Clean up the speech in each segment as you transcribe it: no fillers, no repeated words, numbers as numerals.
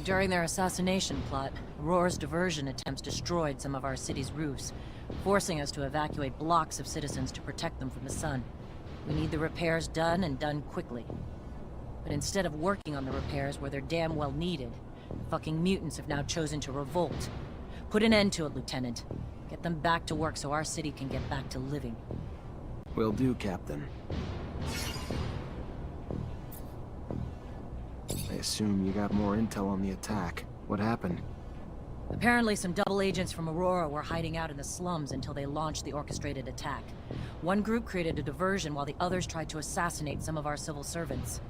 During their assassination plot, Aurora's diversion attempts destroyed some of our city's roofs, forcing us to evacuate blocks of citizens to protect them from the sun. We need the repairs done, and done quickly. But instead of working on the repairs where they're damn well needed, the fucking mutants have now chosen to revolt. Put an end to it, Lieutenant. Get them back to work so our city can get back to living. Will do, Captain. I assume you got more intel on the attack. What happened? Apparently some double agents from Aurora were hiding out in the slums until they launched the orchestrated attack. One group created a diversion while the others tried to assassinate some of our civil servants.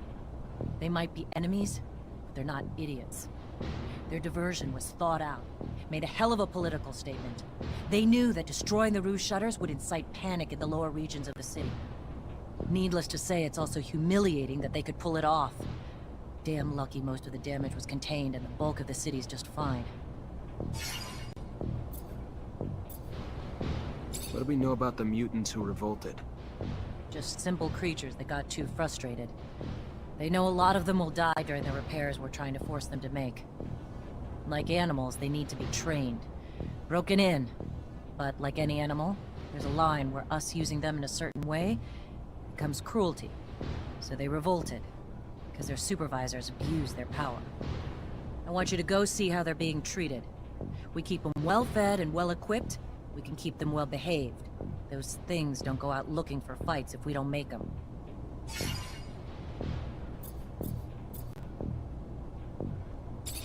They might be enemies, but they're not idiots. Their diversion was thought out, made a hell of a political statement. They knew that destroying the roof shutters would incite panic in the lower regions of the city. Needless to say, it's also humiliating that they could pull it off. Damn lucky most of the damage was contained and the bulk of the city's just fine. What do we know about the mutants who revolted? Just simple creatures that got too frustrated. They know a lot of them will die during the repairs we're trying to force them to make. Like animals, they need to be trained. Broken in. But like any animal, there's a line where us using them in a certain way becomes cruelty. So they revolted, because their supervisors abused their power. I want you to go see how they're being treated. We keep them well-fed and well-equipped, we can keep them well-behaved. Those things don't go out looking for fights if we don't make them.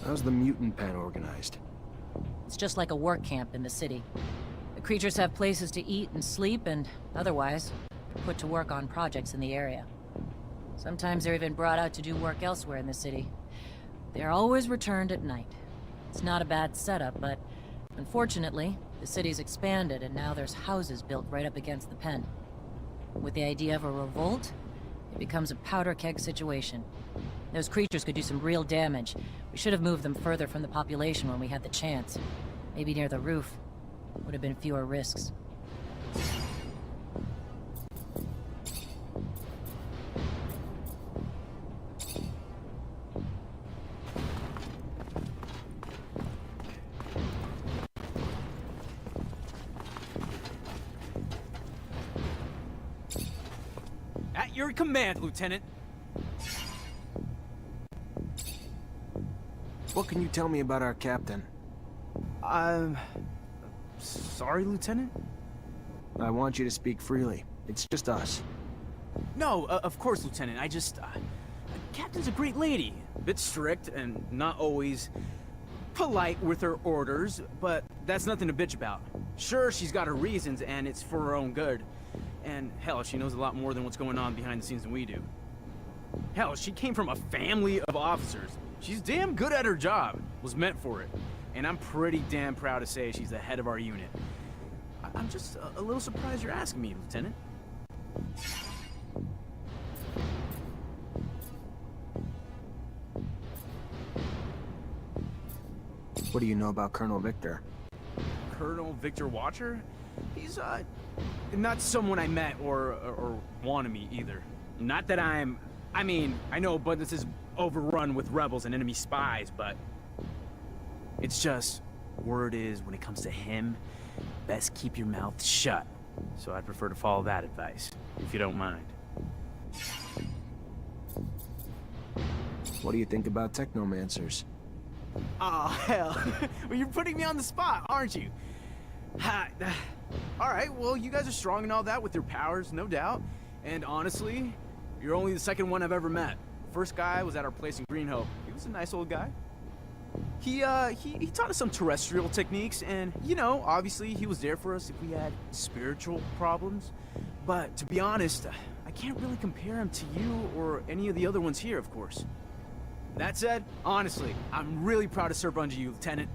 How's the mutant pen organized? It's just like a work camp in the city. The creatures have places to eat and sleep, and otherwise, they're put to work on projects in the area. Sometimes they're even brought out to do work elsewhere in the city. They're always returned at night. It's not a bad setup, but unfortunately, the city's expanded and now there's houses built right up against the pen. With the idea of a revolt, it becomes a powder keg situation. Those creatures could do some real damage. We should have moved them further from the population when we had the chance. Maybe near the roof. Would have been fewer risks. At your command, Lieutenant. What can you tell me about our captain? Sorry, Lieutenant? I want you to speak freely. It's just us. No, of course, Lieutenant. Captain's a great lady. A bit strict and not always polite with her orders, but that's nothing to bitch about. Sure, she's got her reasons, and it's for her own good. And hell, she knows a lot more than what's going on behind the scenes than we do. Hell, she came from a family of officers. She's damn good at her job. Was meant for it. And I'm pretty damn proud to say she's the head of our unit. I'm just a little surprised you're asking me, Lieutenant. What do you know about Colonel Victor? Colonel Victor Watcher? He's, not someone I met or want to meet either. Not that I mean, I know Abundance is overrun with rebels and enemy spies, but it's just, word is, when it comes to him, best keep your mouth shut. So I'd prefer to follow that advice, if you don't mind. What do you think about Technomancers? Oh, hell. Well, you're putting me on the spot, aren't you? Alright, well, you guys are strong and all that with your powers, no doubt. And honestly, you're only the second one I've ever met. First guy was at our place in Green Hope. He was a nice old guy. He taught us some terrestrial techniques, and, you know, obviously he was there for us if we had spiritual problems. But, to be honest, I can't really compare him to you or any of the other ones here, of course. That said, honestly, I'm really proud to serve under you, Lieutenant.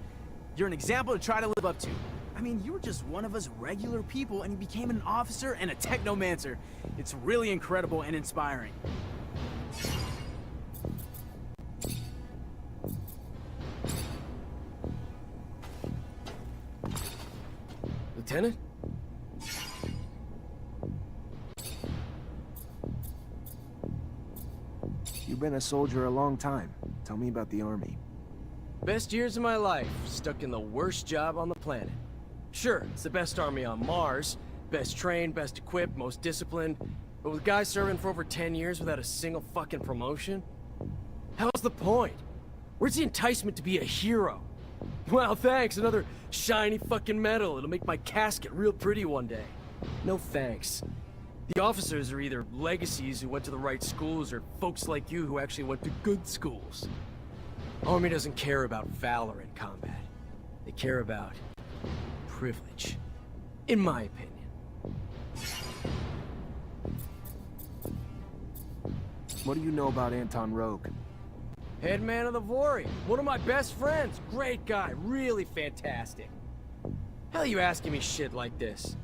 You're an example to try to live up to. I mean, you were just one of us regular people, and you became an officer and a Technomancer. It's really incredible and inspiring. Lieutenant? You've been a soldier a long time. Tell me about the Army. Best years of my life, stuck in the worst job on the planet. Sure, it's the best army on Mars, best trained, best equipped, most disciplined, but with guys serving for over 10 years without a single fucking promotion? Hell's the point? Where's the enticement to be a hero? Well, thanks, another shiny fucking medal. It'll make my casket real pretty one day. No thanks. The officers are either legacies who went to the right schools or folks like you who actually went to good schools. Army doesn't care about valor in combat. They care about privilege, in my opinion. What do you know about Anton Rogue? Head man of the Vori, one of my best friends. Great guy, really fantastic. Hell you asking me shit like this?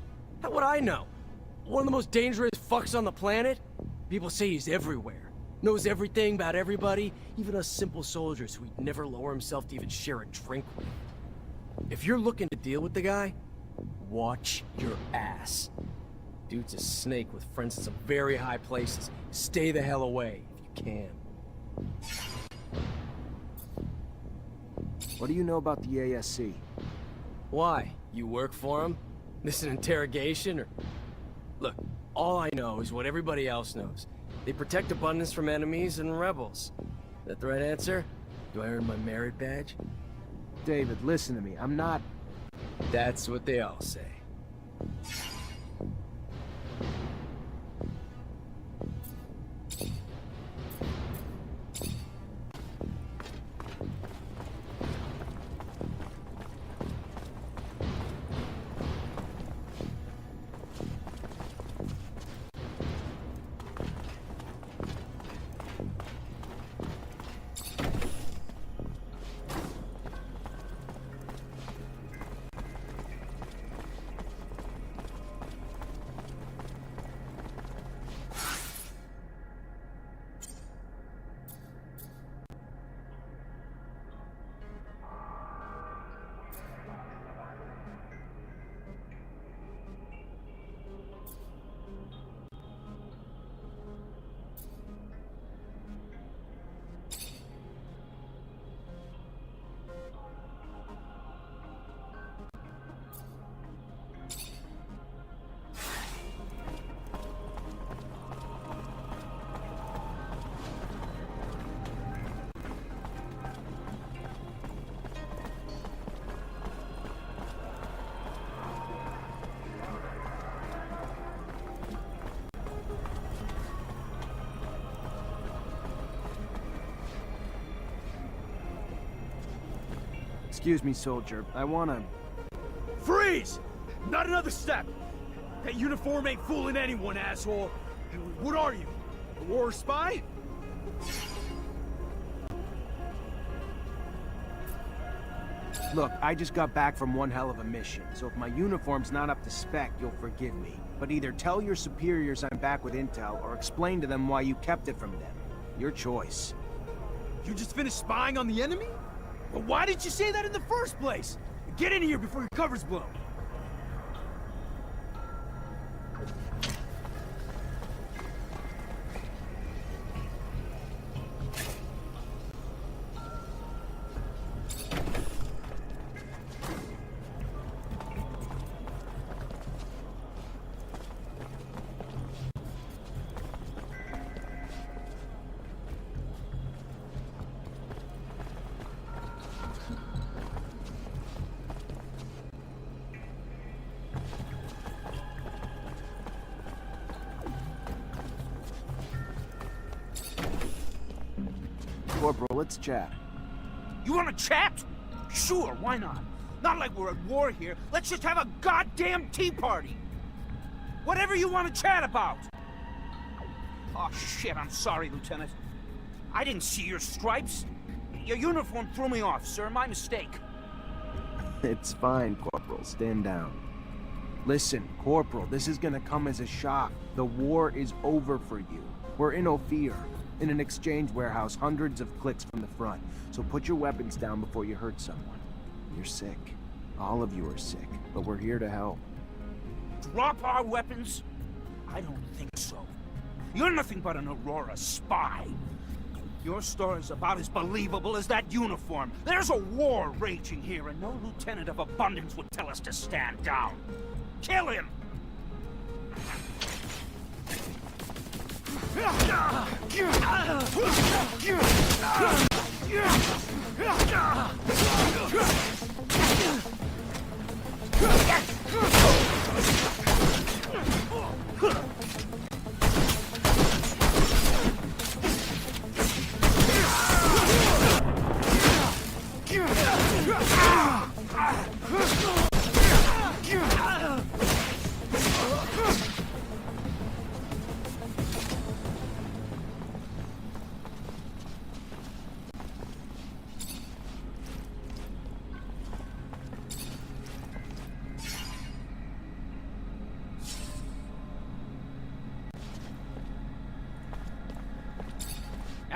How would I know? One of the most dangerous fucks on the planet? People say he's everywhere. Knows everything about everybody, even us simple soldiers who he'd never lower himself to even share a drink with. If you're looking to deal with the guy, watch your ass. Dude's a snake with friends in some very high places. Stay the hell away, if you can. What do you know about the ASC? Why? You work for him? This an interrogation, or... Look, all I know is what everybody else knows. They protect abundance from enemies and rebels. Is that the right answer? Do I earn my merit badge? David, listen to me. I'm not... That's what they all say. Excuse me, soldier. I wanna... Freeze! Not another step! That uniform ain't fooling anyone, asshole! What are you? A war spy? Look, I just got back from one hell of a mission, so if my uniform's not up to spec, you'll forgive me. But either tell your superiors I'm back with intel, or explain to them why you kept it from them. Your choice. You just finished spying on the enemy? Well, why didn't you say that in the first place? Get in here before your cover's blown. Corporal, let's chat. You wanna chat? Sure, why not? Not like we're at war here. Let's just have a goddamn tea party. Whatever you wanna chat about. Oh shit, I'm sorry, Lieutenant. I didn't see your stripes. Your uniform threw me off, sir. My mistake. It's fine, Corporal. Stand down. Listen, Corporal, this is gonna come as a shock. The war is over for you. We're in Ophir, in an exchange warehouse hundreds of clicks from the front. So put your weapons down before you hurt someone. You're sick. All of you are sick, but we're here to help. Drop our weapons? I don't think so. You're nothing but an Aurora spy. Your story's about as believable as that uniform. There's a war raging here, and no Lieutenant of Abundance would tell us to stand down. Kill him!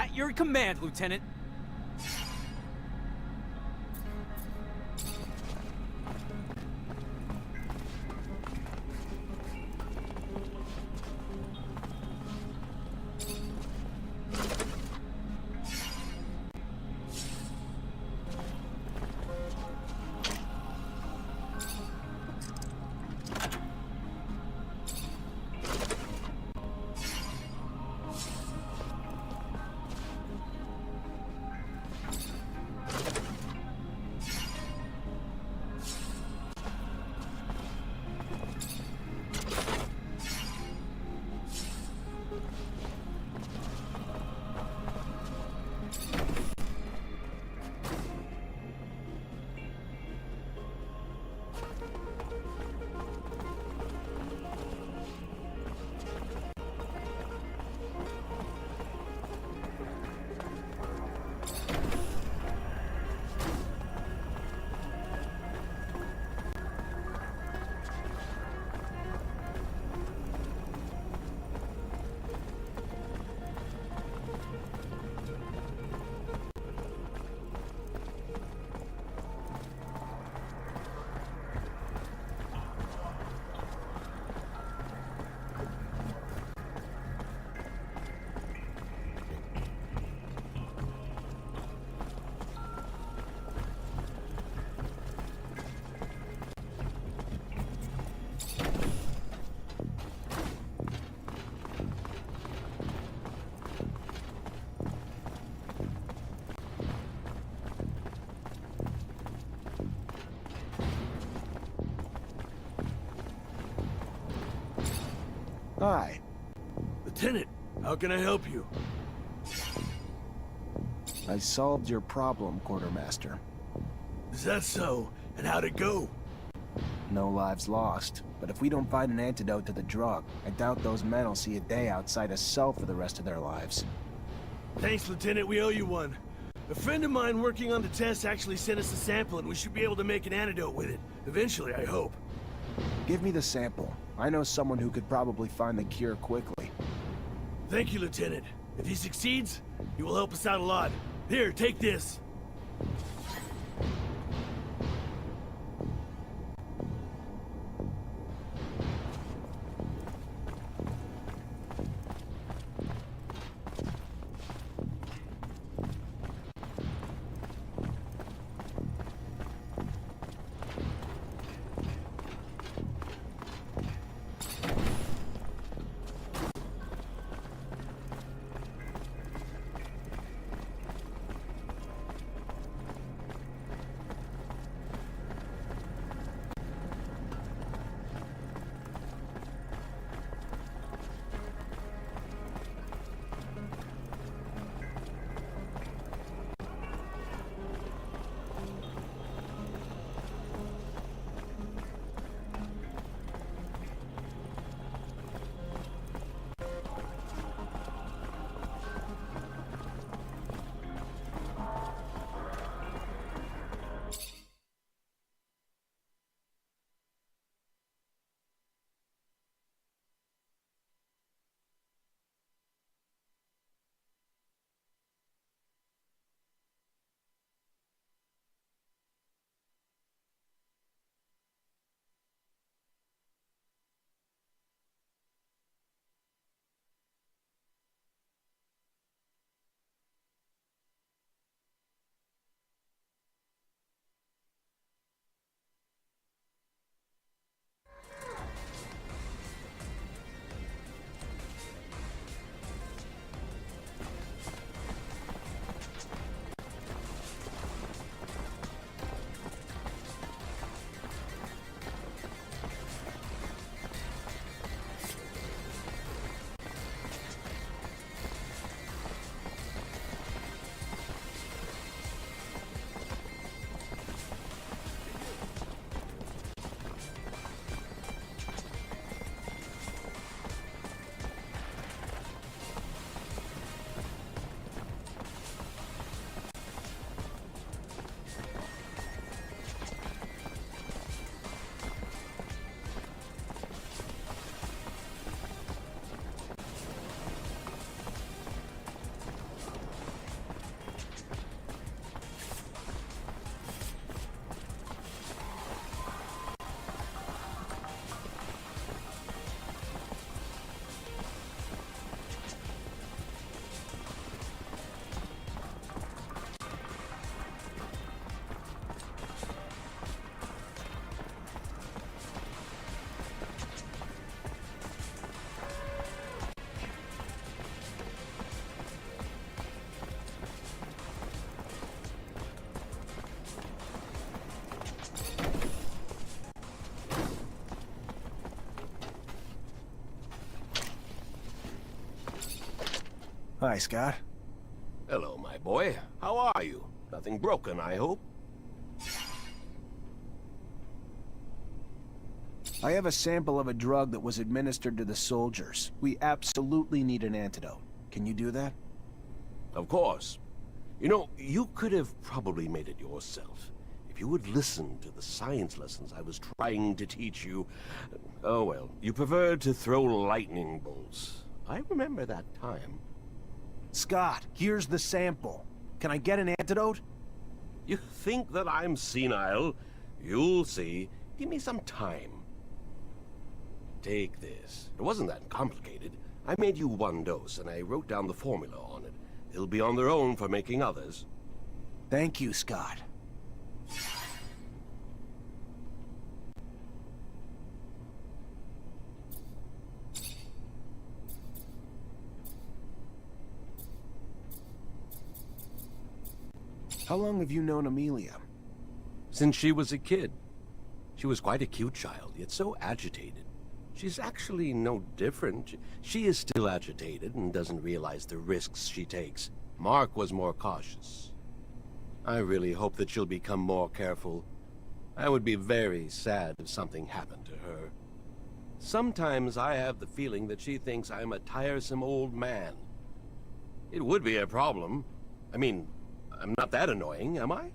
At your command, Lieutenant. Hi. Lieutenant, how can I help you? I solved your problem, Quartermaster. Is that so? And how'd it go? No lives lost. But if we don't find an antidote to the drug, I doubt those men will see a day outside a cell for the rest of their lives. Thanks, Lieutenant, we owe you one. A friend of mine working on the test actually sent us a sample and we should be able to make an antidote with it. Eventually, I hope. Give me the sample. I know someone who could probably find the cure quickly. Thank you, Lieutenant. If he succeeds, he will help us out a lot. Here, take this. Hi, Scott. Hello, my boy. How are you? Nothing broken, I hope? I have a sample of a drug that was administered to the soldiers. We absolutely need an antidote. Can you do that? Of course. You know, you could have probably made it yourself. If you would listen to the science lessons I was trying to teach you. Oh well, you preferred to throw lightning bolts. I remember that time. Scott, here's the sample. Can I get an antidote? You think that I'm senile? You'll see. Give me some time. Take this. It wasn't that complicated. I made you one dose, and I wrote down the formula on it. They'll be on their own for making others. Thank you, Scott. How long have you known Amelia? Since she was a kid. She was quite a cute child, yet so agitated. She's actually no different. She is still agitated and doesn't realize the risks she takes. Mark was more cautious. I really hope that she'll become more careful. I would be very sad if something happened to her. Sometimes I have the feeling that she thinks I'm a tiresome old man. It would be a problem. I mean, I'm not that annoying, am I?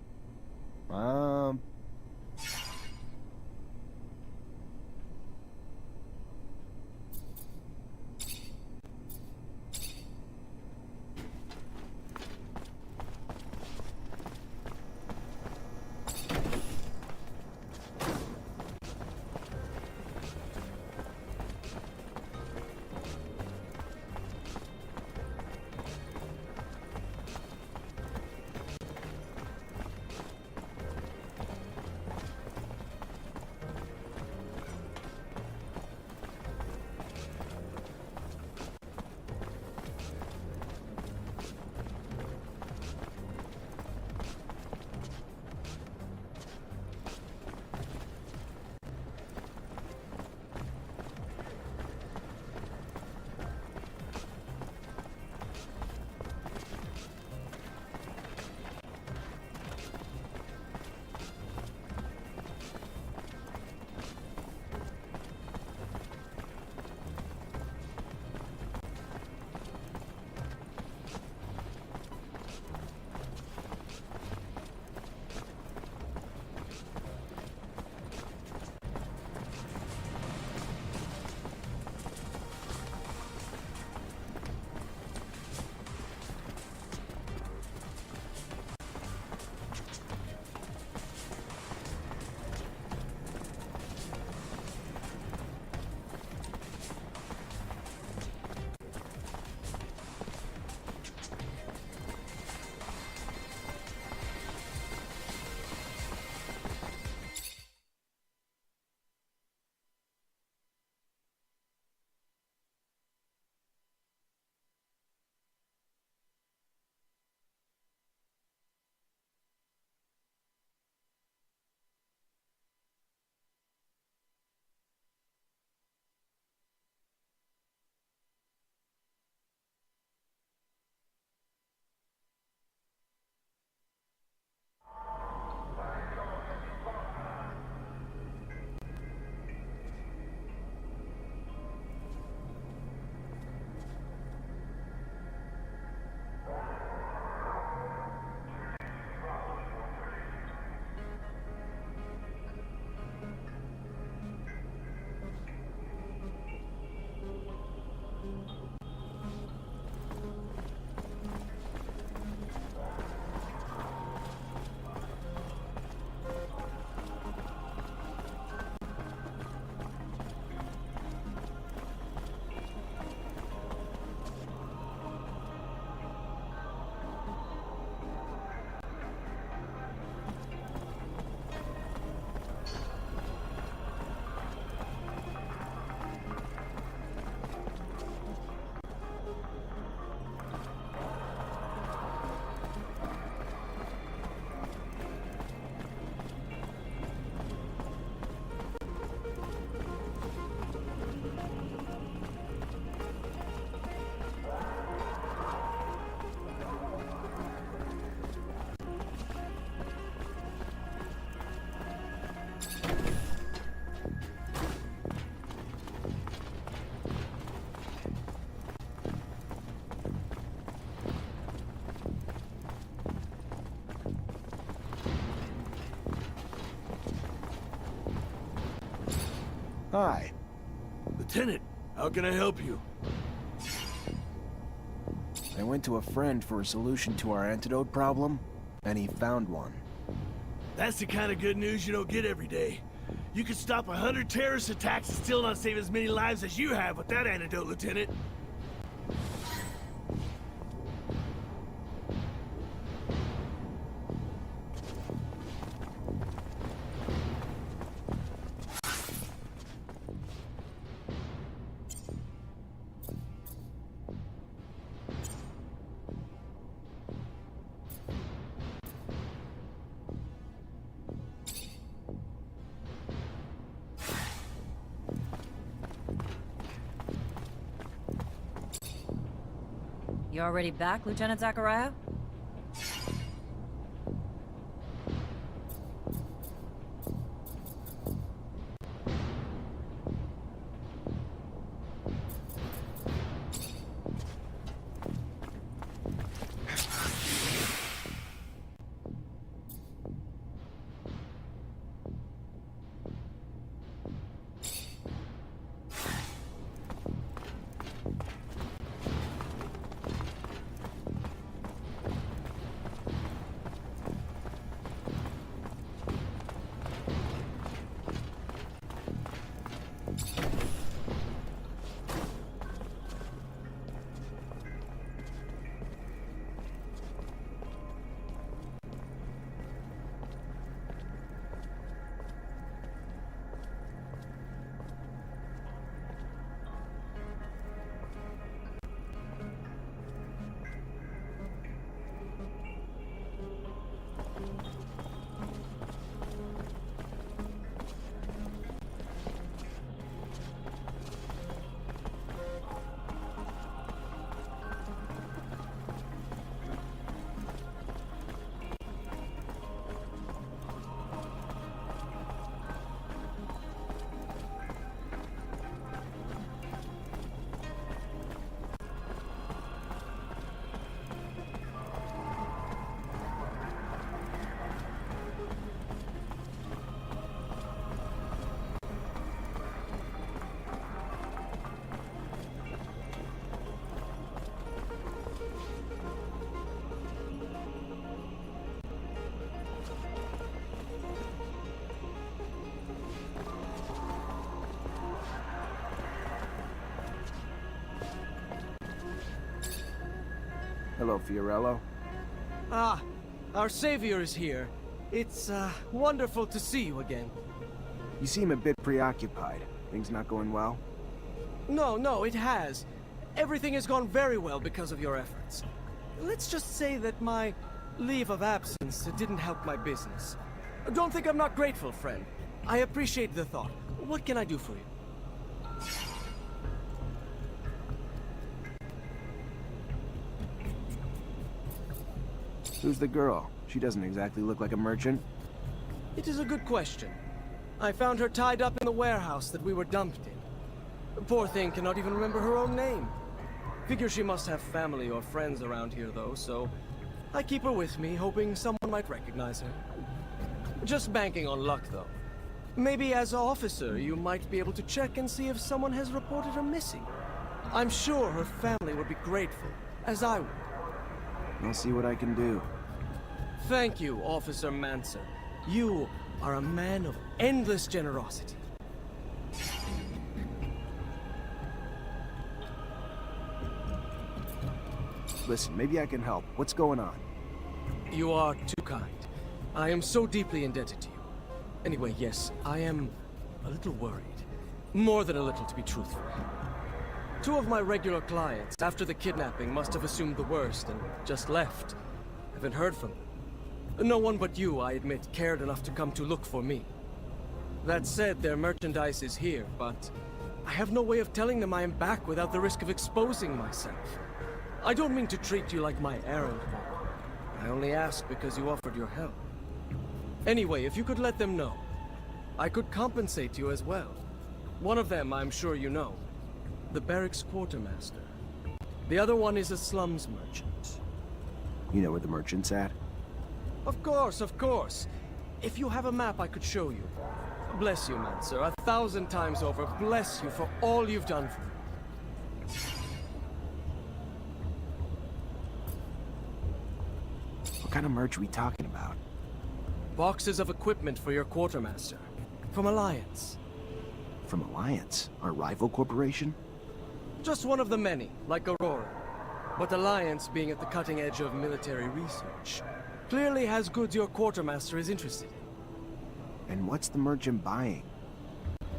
Hi. Lieutenant, how can I help you? I went to a friend for a solution to our antidote problem, and he found one. That's the kind of good news you don't get every day. You could stop 100 terrorist attacks and still not save as many lives as you have with that antidote, Lieutenant. You already back, Lieutenant Zachariah? Hello, Fiorello. Ah, our savior is here. It's, wonderful to see you again. You seem a bit preoccupied. Things not going well? No, it has. Everything has gone very well because of your efforts. Let's just say that my leave of absence didn't help my business. Don't think I'm not grateful, friend. I appreciate the thought. What can I do for you? Who's the girl? She doesn't exactly look like a merchant. It is a good question. I found her tied up in the warehouse that we were dumped in. The poor thing cannot even remember her own name. Figure she must have family or friends around here, though, so I keep her with me, hoping someone might recognize her. Just banking on luck, though. Maybe as an officer, you might be able to check and see if someone has reported her missing. I'm sure her family would be grateful, as I would. I'll see what I can do. Thank you, Officer Mancer. You are a man of endless generosity. Listen, maybe I can help. What's going on? You are too kind. I am so deeply indebted to you. Anyway, yes, I am a little worried. More than a little, to be truthful. Two of my regular clients, after the kidnapping, must have assumed the worst and just left. Haven't heard from them. No one but you, I admit, cared enough to come to look for me. That said, their merchandise is here, but I have no way of telling them I am back without the risk of exposing myself. I don't mean to treat you like my errand boy. I only ask because you offered your help. Anyway, if you could let them know, I could compensate you as well. One of them, I'm sure you know. The barracks quartermaster. The other one is a slums merchant. You know where the merchant's at? Of course, of course. If you have a map, I could show you. God bless you, Mancer, 1,000 times over. Bless you for all you've done for me. What kind of merch are we talking about? Boxes of equipment for your quartermaster. From Alliance. From Alliance? Our rival corporation? Just one of the many, like Aurora. But Alliance, being at the cutting edge of military research, clearly has goods your quartermaster is interested in. And what's the merchant buying?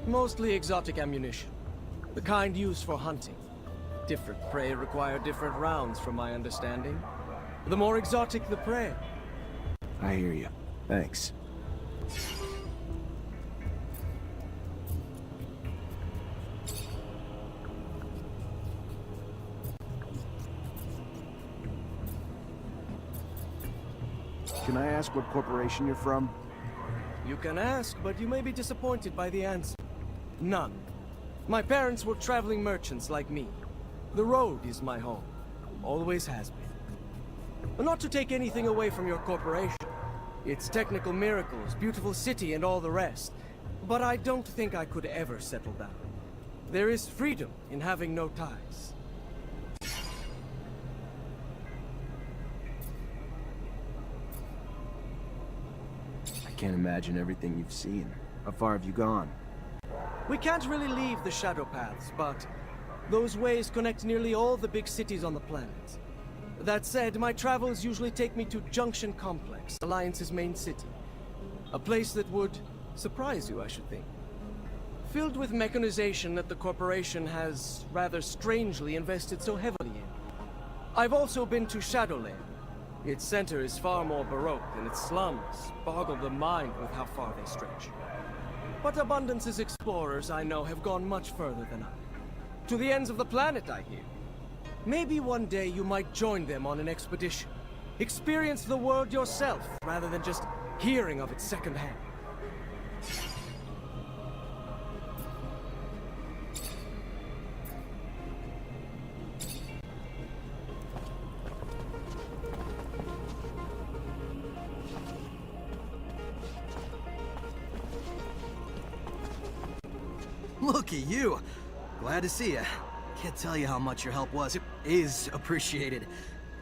Mostly exotic ammunition. The kind used for hunting. Different prey require different rounds, from my understanding. The more exotic the prey. I hear you. Thanks. Can I ask what corporation you're from? You can ask, but you may be disappointed by the answer. None. My parents were traveling merchants like me. The road is my home. Always has been. Not to take anything away from your corporation. Its technical miracles, beautiful city, and all the rest. But I don't think I could ever settle down. There is freedom in having no ties. I can't imagine everything you've seen. How far have you gone? We can't really leave the Shadow Paths, but those ways connect nearly all the big cities on the planet. That said, my travels usually take me to Junction Complex, Alliance's main city. A place that would surprise you, I should think. Filled with mechanization that the corporation has rather strangely invested so heavily in. I've also been to Shadowland. Its center is far more baroque, and its slums boggle the mind with how far they stretch. But Abundance's explorers, I know, have gone much further than I. To the ends of the planet, I hear. Maybe one day you might join them on an expedition. Experience the world yourself, rather than just hearing of it secondhand. Look at you. Glad to see you. Can't tell you how much your help was. It is appreciated.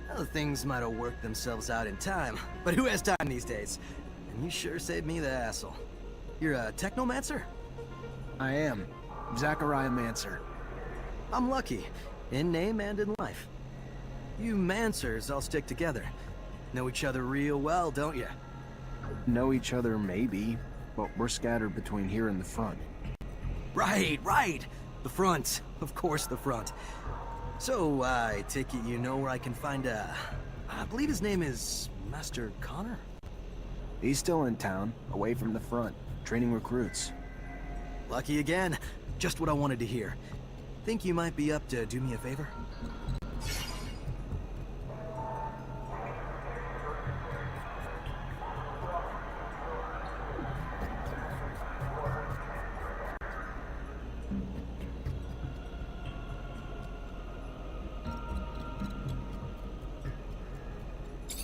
Well, things might have worked themselves out in time, but who has time these days? And you sure saved me the hassle. You're a Technomancer? I am. Zachariah Mancer. I'm lucky, in name and in life. You Mancers all stick together. Know each other real well, don't you? Know each other, maybe, but we're scattered between here and the front. Right. The front. Of course, the front. So, I take it you know where I can find I believe his name is Master Connor? He's still in town, away from the front, training recruits. Lucky again. Just what I wanted to hear. Think you might be up to do me a favor?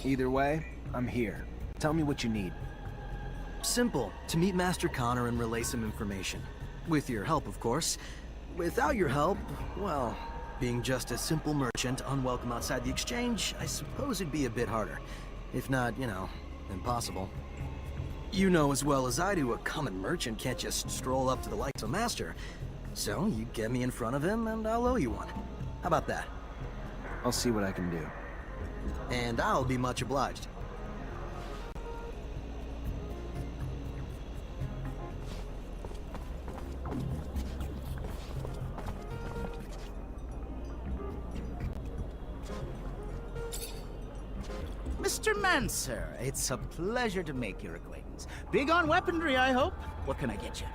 Either way, I'm here. Tell me what you need. Simple. To meet Master Connor and relay some information. With your help, of course. Without your help, well, being just a simple merchant, unwelcome outside the exchange, I suppose it'd be a bit harder. If not, impossible. You know as well as I do, a common merchant can't just stroll up to the likes of Master. So, you get me in front of him, and I'll owe you one. How about that? I'll see what I can do. And I'll be much obliged. Mr. Mancer, it's a pleasure to make your acquaintance. Big on weaponry, I hope? What can I get you?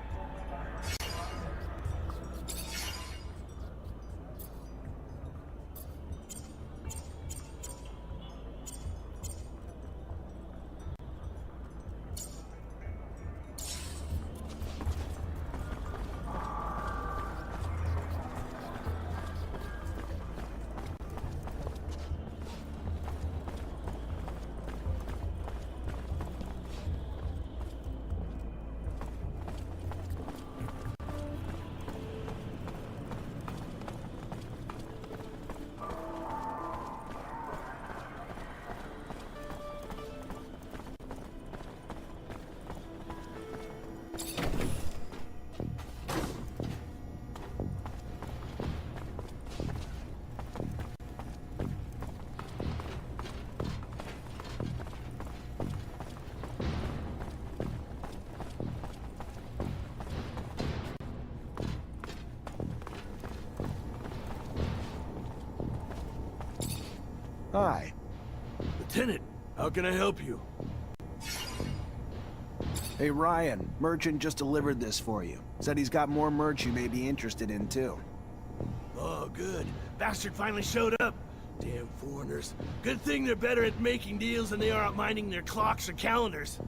Hi. Lieutenant, how can I help you? Hey, Ryan. Merchant just delivered this for you. Said he's got more merch you may be interested in, too. Oh, good. Bastard finally showed up. Damn foreigners. Good thing they're better at making deals than they are at minding their clocks or calendars.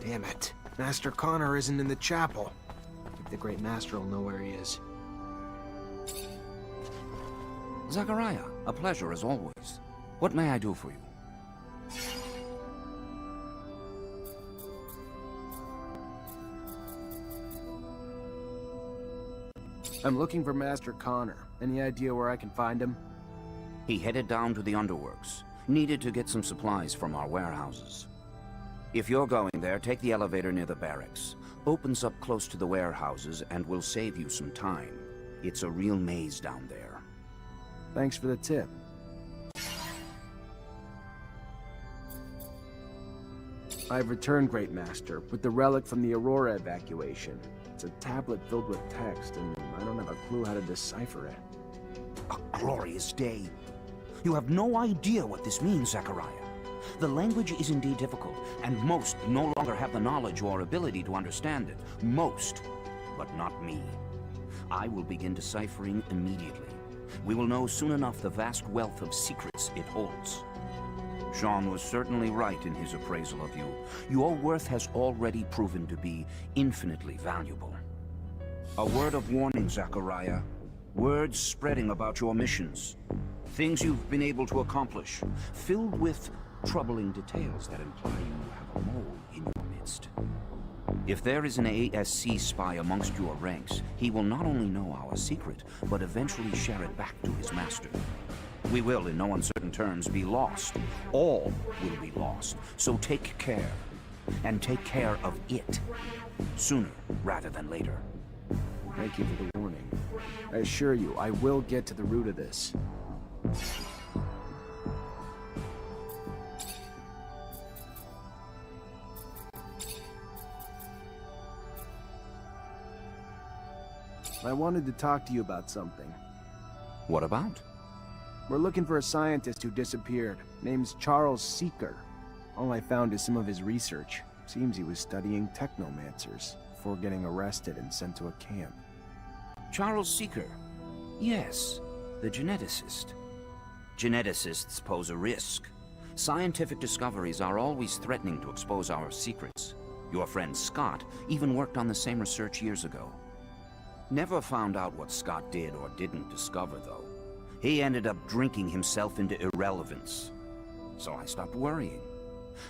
Damn it. Master Connor isn't in the chapel. Maybe the Great Master will know where he is. Zachariah, a pleasure as always. What may I do for you? I'm looking for Master Connor. Any idea where I can find him? He headed down to the underworks. Needed to get some supplies from our warehouses. If you're going there, take the elevator near the barracks. Opens up close to the warehouses and will save you some time. It's a real maze down there. Thanks for the tip. I've returned, Great Master, with the relic from the Aurora evacuation. It's a tablet filled with text, and I don't have a clue how to decipher it. A glorious day. You have no idea what this means, Zachariah. The language is indeed difficult, and most no longer have the knowledge or ability to understand it. Most, but not me. I will begin deciphering immediately. We will know soon enough the vast wealth of secrets it holds. Jean was certainly right in his appraisal of you. Your worth has already proven to be infinitely valuable. A word of warning, Zachariah. Words spreading about your missions. Things you've been able to accomplish, filled with troubling details that imply you have a mole in your midst. If there is an ASC spy amongst your ranks, he will not only know our secret, but eventually share it back to his master. We will, in no uncertain terms, be lost. All will be lost. So take care. And take care of it. Sooner rather than later. Thank you for the warning. I assure you, I will get to the root of this. I wanted to talk to you about something. What about? We're looking for a scientist who disappeared. Name's Charles Seeker. All I found is some of his research. Seems he was studying Technomancers before getting arrested and sent to a camp. Charles Seeker. Yes, the geneticist. Geneticists pose a risk. Scientific discoveries are always threatening to expose our secrets. Your friend Scott even worked on the same research years ago. Never found out what Scott did or didn't discover, though. He ended up drinking himself into irrelevance. So I stopped worrying.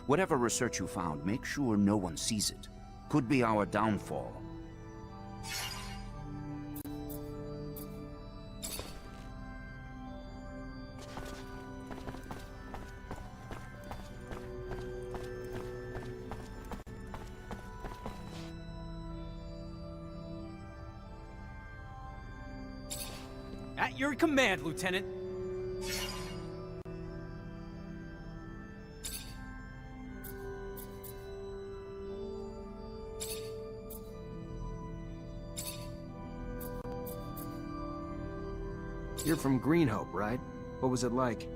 Whatever research you found, make sure no one sees it. Could be our downfall. At your command, Lieutenant. You're from Greenhope, right? What was it like?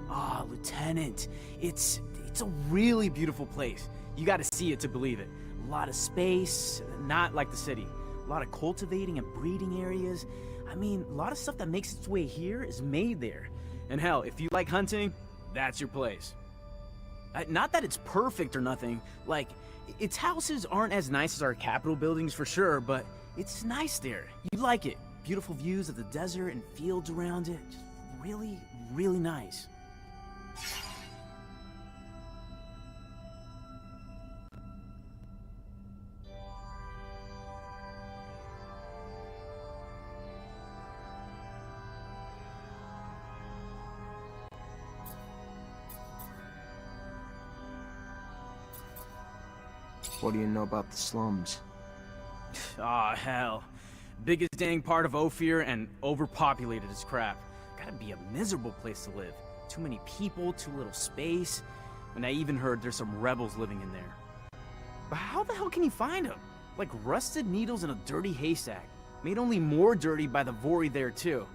Ah, Lieutenant, it's a really beautiful place. You gotta see it to believe it. A lot of space, not like the city. A lot of cultivating and breeding areas. I mean, a lot of stuff that makes its way here is made there. And hell, if you like hunting, that's your place. Not that it's perfect or nothing. Like, its houses aren't as nice as our Capitol buildings for sure, but it's nice there. You like it. Beautiful views of the desert and fields around it. Just really, really nice. What do you know about the slums? Aw, hell. Biggest dang part of Ophir and overpopulated as crap. Gotta be a miserable place to live. Too many people, too little space. And I even heard there's some rebels living in there. But how the hell can you find them? Like rusted needles in a dirty haystack. Made only more dirty by the Vori there too.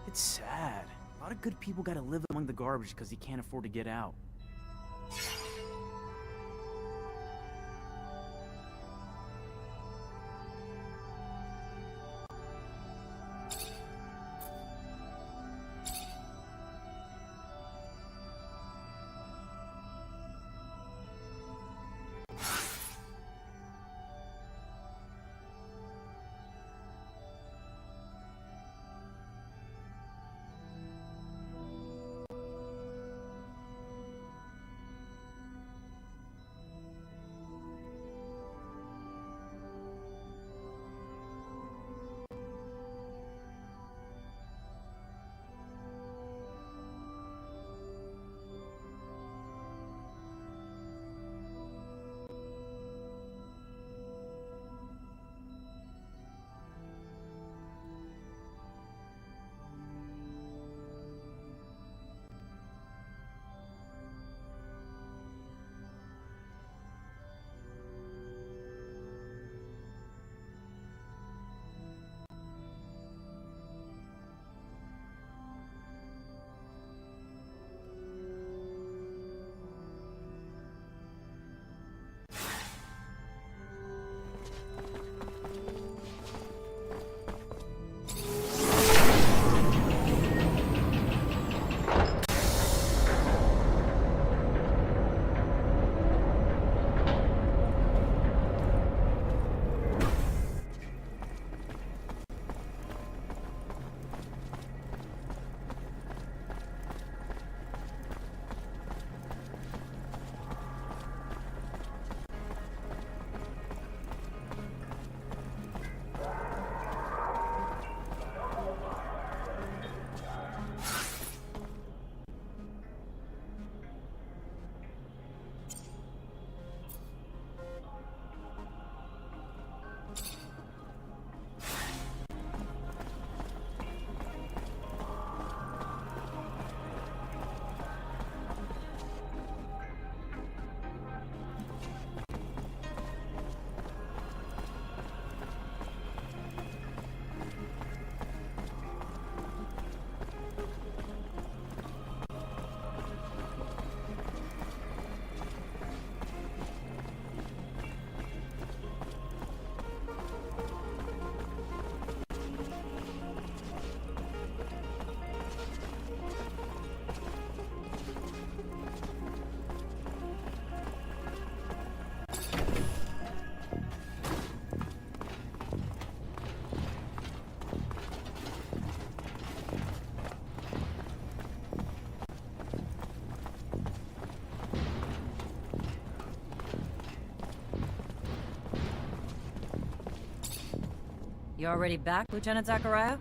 It's sad. A lot of good people gotta live among the garbage because he can't afford to get out. You already back, Lieutenant Zachariah?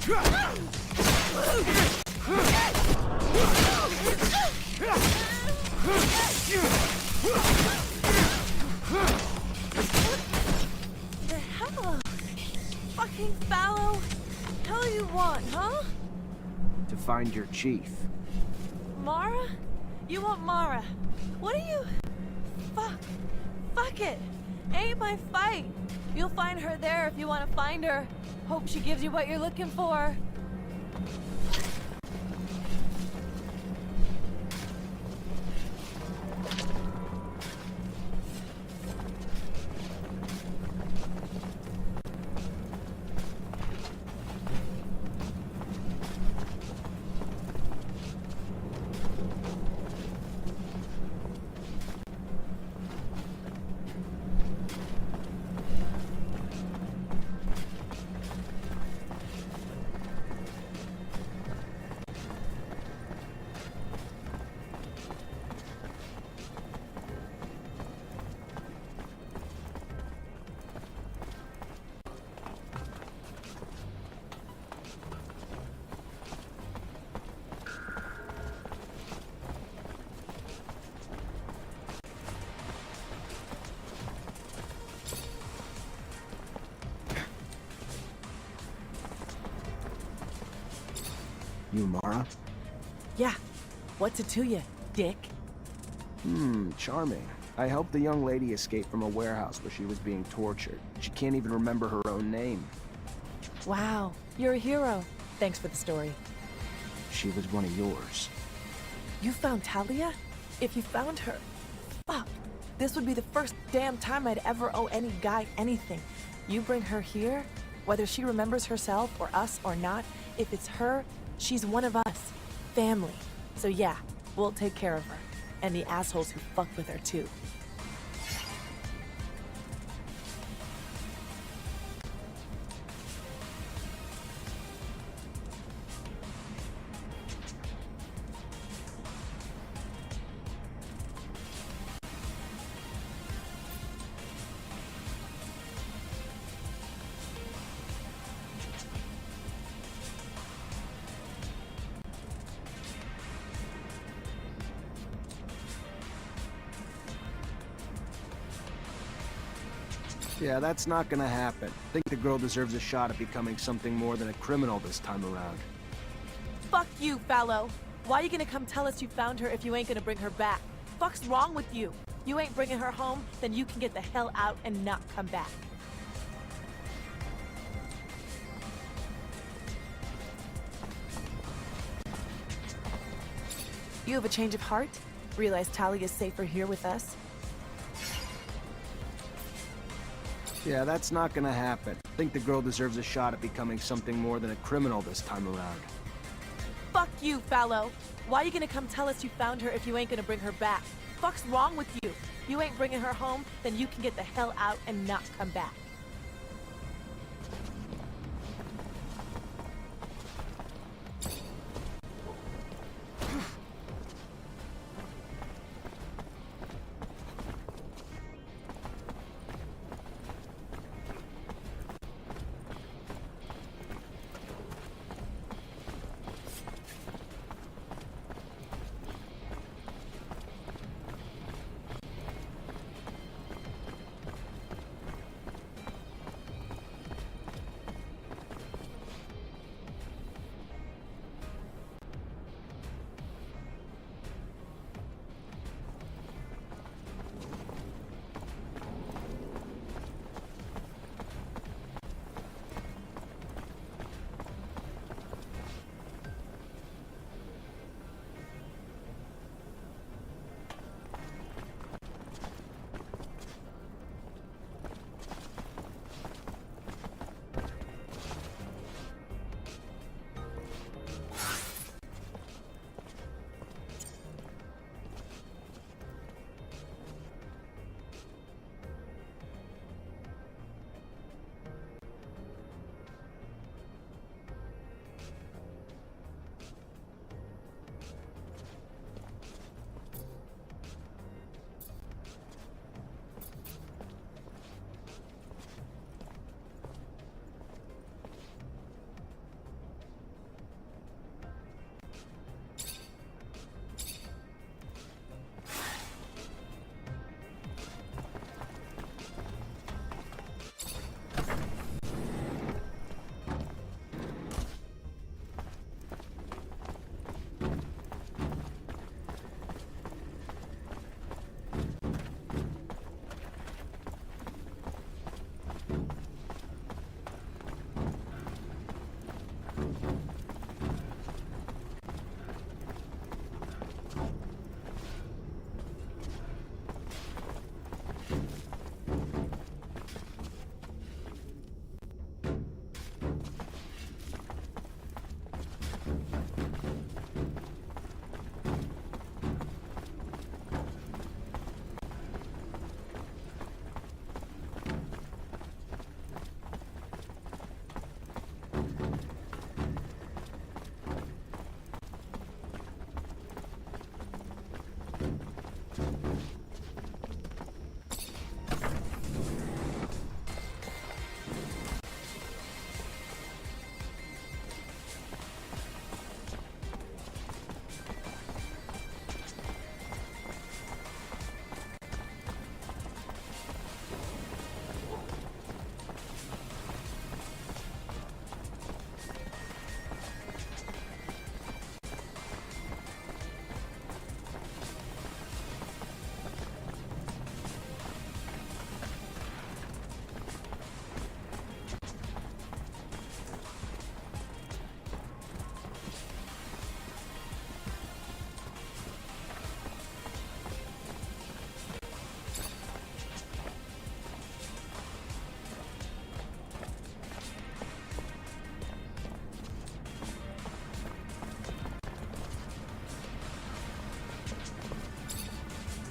The hell? Fucking fallow? Hell you want, huh? To find your chief. Mara? You want Mara? What are you? Fuck it. Ain't my fight. You'll find her there if you want to find her. Hope she gives you what you're looking for. You Mara? Yeah. What's it to you, dick? Charming. I helped the young lady escape from a warehouse where she was being tortured. She can't even remember her own name. Wow. You're a hero. Thanks for the story. She was one of yours. You found Talia? If you found her... Fuck. This would be the first damn time I'd ever owe any guy anything. You bring her here, whether she remembers herself or us or not, if it's her, she's one of us. Family. So yeah, we'll take care of her. And the assholes who fucked with her too. Yeah, that's not gonna happen. I think the girl deserves a shot at becoming something more than a criminal this time around. Fuck you, Fallow. Why you gonna come tell us you found her if you ain't gonna bring her back? Fuck's wrong with you? You ain't bringing her home, then you can get the hell out and not come back. You have a change of heart? Realize Talia's safer here with us? Yeah, that's not gonna happen. I think the girl deserves a shot at becoming something more than a criminal this time around. Fuck you, Fallow. Why you gonna come tell us you found her if you ain't gonna bring her back? Fuck's wrong with you? You ain't bringing her home, then you can get the hell out and not come back.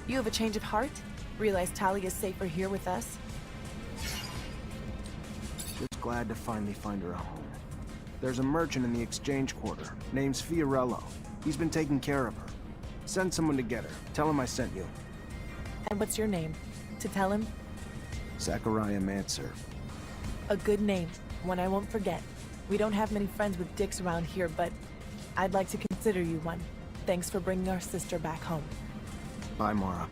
You have a change of heart? Realize Talia's safer here with us? Just glad to finally find her a home. There's a merchant in the exchange quarter. Name's Fiorello. He's been taking care of her. Send someone to get her. Tell him I sent you. And what's your name? To tell him? Technomancer. A good name, one I won't forget. We don't have many friends with dicks around here, but I'd like to consider you one. Thanks for bringing our sister back home. Bye, Mara.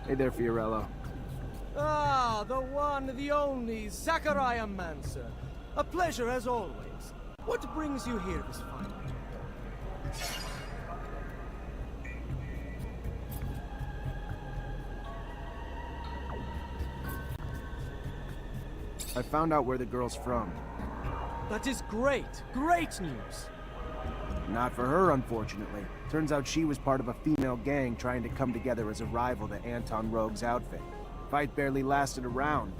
Hey there, Fiorello. Ah, the one, the only, Technomancer. A pleasure as always. What brings you here this fine day? I found out where the girl's from. That is great, great news. Not for her, unfortunately. Turns out she was part of a female gang trying to come together as a rival to Anton Rogue's outfit. Fight barely lasted a round.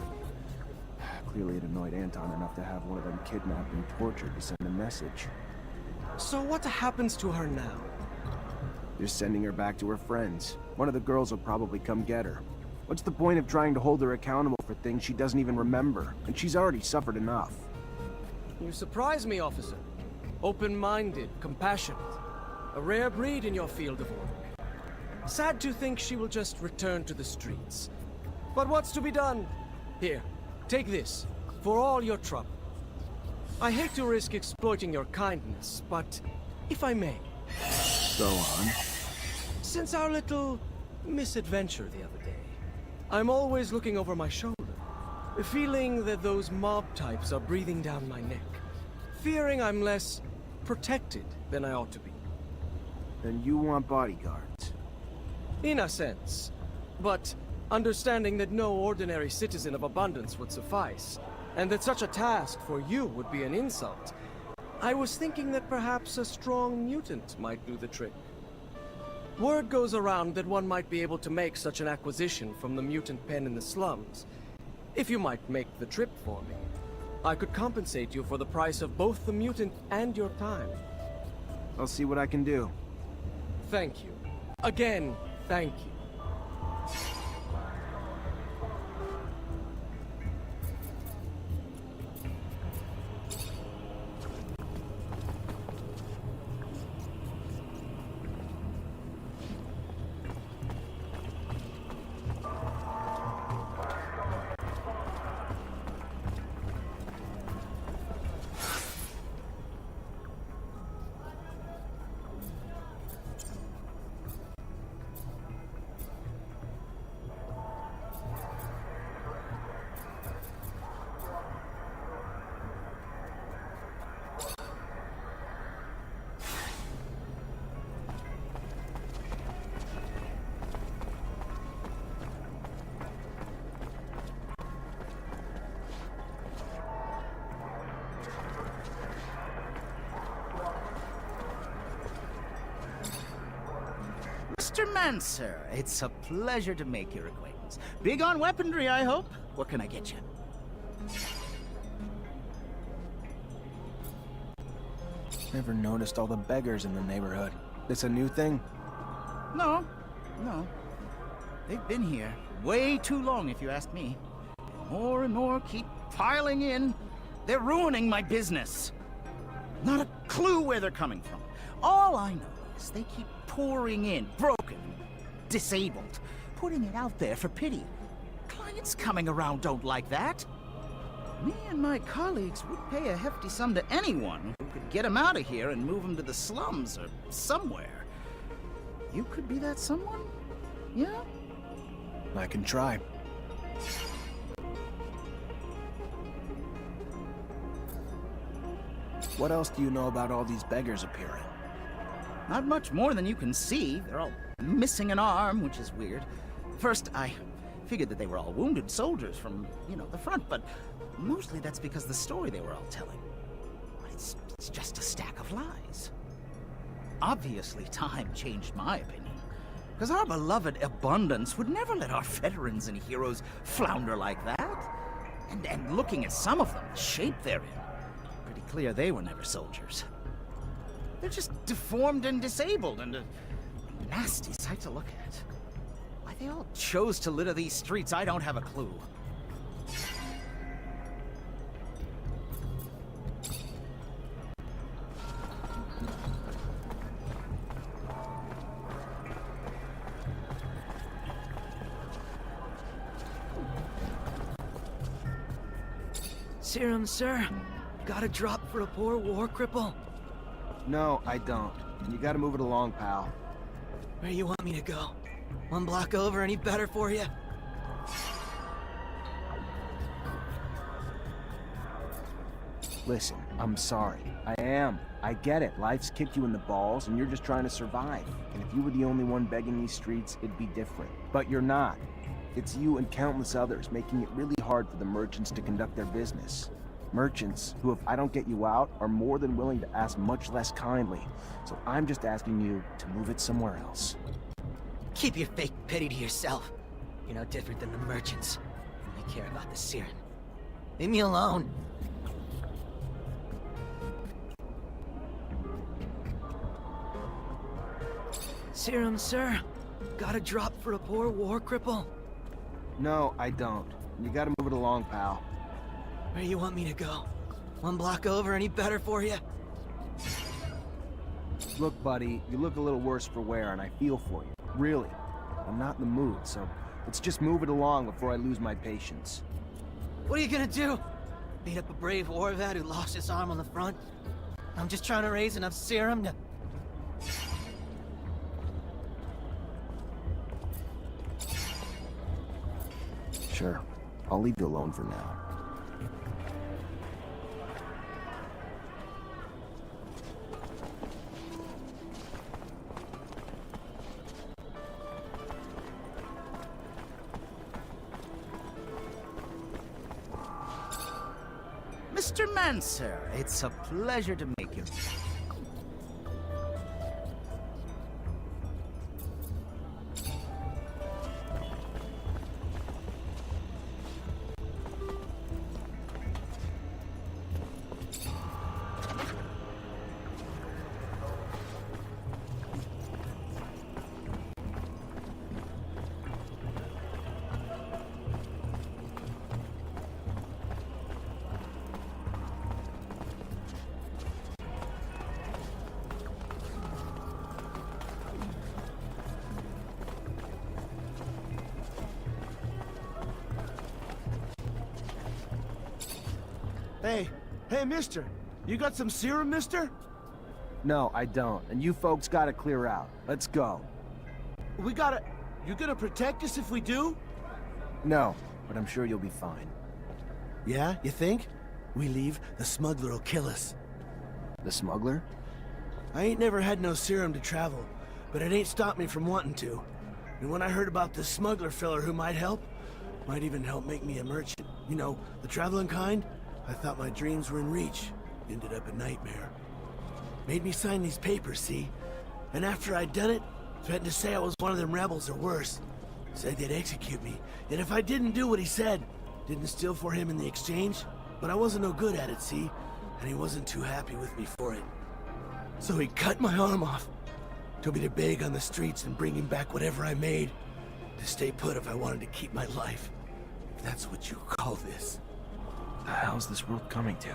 Clearly it annoyed Anton enough to have one of them kidnapped and tortured to send a message. So what happens to her now? Just sending her back to her friends. One of the girls will probably come get her. What's the point of trying to hold her accountable for things she doesn't even remember? And she's already suffered enough. You surprise me, officer. Open-minded, compassionate. A rare breed in your field of work. Sad to think she will just return to the streets. But what's to be done? Here, take this, for all your trouble. I hate to risk exploiting your kindness, but if I may. Go on. Since our little misadventure the other day, I'm always looking over my shoulder, feeling that those mob types are breathing down my neck, fearing I'm less protected than I ought to be. Then you want bodyguards. In a sense, but understanding that no ordinary citizen of Abundance would suffice, and that such a task for you would be an insult, I was thinking that perhaps a strong mutant might do the trick. Word goes around that one might be able to make such an acquisition from the mutant pen in the slums. If you might make the trip for me, I could compensate you for the price of both the mutant and your time. I'll see what I can do. Thank you. Again, thank you. Mr. Mancer, it's a pleasure to make your acquaintance. Big on weaponry, I hope. What can I get you? Never noticed all the beggars in the neighborhood. This a new thing? No. They've been here way too long, if you ask me. And more keep piling in. They're ruining my business. Not a clue where they're coming from. All I know is they keep pouring in, broken, disabled, putting it out there for pity. Clients coming around don't like that. Me and my colleagues would pay a hefty sum to anyone who could get them out of here and move them to the slums or somewhere. You could be that someone? Yeah? I can try. What else do you know about all these beggars appearing? Not much more than you can see. They're all missing an arm, which is weird. First, I figured that they were all wounded soldiers from, the front, but mostly that's because the story they were all telling. But it's just a stack of lies. Obviously, time changed my opinion. Because our beloved Abundance would never let our veterans and heroes flounder like that. And looking at some of them, the shape they're in, pretty clear they were never soldiers. They're just deformed and disabled and a nasty sight to look at. Why they all chose to litter these streets, I don't have a clue. Serum, sir. Got a drop for a poor war cripple? No, I don't. And you gotta move it along, pal. Where you want me to go? One block over, any better for you? Listen, I'm sorry. I am. I get it. Life's kicked you in the balls, and you're just trying to survive. And if you were the only one begging these streets, it'd be different. But you're not. It's you and countless others making it really hard for the merchants to conduct their business. Merchants who, if I don't get you out, are more than willing to ask much less kindly. So I'm just asking you to move it somewhere else. Keep your fake pity to yourself. You're no different than the merchants. They care about the serum. Leave me alone. Serum, sir? Got a drop for a poor war cripple? No, I don't. You gotta move it along, pal. Where do you want me to go? One block over, any better for you? Look, buddy, you look a little worse for wear, and I feel for you. Really. I'm not in the mood, so let's just move it along before I lose my patience. What are you gonna do? Beat up a brave war vet who lost his arm on the front? I'm just trying to raise enough serum to... Sure. I'll leave you alone for now. Mr. Mancer, it's a pleasure to make you. Hey, mister. You got some serum, mister? No, I don't. And you folks gotta clear out. Let's go. We gotta... You gonna protect us if we do? No, but I'm sure you'll be fine. Yeah, you think? We leave, the smuggler will kill us. The smuggler? I ain't never had no serum to travel, but it ain't stopped me from wanting to. And when I heard about this smuggler fella who might help, might even help make me a merchant, you know, the traveling kind, I thought my dreams were in reach. Ended up a nightmare. Made me sign these papers, see? And after I'd done it, threatened to say I was one of them rebels or worse. Said they'd execute me, and if I didn't do what he said, didn't steal for him in the exchange, but I wasn't no good at it, see? And he wasn't too happy with me for it. So he cut my arm off. Told me to beg on the streets and bring him back whatever I made. To stay put if I wanted to keep my life. If that's what you call this. The hell's this world coming to?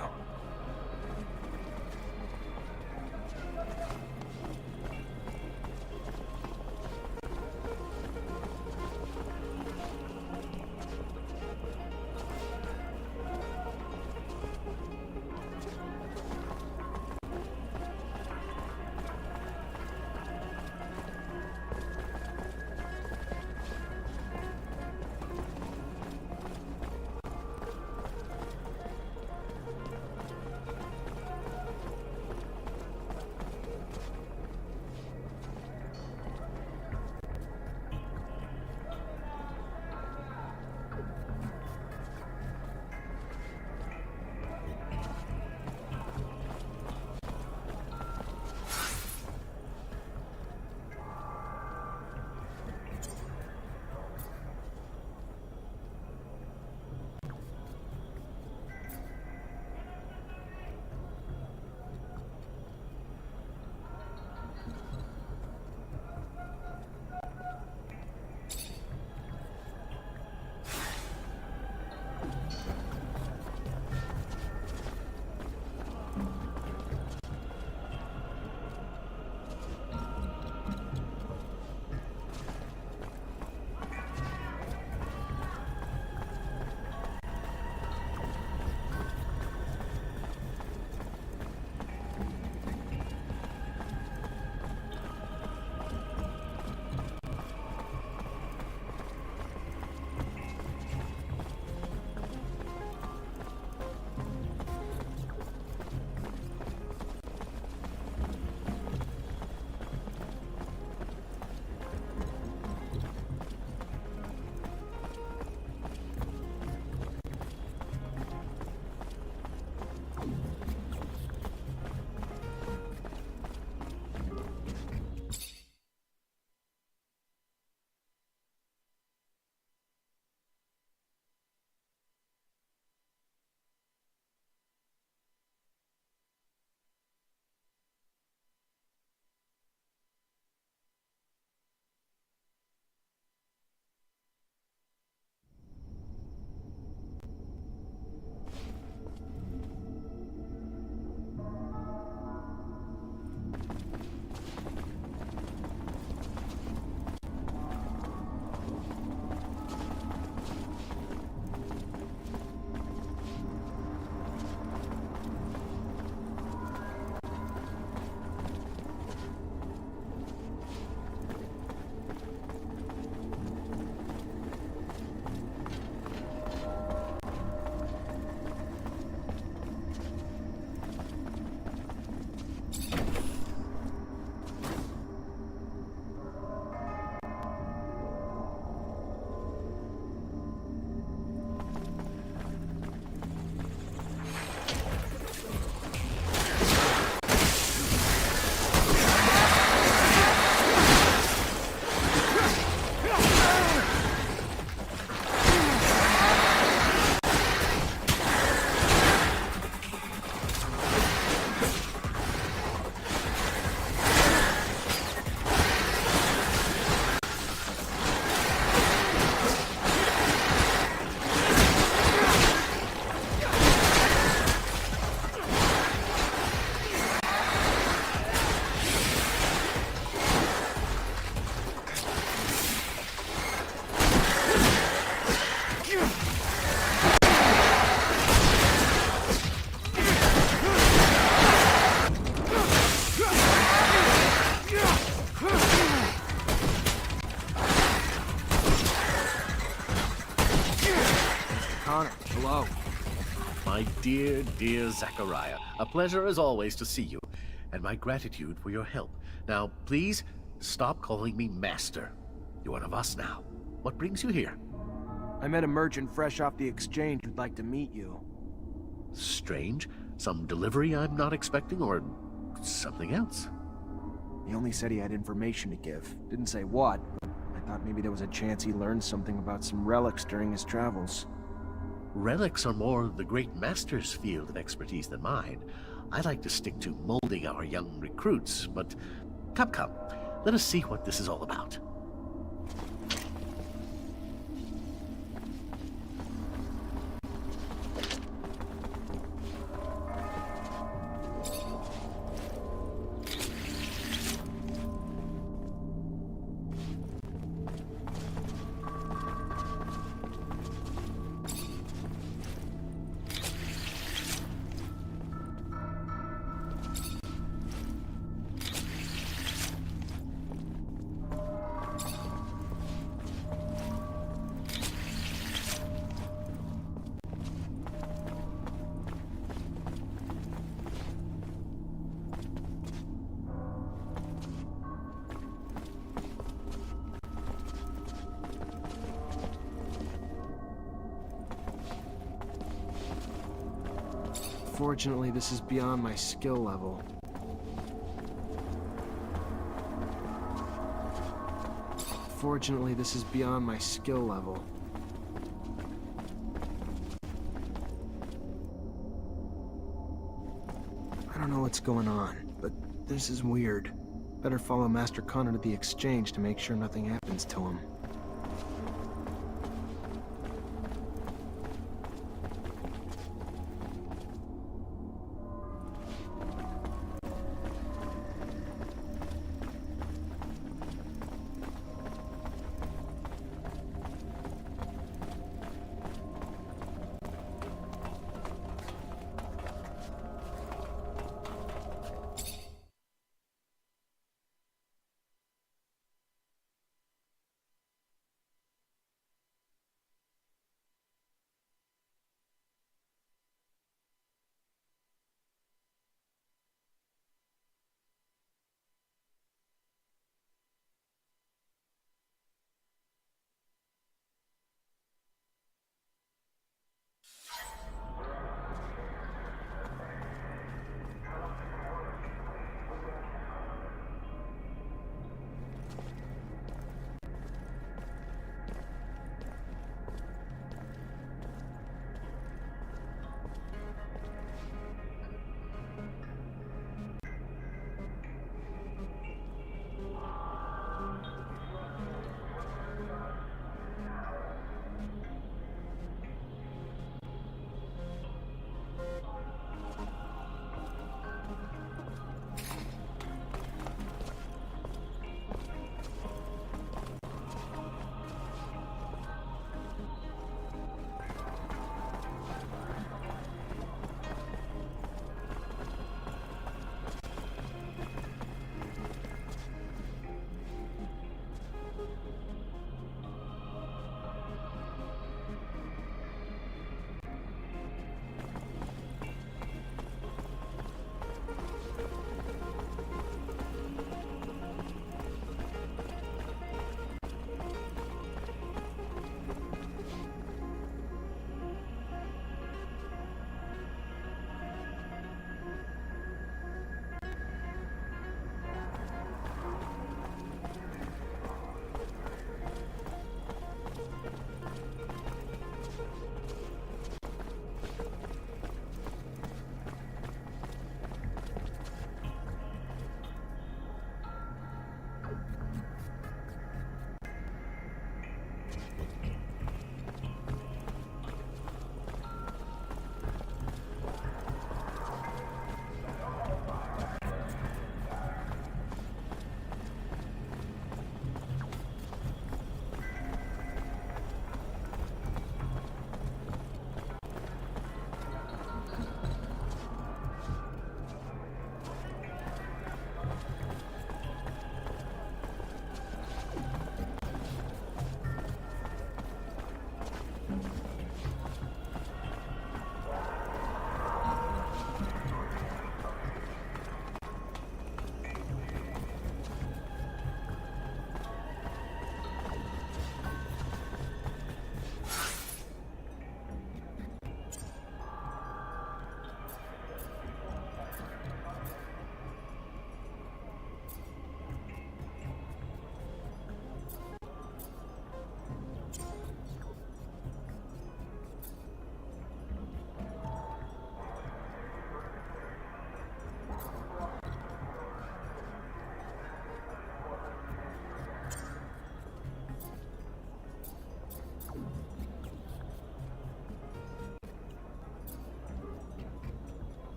My dear, dear Zachariah, a pleasure as always to see you, and my gratitude for your help. Now, please, stop calling me Master. You're one of us now. What brings you here? I met a merchant fresh off the exchange who'd like to meet you. Strange. Some delivery I'm not expecting, or something else? He only said he had information to give. Didn't say what, but I thought maybe there was a chance he learned something about some relics during his travels. Relics are more the great master's field of expertise than mine. I like to stick to molding our young recruits, but come, let us see what this is all about. Fortunately, this is beyond my skill level. Fortunately, this is beyond my skill level. I don't know what's going on, but this is weird. Better follow Master Connor to the exchange to make sure nothing happens to him.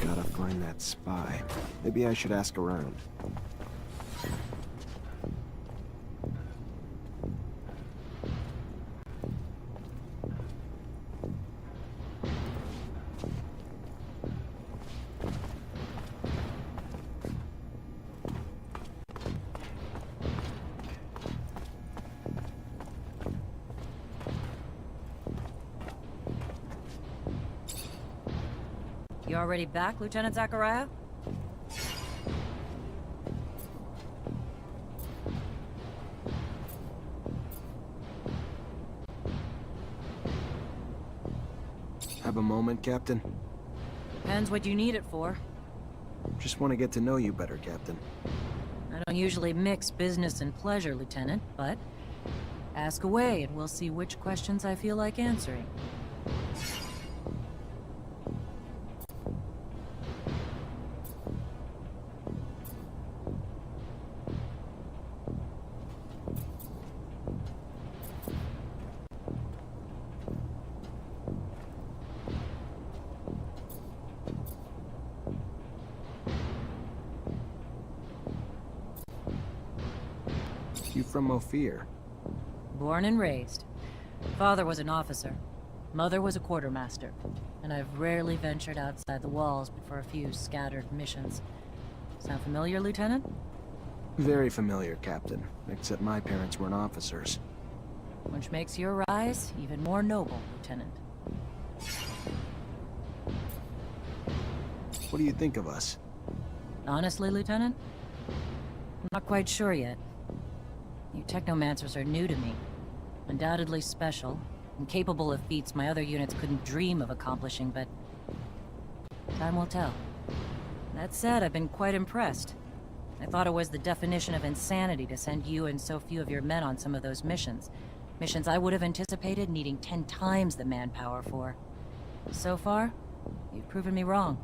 Gotta find that spy. Maybe I should ask around. You already back, Lieutenant Zachariah? Have a moment, Captain? Depends what you need it for. Just want to get to know you better, Captain. I don't usually mix business and pleasure, Lieutenant, but ask away and we'll see which questions I feel like answering. You from Ophir? Born and raised. Father was an officer. Mother was a quartermaster. And I've rarely ventured outside the walls but for a few scattered missions. Sound familiar, Lieutenant? Very familiar, Captain. Except my parents weren't officers. Which makes your rise even more noble, Lieutenant. What do you think of us? Honestly, Lieutenant? I'm not quite sure yet. You Technomancers are new to me. Undoubtedly special, and capable of feats my other units couldn't dream of accomplishing, but time will tell. That said, I've been quite impressed. I thought it was the definition of insanity to send you and so few of your men on some of those missions. Missions I would have anticipated needing 10 times the manpower for. So far, you've proven me wrong.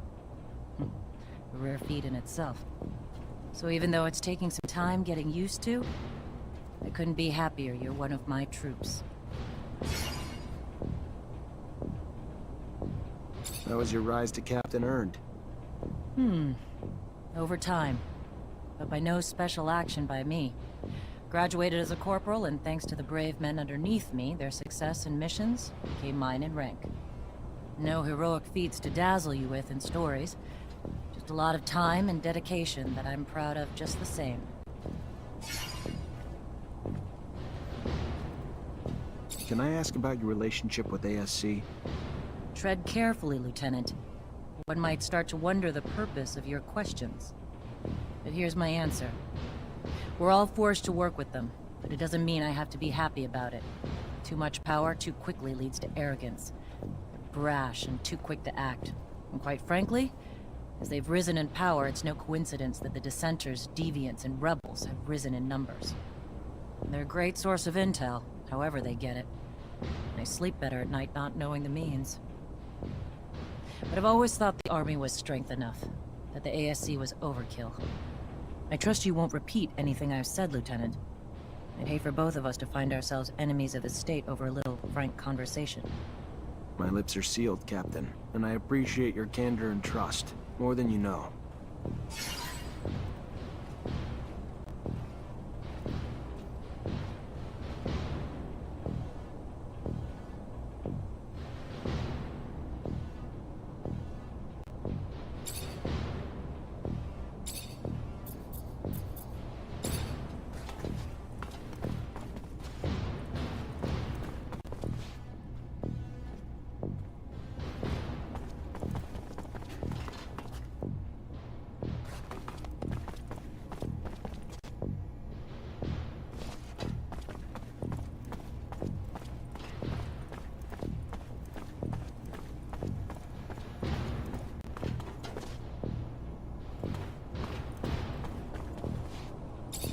A rare feat in itself. So even though it's taking some time getting used to, I couldn't be happier you're one of my troops. How was your rise to captain earned? Over time. But by no special action by me. Graduated as a corporal, and thanks to the brave men underneath me, their success in missions became mine in rank. No heroic feats to dazzle you with in stories. Just a lot of time and dedication that I'm proud of just the same. Can I ask about your relationship with ASC? Tread carefully, Lieutenant. One might start to wonder the purpose of your questions. But here's my answer. We're all forced to work with them, but it doesn't mean I have to be happy about it. Too much power too quickly leads to arrogance. They're brash and too quick to act. And quite frankly, as they've risen in power, it's no coincidence that the dissenters, deviants, and rebels have risen in numbers. They're a great source of intel, however they get it. I sleep better at night not knowing the means. But I've always thought the army was strength enough, that the ASC was overkill. I trust you won't repeat anything I've said, Lieutenant. I'd hate for both of us to find ourselves enemies of the state over a little frank conversation. My lips are sealed, Captain, and I appreciate your candor and trust, more than you know.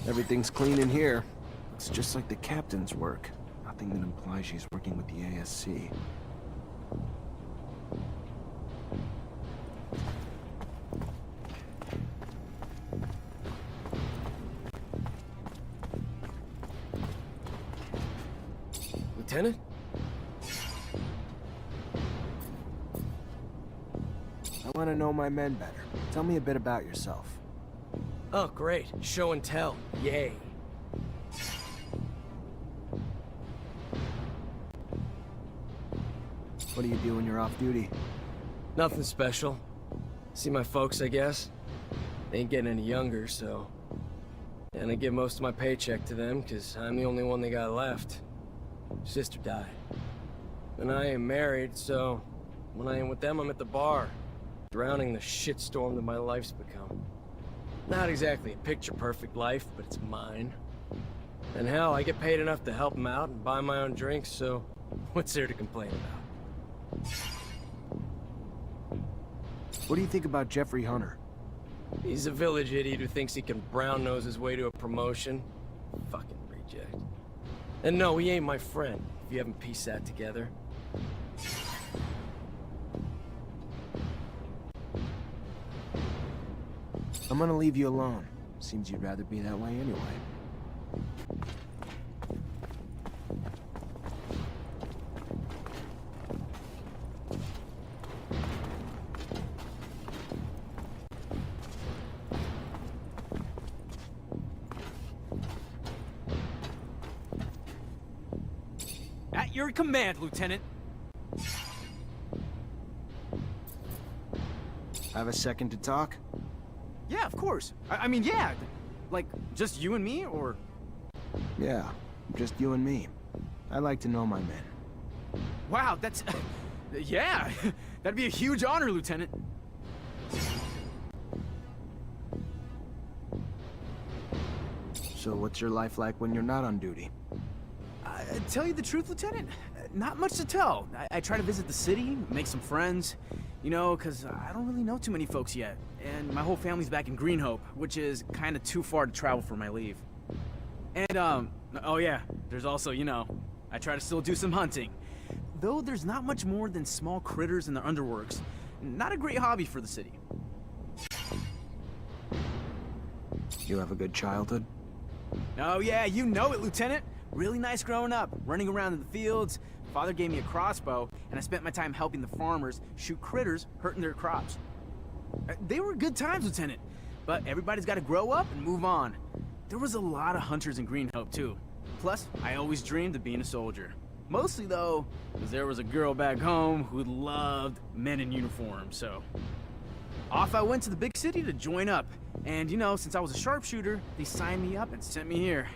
Everything's clean in here. It's just like the captain's work. Not Nothing that implies she's working with the ASC. Lieutenant? I want to know my men better. Tell me a bit about yourself. Oh, great. Show and tell. Yay. What do you do when you're off duty? Nothing special. See my folks, I guess. They ain't getting any younger, so... And I give most of my paycheck to them, because I'm the only one they got left. Sister died. And I ain't married, so... When I ain't with them, I'm at the bar. Drowning the shitstorm that my life's become. Not exactly a picture-perfect life, but it's mine. And hell, I get paid enough to help them out and buy my own drinks, so... What's there to complain about? What do you think about Jeffrey Hunter? He's a village idiot who thinks he can brown-nose his way to a promotion. Fucking reject. And no, he ain't my friend, if you haven't pieced that together. I'm gonna leave you alone. Seems you'd rather be that way anyway. At your command, Lieutenant. Have a second to talk? Yeah, of course. I mean, yeah. Like, just you and me, or... Yeah, just you and me. I like to know my men. Wow, that's... yeah, that'd be a huge honor, Lieutenant. So what's your life like when you're not on duty? Tell you the truth, Lieutenant, not much to tell. I try to visit the city, make some friends, you know, because I don't really know too many folks yet. And my whole family's back in Greenhope, which is kind of too far to travel for my leave. And, oh yeah, there's also, you know, I try to still do some hunting. Though there's not much more than small critters in the underworks. Not a great hobby for the city. You have a good childhood? Oh yeah, you know it, Lieutenant. Really nice growing up, running around in the fields. Father gave me a crossbow, and I spent my time helping the farmers shoot critters hurting their crops. They were good times, Lieutenant, but everybody's got to grow up and move on. There was a lot of hunters in Greenhope, too. Plus, I always dreamed of being a soldier. Mostly, though, because there was a girl back home who loved men in uniform, so... Off I went to the big city to join up. And, you know, since I was a sharpshooter, they signed me up and sent me here.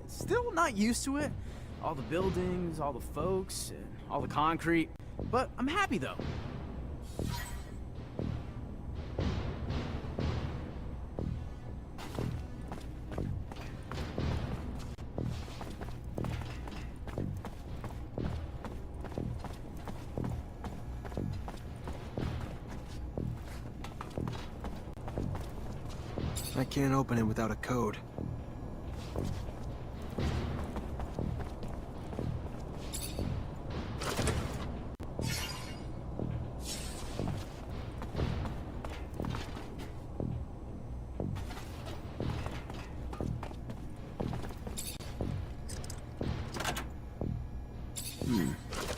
Still not used to it. All the buildings, all the folks, and all the concrete. But I'm happy, though. I can't open it without a code.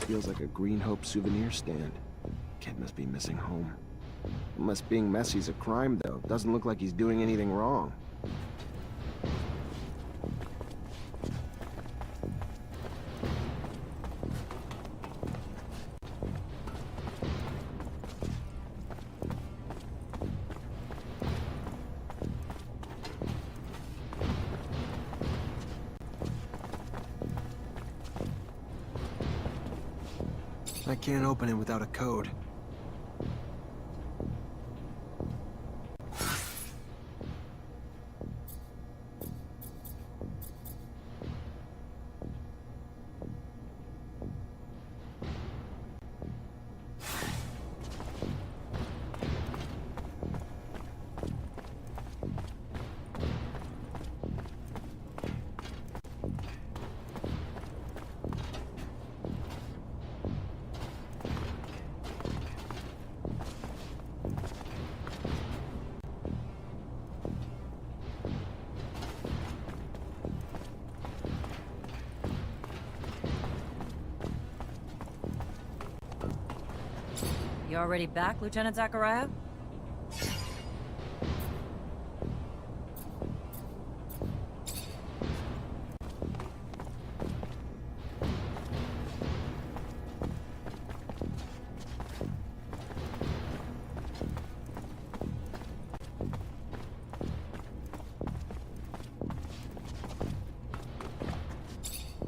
Feels like a Greenhope souvenir stand. Kid must be missing home. Unless being messy's a crime, though. Doesn't look like he's doing anything wrong. I can't open it without a code. You already back, Lieutenant Zachariah?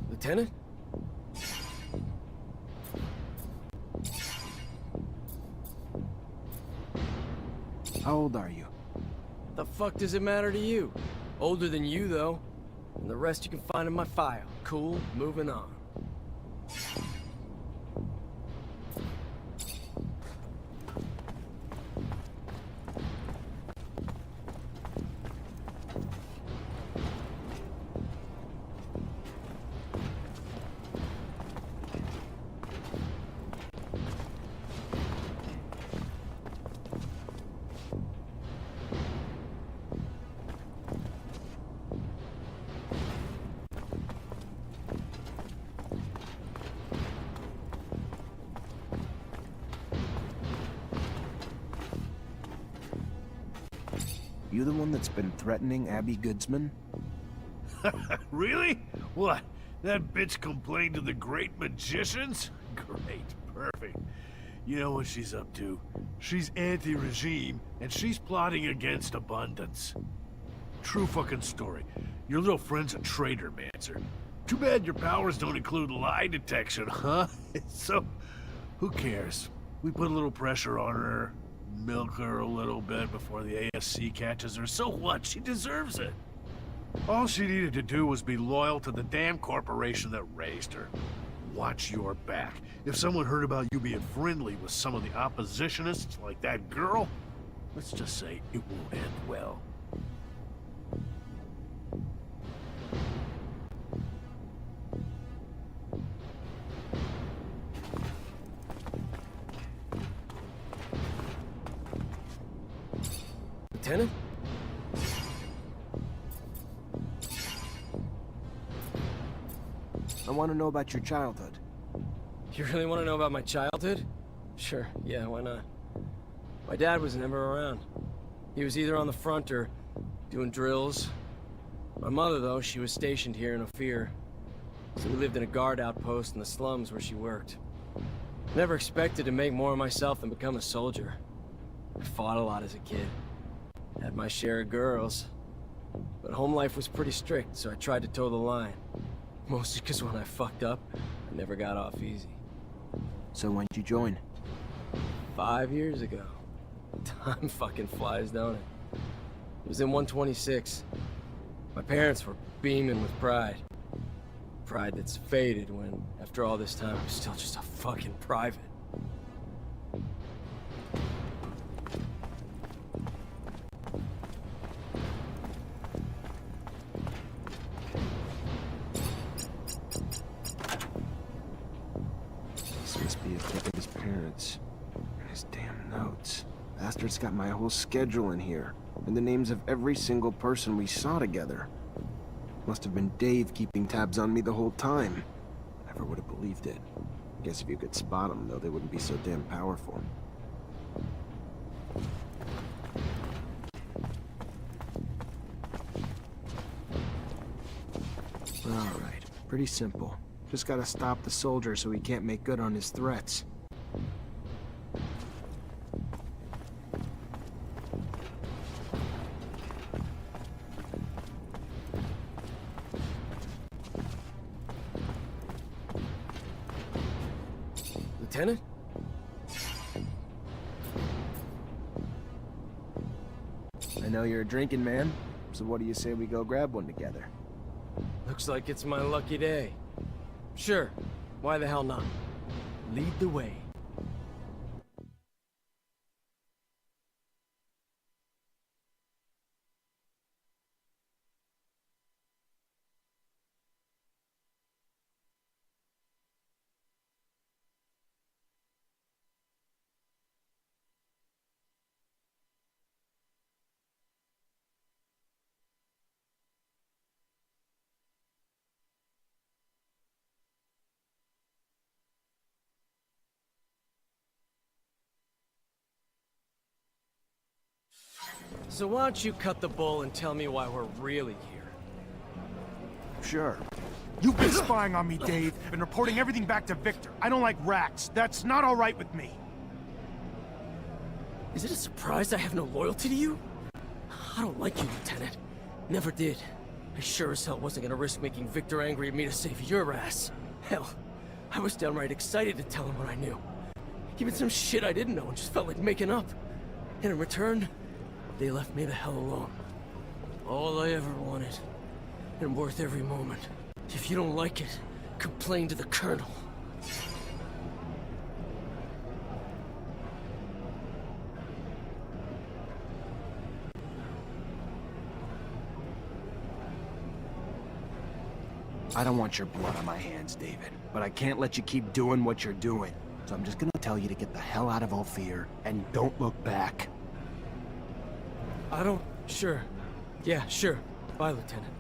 Lieutenant? How old are you? The fuck does it matter to you? Older than you, though. And the rest you can find in my file. Cool, moving on. You the one that's been threatening Abby Goodsman? Really? What? That bitch complained to the great magicians? Great, perfect. You know what she's up to. She's anti-regime, and she's plotting against abundance. True fucking story. Your little friend's a traitor, Mancer. Too bad your powers don't include lie detection, huh? So, who cares? We put a little pressure on her, milk her a little bit before the ASC catches her. So what? She deserves it. All she needed to do was be loyal to the damn corporation that raised her. Watch your back. If someone heard about you being friendly with some of the oppositionists, like that girl, let's just say it won't end well. Lieutenant? I want to know about your childhood. You really want to know about my childhood? Sure, yeah, why not? My dad was never around. He was either on the front or doing drills. My mother, though, she was stationed here in Ophir. So we lived in a guard outpost in the slums where she worked. Never expected to make more of myself than become a soldier. I fought a lot as a kid. Had my share of girls. But home life was pretty strict, so I tried to toe the line. Mostly because when I fucked up, I never got off easy. So when'd you join? 5 years ago. Time fucking flies, don't it? It was in 126. My parents were beaming with pride. Pride that's faded when, after all this time, I'm still just a fucking private. This must be a pic of his parents. And his damn notes. Bastard's got my whole schedule in here. And the names of every single person we saw together. Must have been Dave keeping tabs on me the whole time. Never would have believed it. Guess if you could spot them, though, they wouldn't be so damn powerful. Alright, pretty simple. Just gotta stop the soldier so he can't make good on his threats. Lieutenant? I know you're a drinking man, so what do you say we go grab one together? Looks like it's my lucky day. Sure, why the hell not? Lead the way. So why don't you cut the bull and tell me why we're really here? Sure. You've been spying on me, Dave, and reporting everything back to Victor. I don't like rats. That's not all right with me. Is it a surprise I have no loyalty to you? I don't like you, Lieutenant. Never did. I sure as hell wasn't gonna risk making Victor angry at me to save your ass. Hell, I was downright excited to tell him what I knew. Even some shit I didn't know and just felt like making up. And in return, they left me the hell alone. All I ever wanted, and worth every moment. If you don't like it, complain to the Colonel. I don't want your blood on my hands, David, but I can't let you keep doing what you're doing. So I'm just gonna tell you to get the hell out of Ophir and don't look back. I don't... Sure. Yeah, sure. Bye, Lieutenant.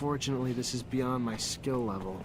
Unfortunately, this is beyond my skill level.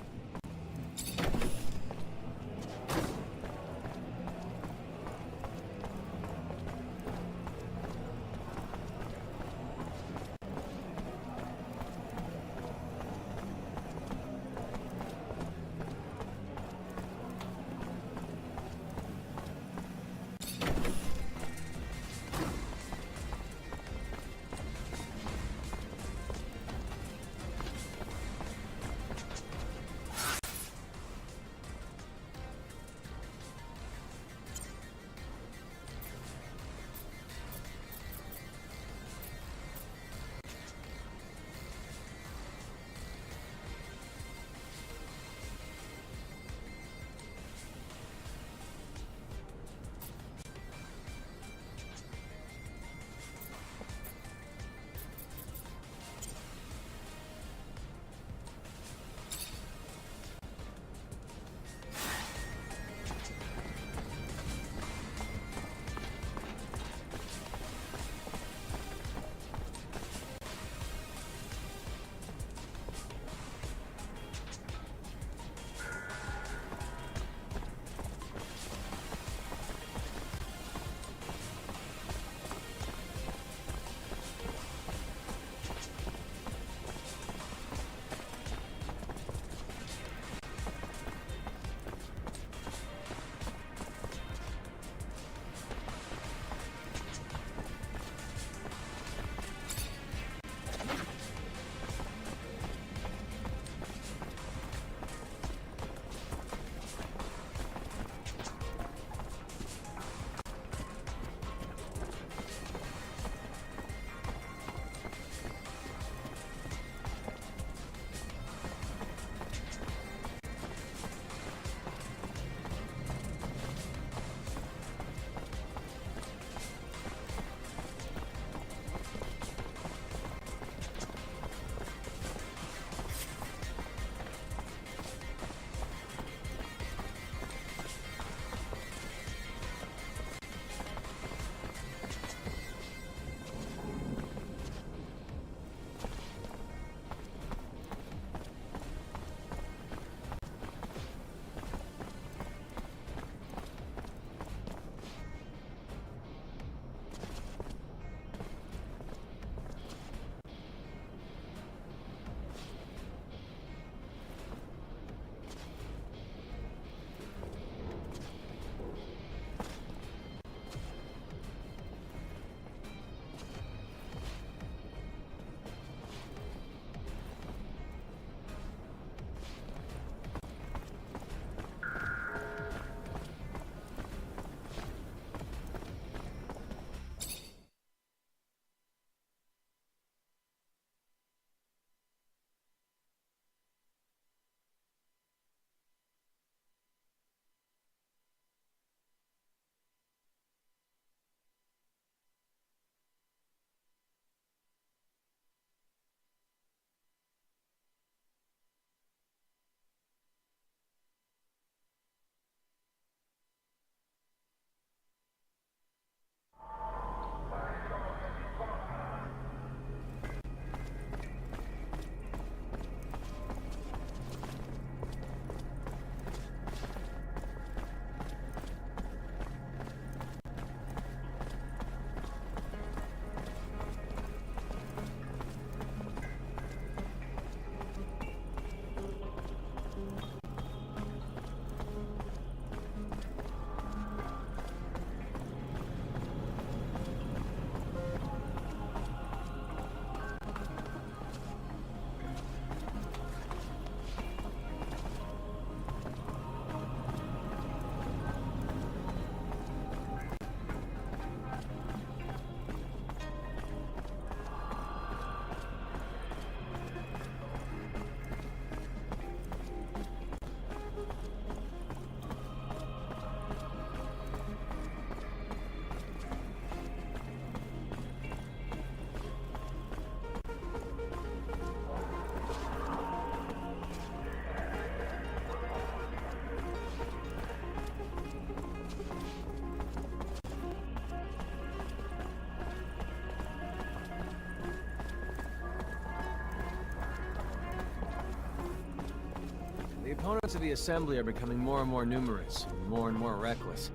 opponents of the Assembly are becoming more and more numerous, and more reckless.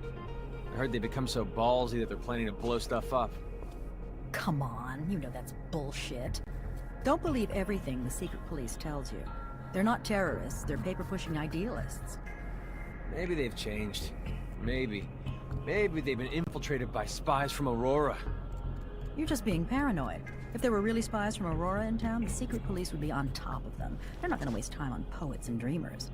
I heard they become so ballsy that they're planning to blow stuff up. Come on, you know that's bullshit. Don't believe everything the secret police tells you. They're not terrorists, they're paper-pushing idealists. Maybe they've changed. Maybe. Maybe they've been infiltrated by spies from Aurora. You're just being paranoid. If there were really spies from Aurora in town, the secret police would be on top of them. They're not gonna waste time on poets and dreamers.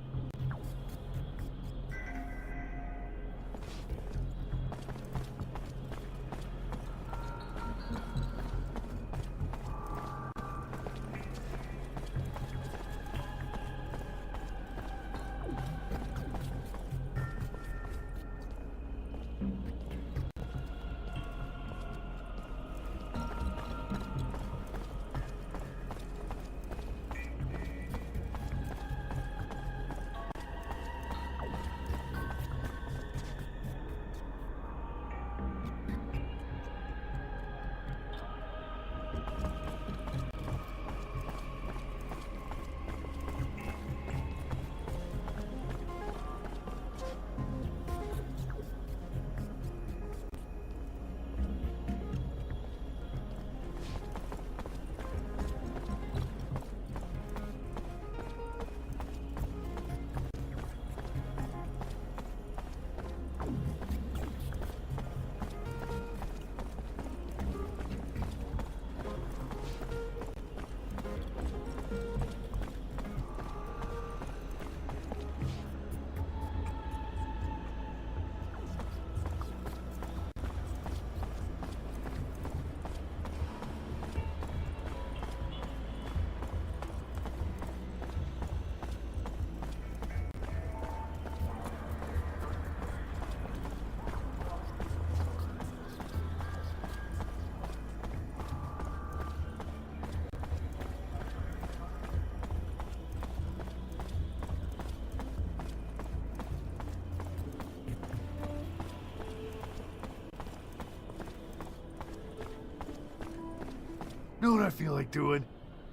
Know what I feel like doing?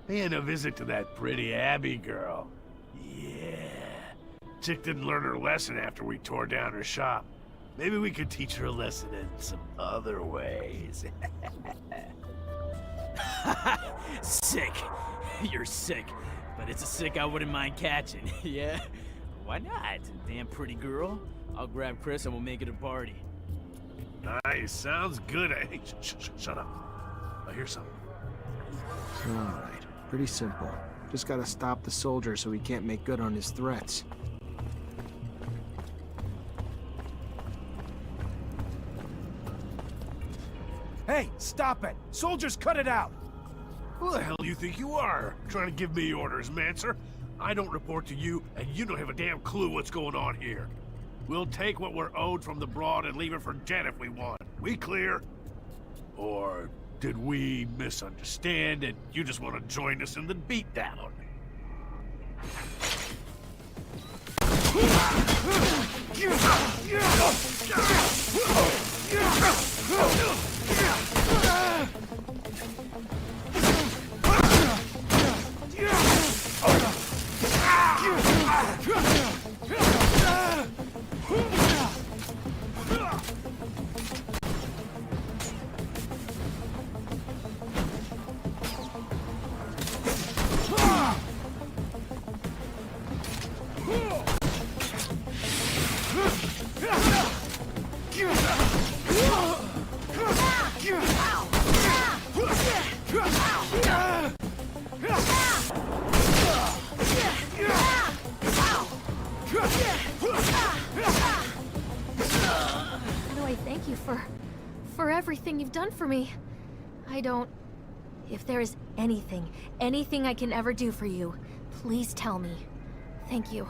Paying a visit to that pretty Abby girl. Yeah. Chick didn't learn her lesson after we tore down her shop. Maybe we could teach her a lesson in some other ways. Sick. You're sick. But it's a sick I wouldn't mind catching, yeah? Why not? Damn pretty girl. I'll grab Chris and we'll make it a party. Nice. Sounds good. Hey, shut up. I hear something. Alright, pretty simple. Just gotta stop the soldier so he can't make good on his threats. Hey, stop it! Soldiers, cut it out! Who the hell do you think you are? Trying to give me orders, Mancer? I don't report to you, and you don't have a damn clue what's going on here. We'll take what we're owed from the Broad and leave it for dead if we want. We clear? Or did we misunderstand and you just want to join us in the beatdown? How do I thank you for everything you've done for me? I don't... If there is anything I can ever do for you, please tell me. Thank you.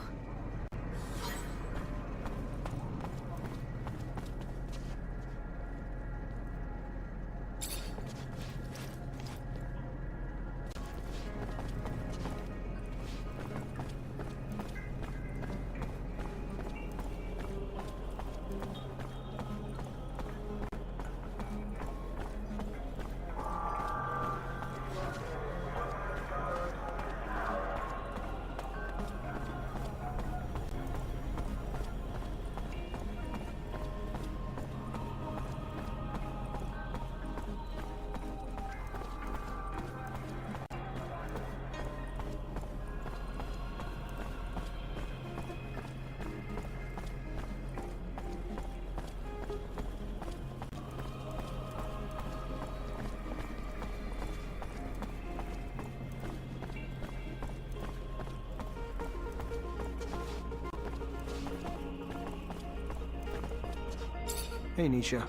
Hey, Nisha.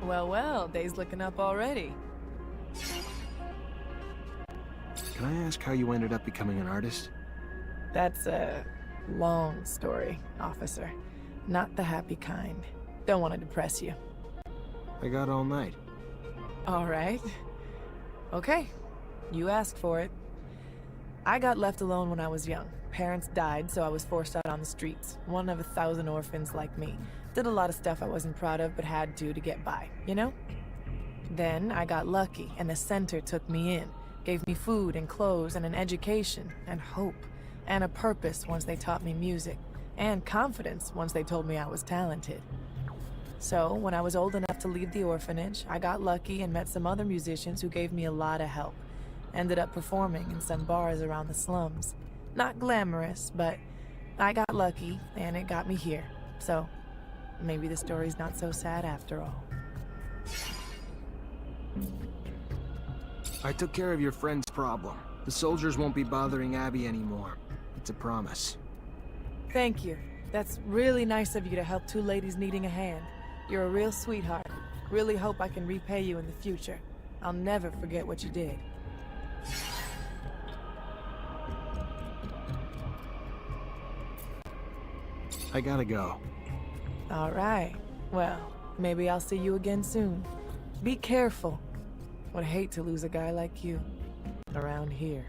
Well, well, day's looking up already. Can I ask how you ended up becoming an artist? That's a long story, officer. Not the happy kind. Don't want to depress you. I got all night. All right. Okay. You asked for it. I got left alone when I was young. Parents died, so I was forced out on the streets. One of 1,000 orphans like me. Did a lot of stuff I wasn't proud of, but had to get by, you know? Then I got lucky, and the center took me in. Gave me food and clothes and an education and hope. And a purpose once they taught me music. And confidence once they told me I was talented. So, when I was old enough to leave the orphanage, I got lucky and met some other musicians who gave me a lot of help. Ended up performing in some bars around the slums. Not glamorous, but I got lucky, and it got me here. So, maybe the story's not so sad after all. I took care of your friend's problem. The soldiers won't be bothering Abby anymore. It's a promise. Thank you. That's really nice of you to help two ladies needing a hand. You're a real sweetheart. Really hope I can repay you in the future. I'll never forget what you did. I gotta go. All right. Well, maybe I'll see you again soon. Be careful. Would hate to lose a guy like you around here.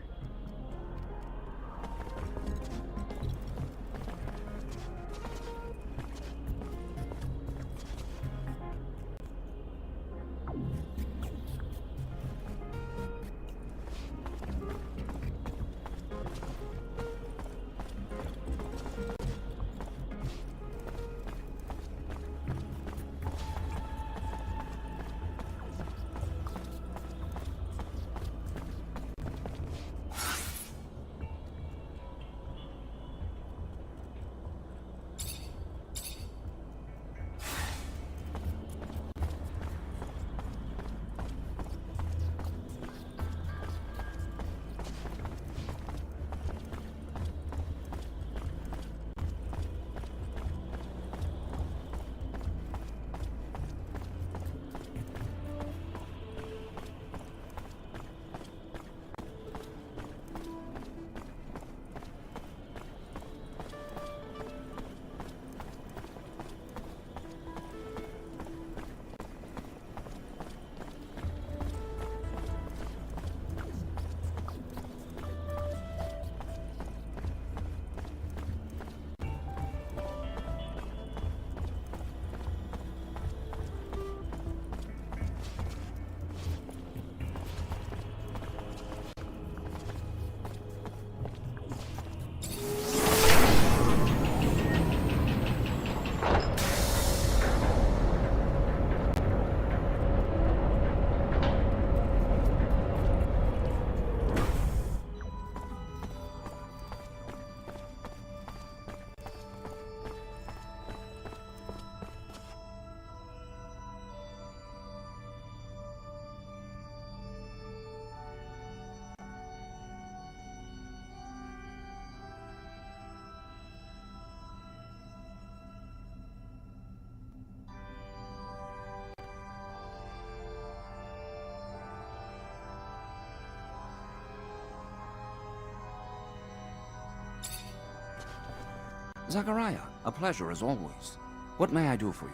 Zachariah, a pleasure as always. What may I do for you?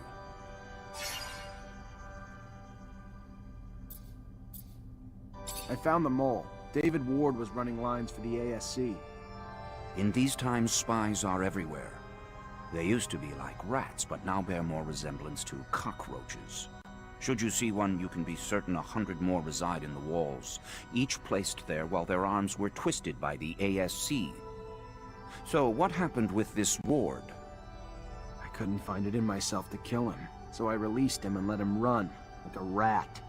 I found the mole. David Ward was running lines for the ASC. In these times, spies are everywhere. They used to be like rats, but now bear more resemblance to cockroaches. Should you see one, you can be certain 100 more reside in the walls, each placed there while their arms were twisted by the ASC. So, what happened with this Ward? I couldn't find it in myself to kill him, so I released him and let him run, like a rat.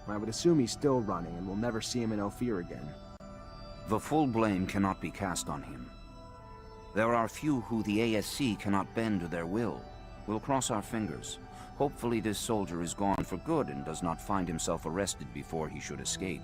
I would assume he's still running, and we'll never see him in Ophir again. The full blame cannot be cast on him. There are few who the ASC cannot bend to their will. We'll cross our fingers. Hopefully this soldier is gone for good and does not find himself arrested before he should escape.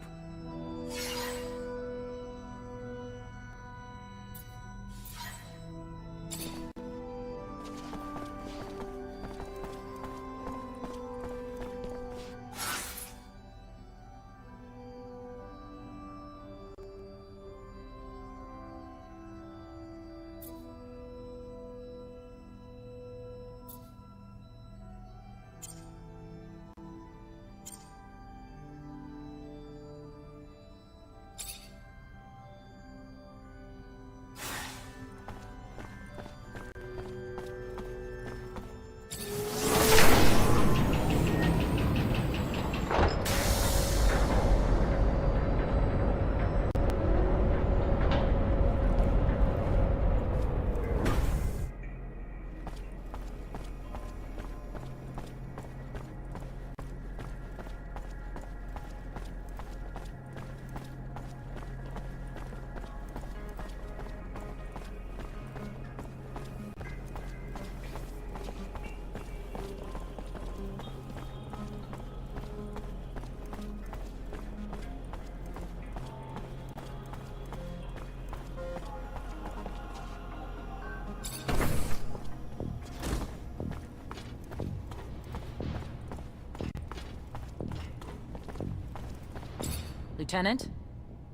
Lieutenant,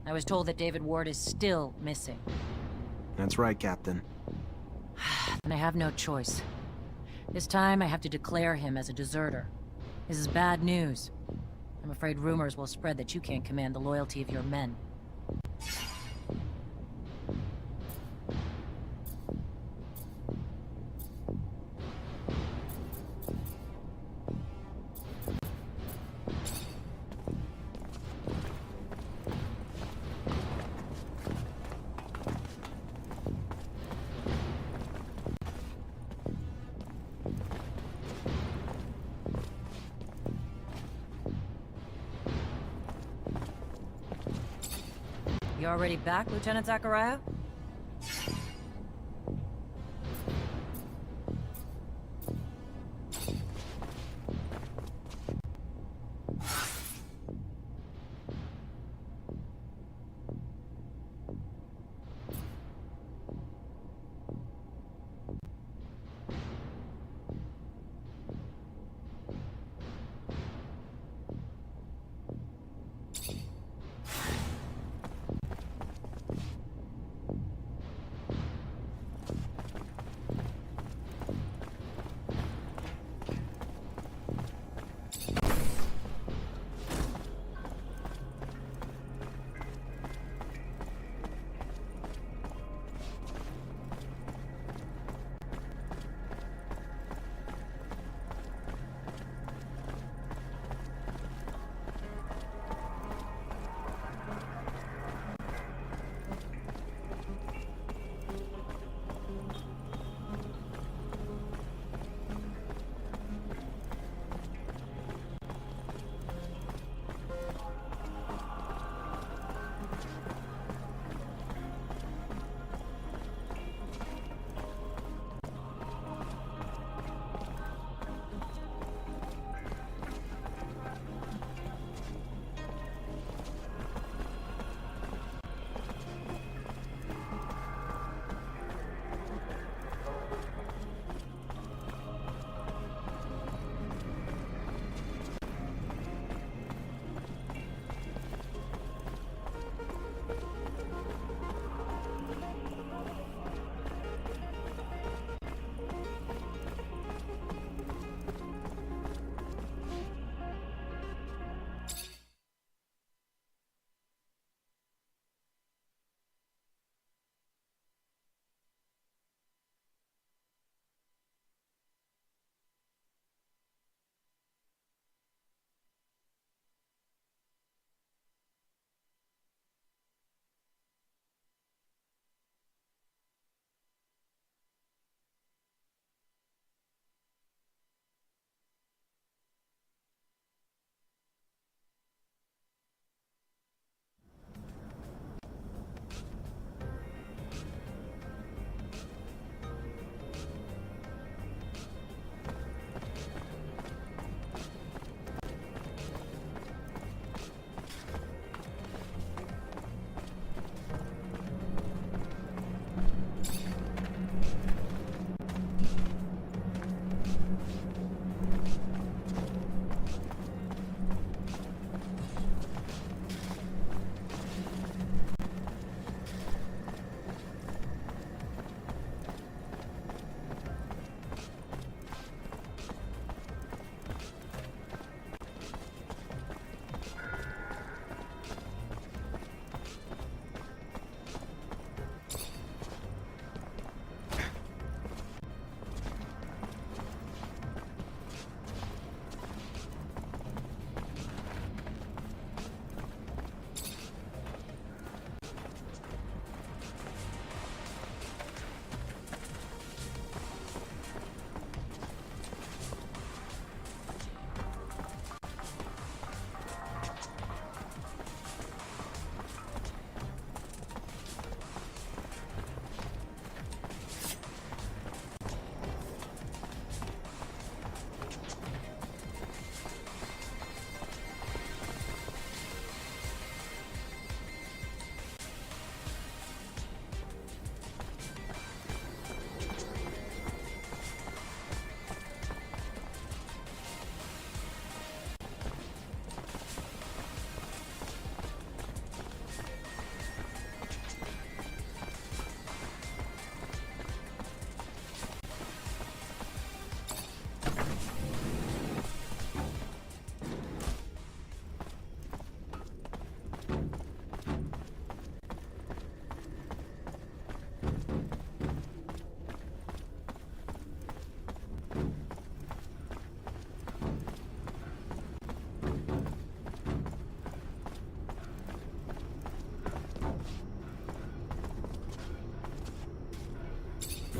I was told that David Ward is still missing. That's right, Captain. And I have no choice. This time I have to declare him as a deserter. This is bad news. I'm afraid rumors will spread that you can't command the loyalty of your men. You already back, Lieutenant Zachariah?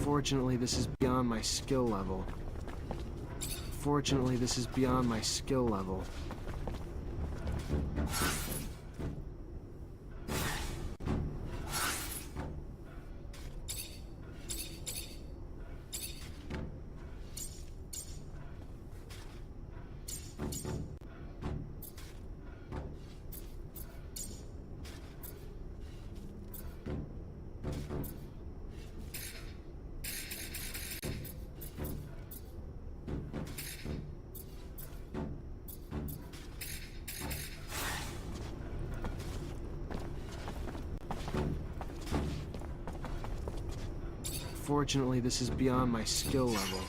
Fortunately, this is beyond my skill level. Fortunately, this is beyond my skill level. Fortunately, this is beyond my skill level.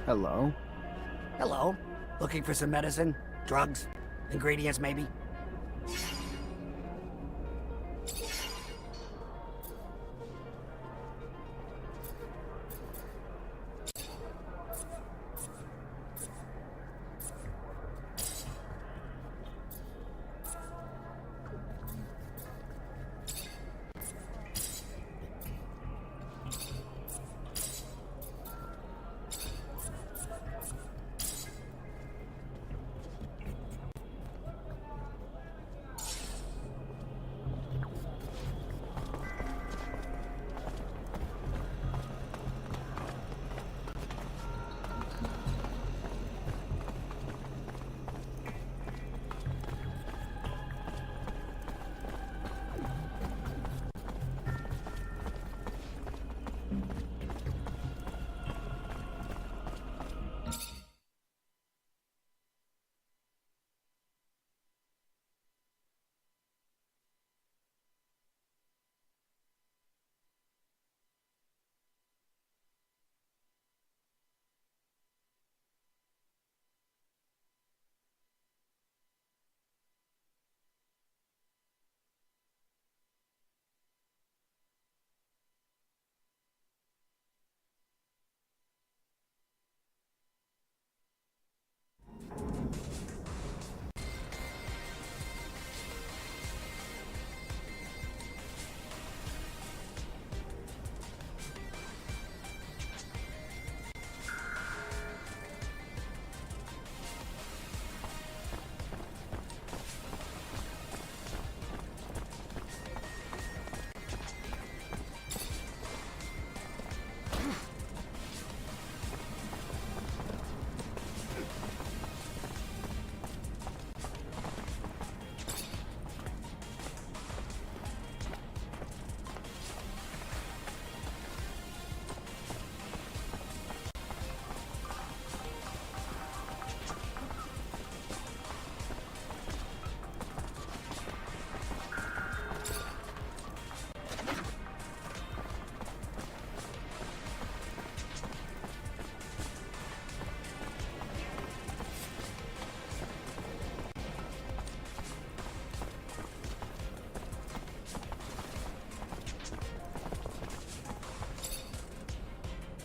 Hello? Hello. Looking for some medicine? Drugs? Ingredients, maybe?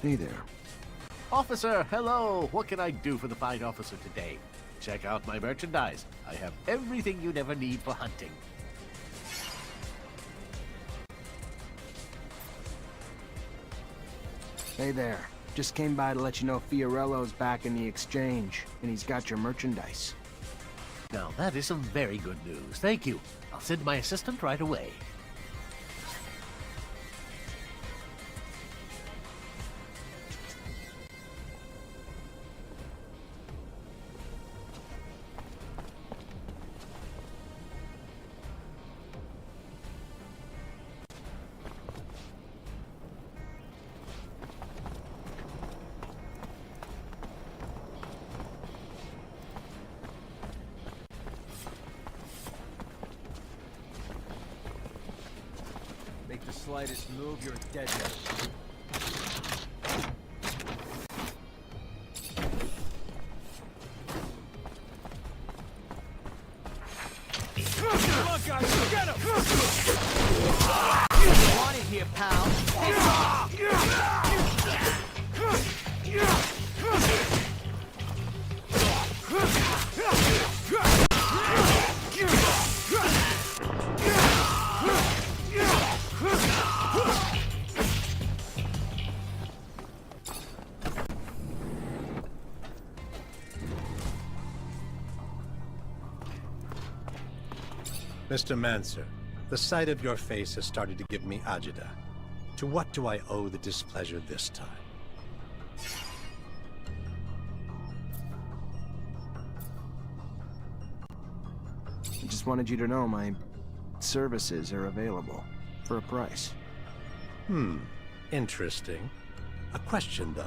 Hey there. Officer, hello! What can I do for the fine officer today? Check out my merchandise. I have everything you'd ever need for hunting. Hey there. Just came by to let you know Fiorello's back in the exchange, and he's got your merchandise. Now, that is some very good news. Thank you. I'll send my assistant right away. Make the slightest move, you're dead. Come on, guys, get him! Want it here, pal. Mr. Mancer, the sight of your face has started to give me agita. To what do I owe the displeasure this time? I just wanted you to know my services are available for a price. Interesting. A question, though.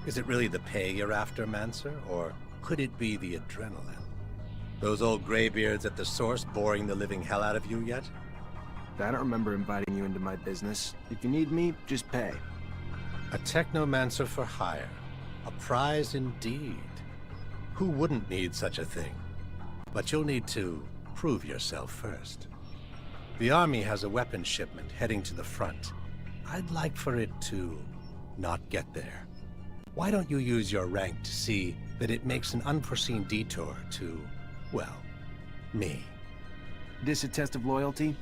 Is it really the pay you're after, Mancer, or could it be the adrenaline? Those old graybeards at the source boring the living hell out of you yet? I don't remember inviting you into my business. If you need me, just pay. A Technomancer for hire. A prize indeed. Who wouldn't need such a thing? But you'll need to prove yourself first. The Army has a weapons shipment heading to the front. I'd like for it to not get there. Why don't you use your rank to see that it makes an unforeseen detour to, well, me? This a test of loyalty?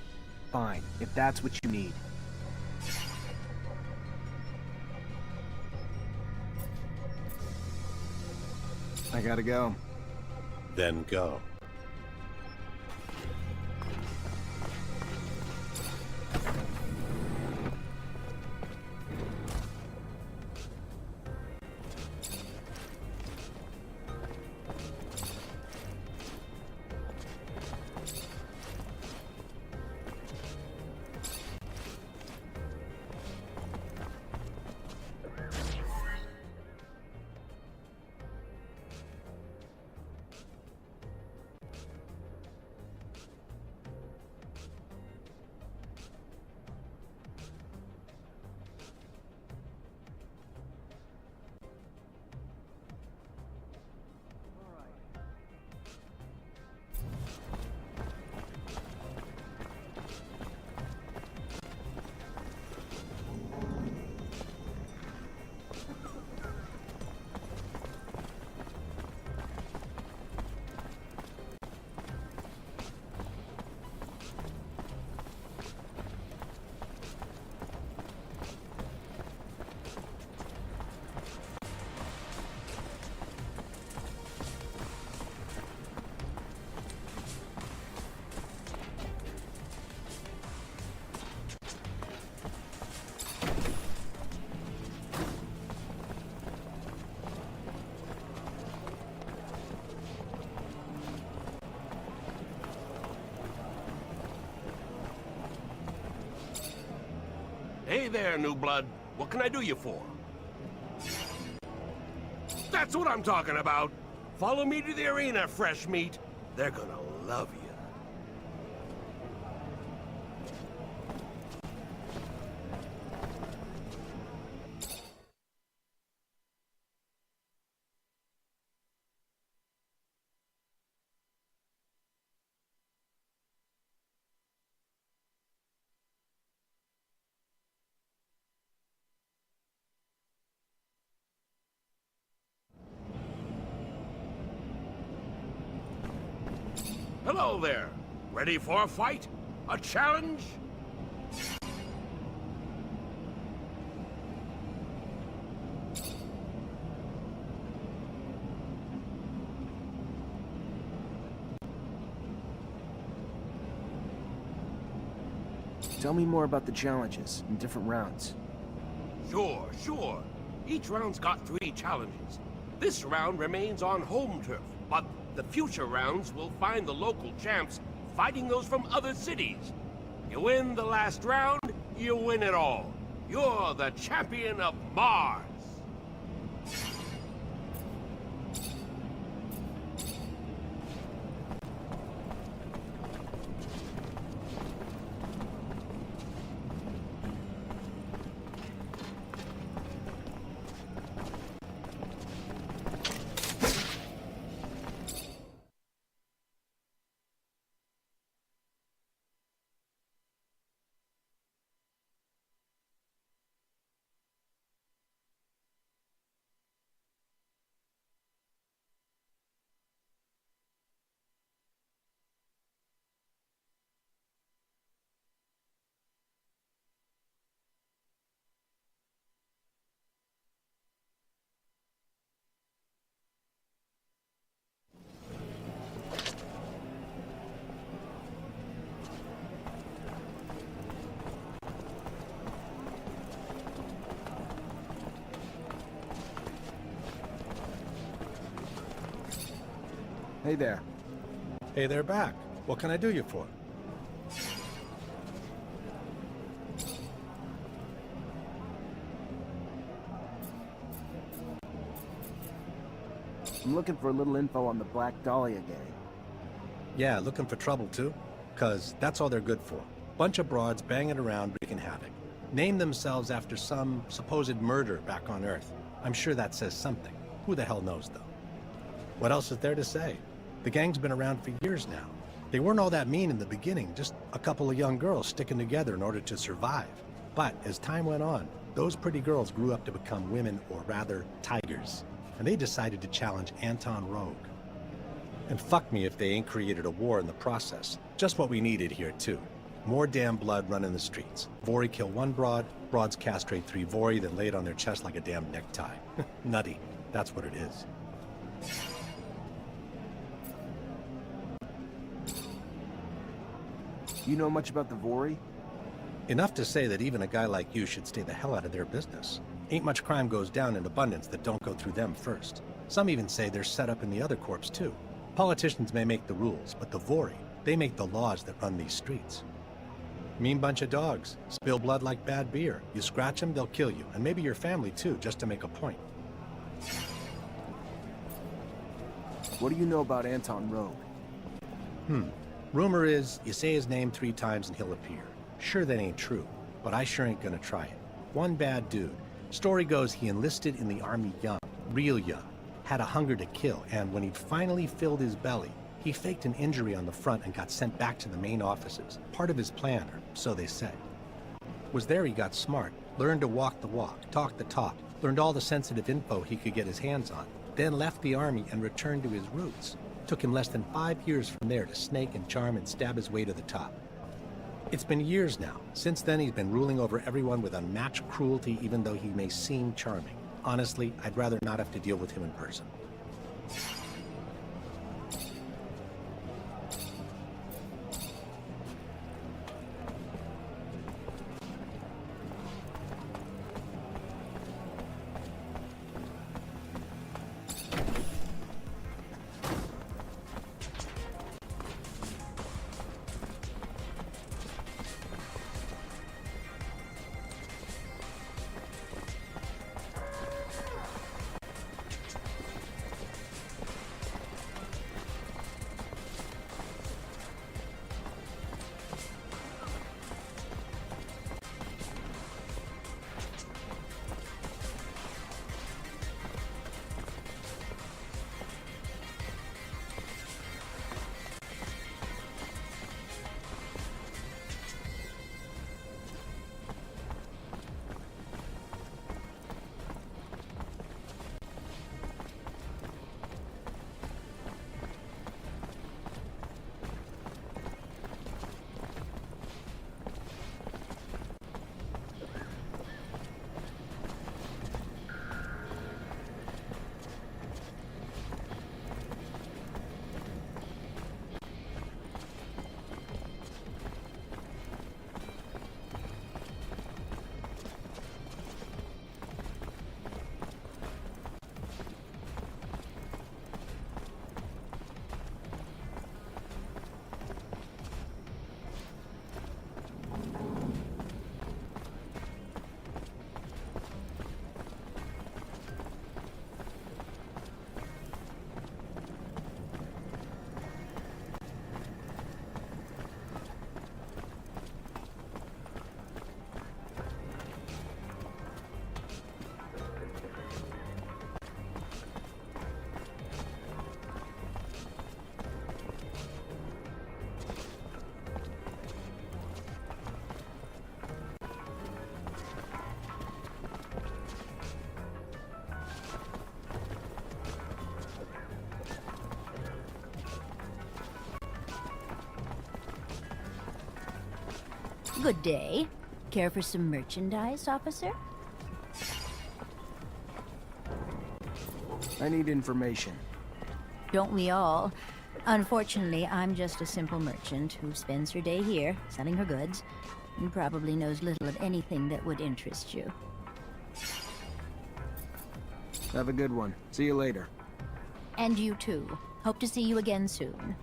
Fine, if that's what you need. I gotta go. Then go. Hey there, new blood. What can I do you for? That's what I'm talking about. Follow me to the arena, fresh meat. They're gonna love you. Hello there. Ready for a fight? A challenge? Tell me more about the challenges in different rounds. Sure. Each round's got 3 challenges. This round remains on home turf, but the future rounds will find the local champs fighting those from other cities. You win the last round, you win it all. You're the champion of Mars. Hey there. Hey there back. What can I do you for? I'm looking for a little info on the Black Dahlia gang. Yeah, looking for trouble too? 'Cause that's all they're good for. Bunch of broads banging around wreaking havoc. Name themselves after some supposed murder back on Earth. I'm sure that says something. Who the hell knows, though? What else is there to say? The gang's been around for years now. They weren't all that mean in the beginning, just a couple of young girls sticking together in order to survive. But as time went on, those pretty girls grew up to become women, or rather, tigers. And they decided to challenge Anton Rogue. And fuck me if they ain't created a war in the process. Just what we needed here, too. More damn blood running the streets. Vori kill one broad, broads castrate 3 Vori, then lay it on their chest like a damn necktie. Nutty. That's what it is. You know much about the Vori? Enough to say that even a guy like you should stay the hell out of their business. Ain't much crime goes down in abundance that don't go through them first. Some even say they're set up in the other corps too. Politicians may make the rules, but the Vori, they make the laws that run these streets. Mean bunch of dogs. Spill blood like bad beer. You scratch them, they'll kill you. And maybe your family too, just to make a point. What do you know about Anton Rogue? Rumor is, you say his name 3 times and he'll appear. Sure, that ain't true, but I sure ain't gonna try it. One bad dude. Story goes he enlisted in the army young, real young. Had a hunger to kill, and when he'd finally filled his belly, he faked an injury on the front and got sent back to the main offices. Part of his plan, or so they say. Was there he got smart, learned to walk the walk, talk the talk, learned all the sensitive info he could get his hands on, then left the army and returned to his roots. Took him less than 5 years from there to snake and charm and stab his way to the top. It's been years now. Since then, he's been ruling over everyone with unmatched cruelty, even though he may seem charming. Honestly, I'd rather not have to deal with him in person. Good day. Care for some merchandise, officer? I need information. Don't we all? Unfortunately, I'm just a simple merchant who spends her day here, selling her goods, and probably knows little of anything that would interest you. Have a good one. See you later. And you too. Hope to see you again soon.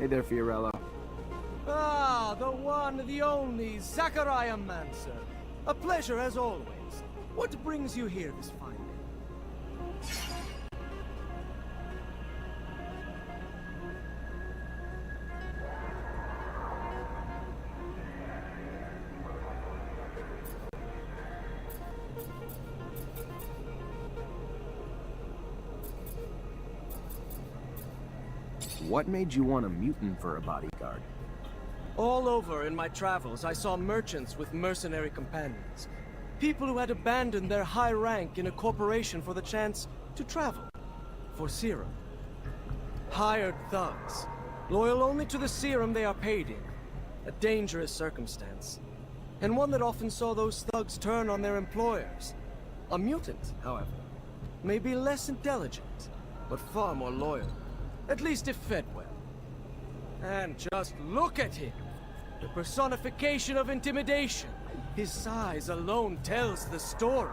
Hey there, Fiorello. Ah, the one, the only, Technomancer. A pleasure as always. What brings you here this fine day? What made you want a mutant for a bodyguard? All over in my travels, I saw merchants with mercenary companions. People who had abandoned their high rank in a corporation for the chance to travel. For serum. Hired thugs. Loyal only to the serum they are paid in. A dangerous circumstance. And one that often saw those thugs turn on their employers. A mutant, however, may be less intelligent, but far more loyal. At least if fed well. And just look at him! The personification of intimidation. His size alone tells the story.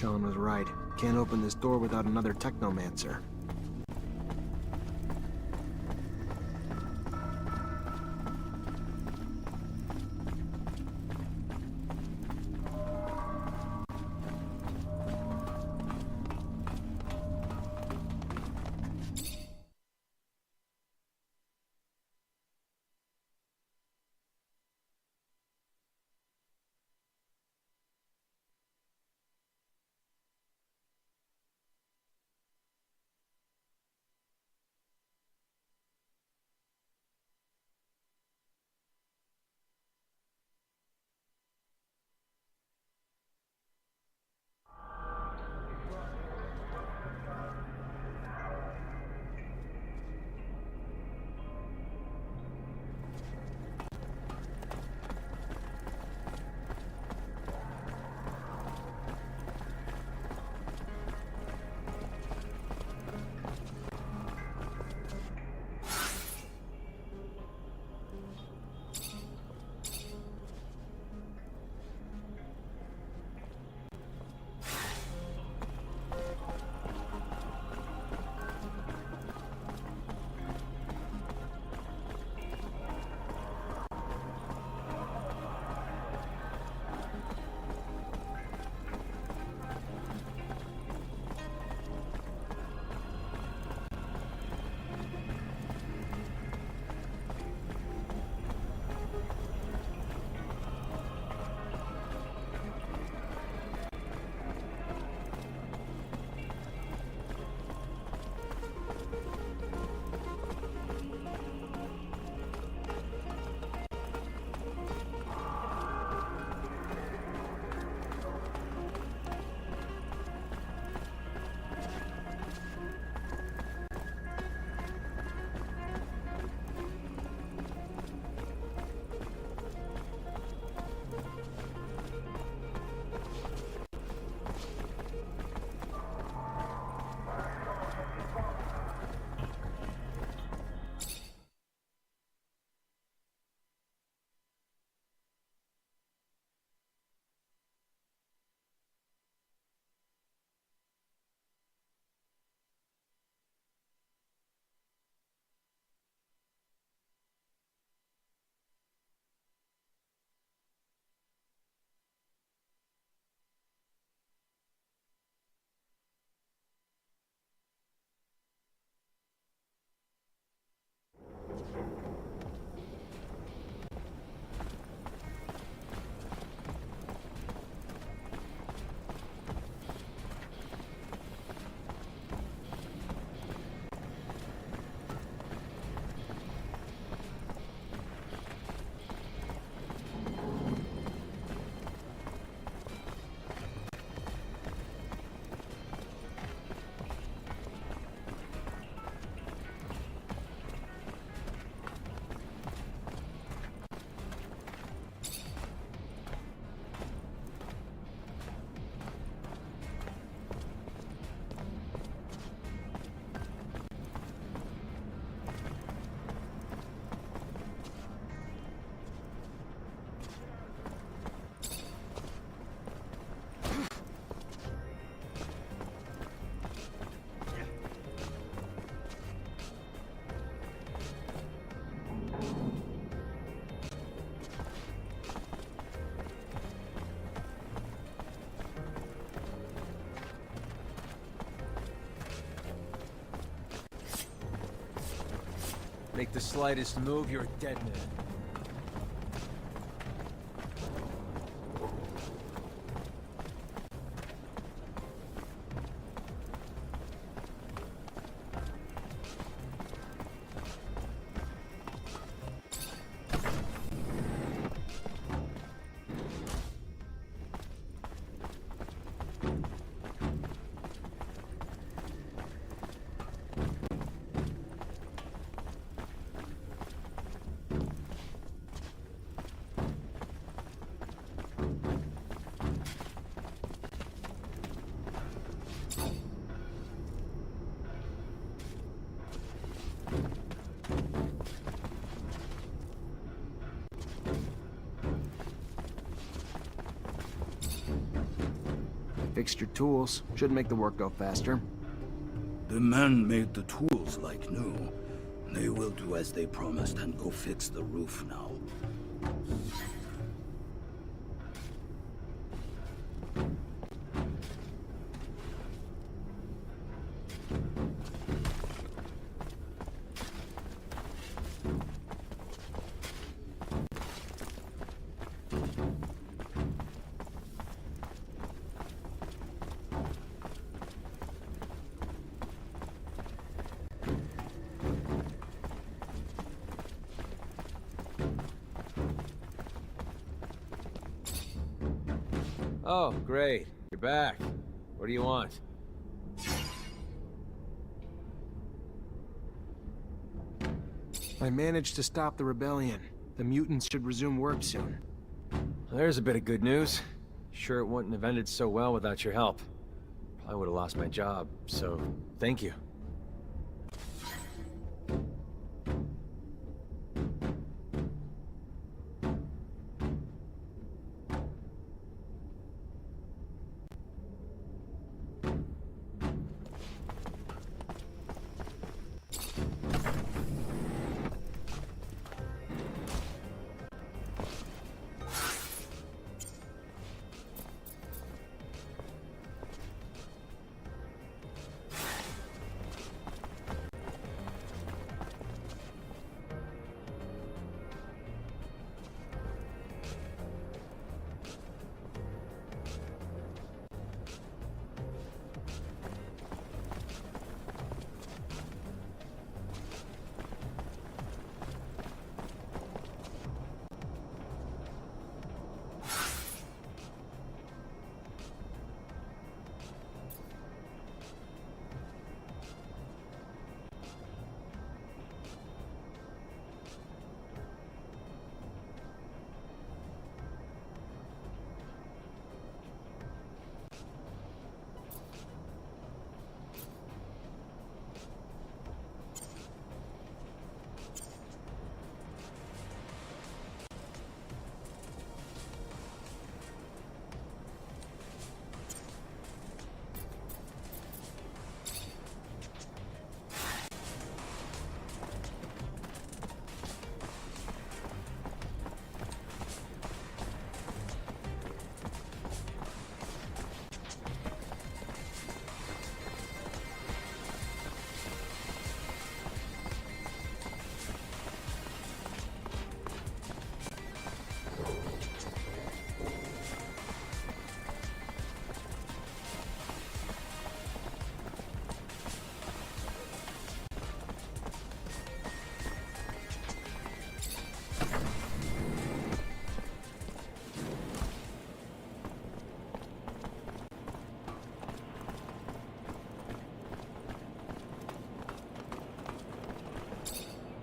Sean was right. Can't open this door without another Technomancer. Make the slightest move, you're a dead man. Fixed your tools. Should make the work go faster. The men made the tools like new. They will do as they promised and go fix the roof now. Oh, great. You're back. What do you want? I managed to stop the rebellion. The mutants should resume work soon. There's a bit of good news. Sure it wouldn't have ended so well without your help. Probably would have lost my job, so thank you.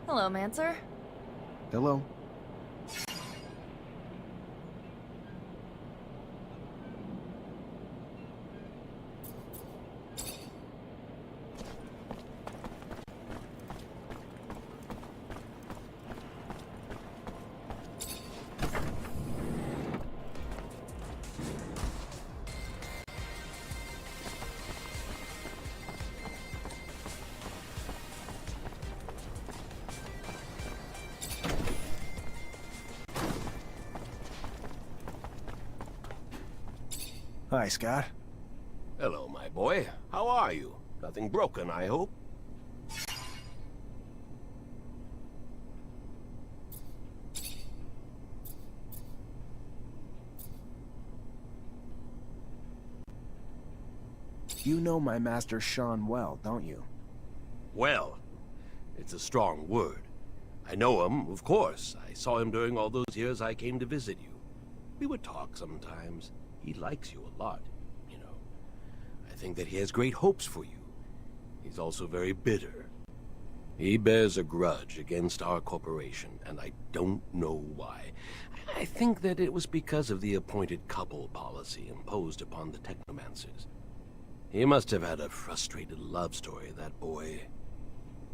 Hello, Mancer. Hello. Hi, Scott. Hello, my boy. How are you? Nothing broken, I hope? You know my master Sean well, don't you? Well, it's a strong word. I know him, of course. I saw him during all those years I came to visit you. We would talk sometimes. He likes you a lot, you know. I think that he has great hopes for you. He's also very bitter. He bears a grudge against our corporation, and I don't know why. I think that it was because of the appointed couple policy imposed upon the Technomancers. He must have had a frustrated love story, that boy.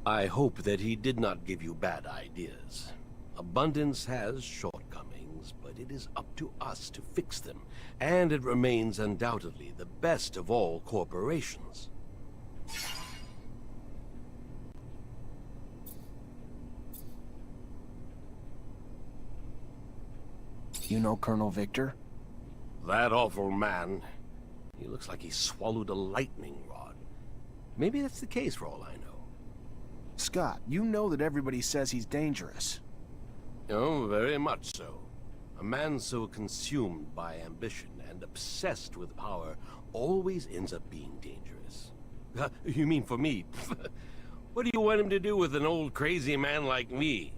I hope that he did not give you bad ideas. Abundance has shortcomings, but but it is up to us to fix them, and it remains undoubtedly the best of all corporations. You know Colonel Victor? That awful man. He looks like he swallowed a lightning rod. Maybe that's the case for all I know. Scott, you know that everybody says he's dangerous. Oh, very much so. A man so consumed by ambition and obsessed with power always ends up being dangerous. You mean for me? What do you want him to do with an old crazy man like me?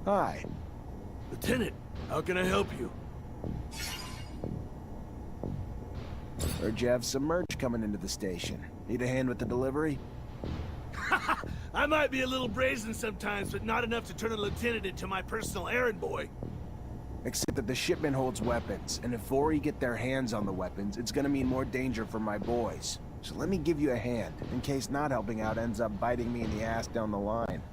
Hi. Lieutenant, how can I help you? Heard you have some merch coming into the station. Need a hand with the delivery? I might be a little brazen sometimes, but not enough to turn a lieutenant into my personal errand boy. Except that the shipment holds weapons, and if Vori get their hands on the weapons, it's gonna mean more danger for my boys. So let me give you a hand, in case not helping out ends up biting me in the ass down the line.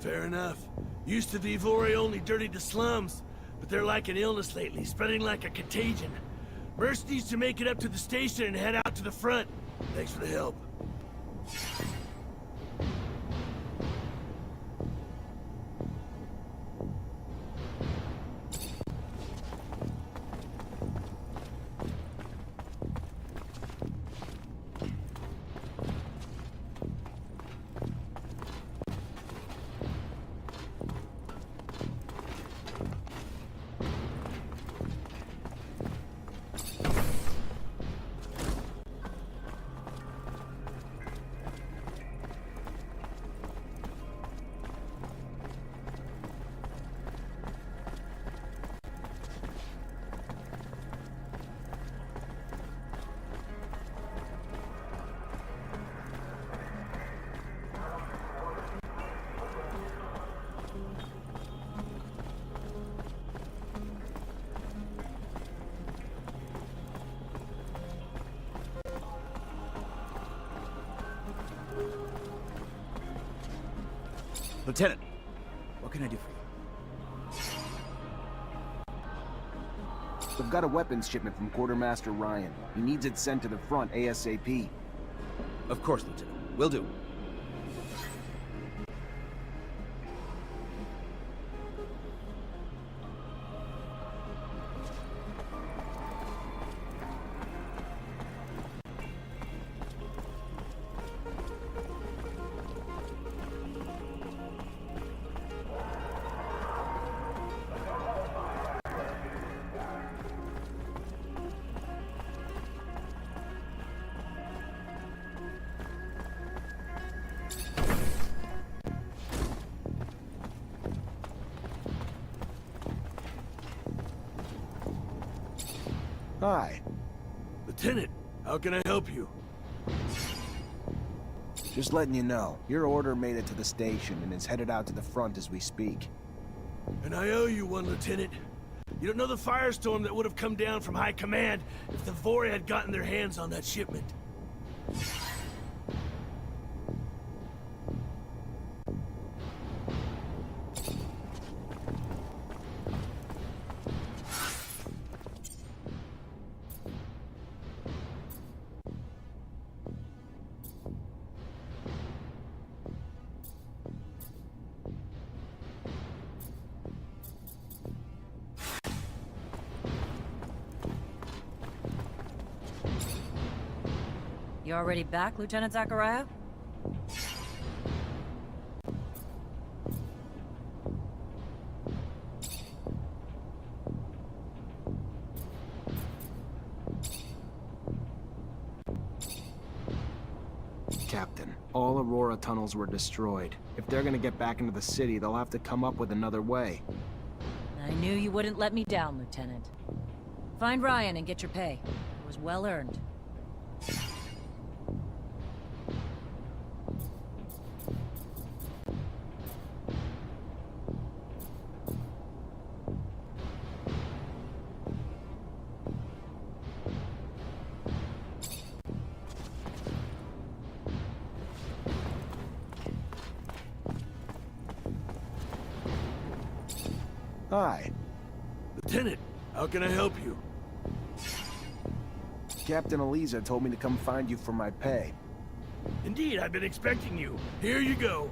Fair enough. Used to be Vore only dirtied the slums, but they're like an illness lately, spreading like a contagion. Merce needs to make it up to the station and head out to the front. Thanks for the help. Lieutenant, what can I do for you? We've got a weapons shipment from Quartermaster Ryan. He needs it sent to the front ASAP. Of course, Lieutenant. Will do. Hi. Lieutenant, how can I help you? Just letting you know, your order made it to the station and is headed out to the front as we speak. And I owe you one, Lieutenant. You don't know the firestorm that would have come down from High Command if the Vore had gotten their hands on that shipment. You already back, Lieutenant Zachariah? Captain, all Aurora tunnels were destroyed. If they're gonna get back into the city, they'll have to come up with another way. I knew you wouldn't let me down, Lieutenant. Find Ryan and get your pay. It was well earned. Hi. Lieutenant, how can I help you? Captain Eliza told me to come find you for my pay. Indeed, I've been expecting you. Here you go.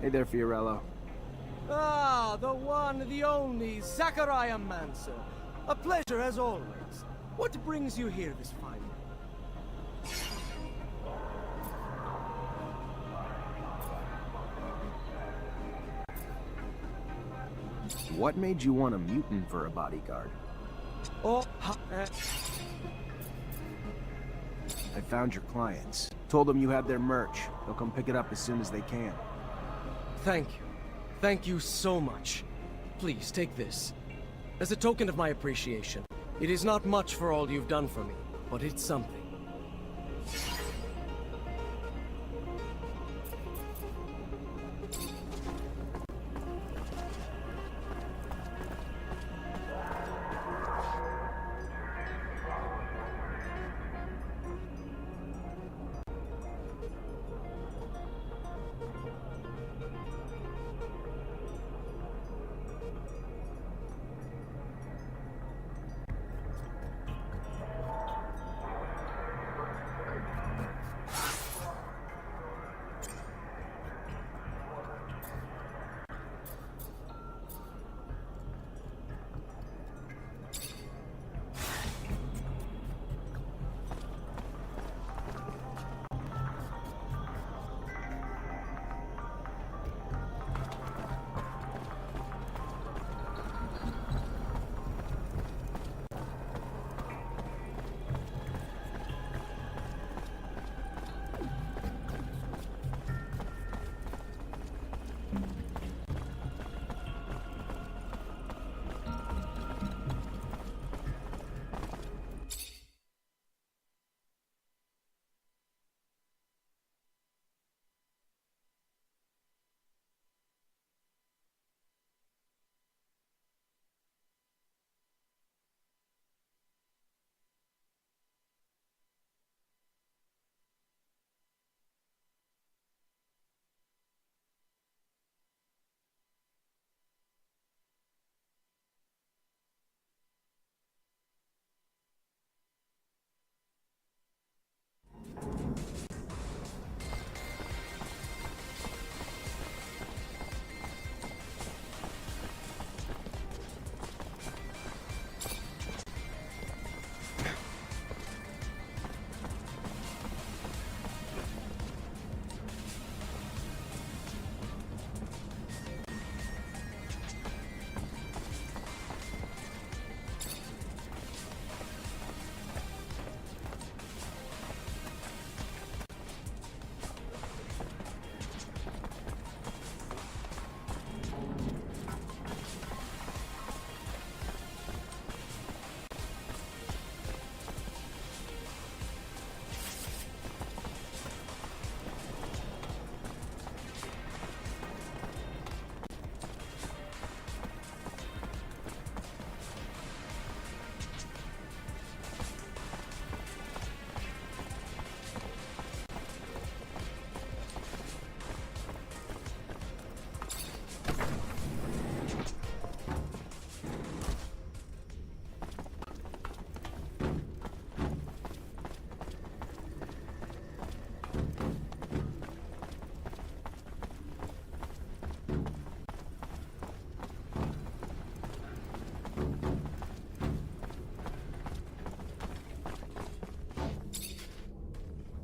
Hey there, Fiorello. Ah, the one, the only, Technomancer. A pleasure as always. What brings you here this fine day? What made you want a mutant for a bodyguard? Oh, I found your clients. Told them you had their merch. They'll come pick it up as soon as they can. Thank you. Thank you so much. Please, take this. As a token of my appreciation. It is not much for all you've done for me, but it's something.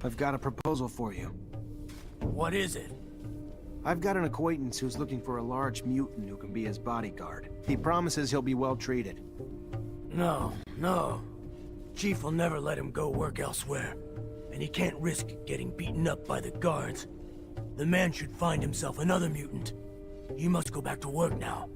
I've got a proposal for you. What is it? I've got an acquaintance who's looking for a large mutant who can be his bodyguard. He promises he'll be well treated. No. Chief will never let him go work elsewhere. And he can't risk getting beaten up by the guards. The man should find himself another mutant. He must go back to work now.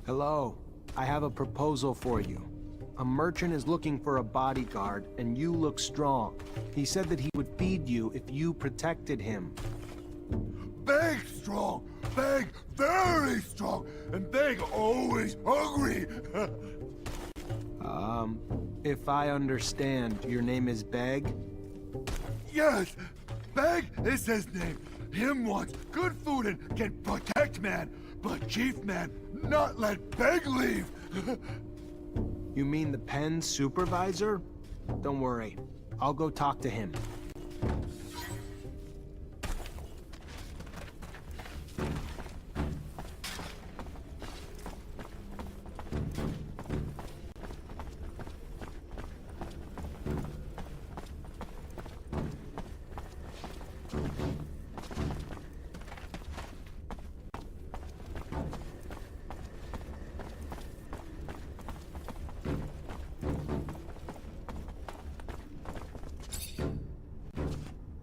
Hello. I have a proposal for you. A merchant is looking for a bodyguard, and you look strong. He said that he would feed you if you protected him. Big strong, big, very strong, and big always hungry. If I understand, your name is Beg? Yes! Beg is his name. Him wants good food and can protect man, but Chief man not let Beg leave. You mean the pen supervisor? Don't worry. I'll go talk to him.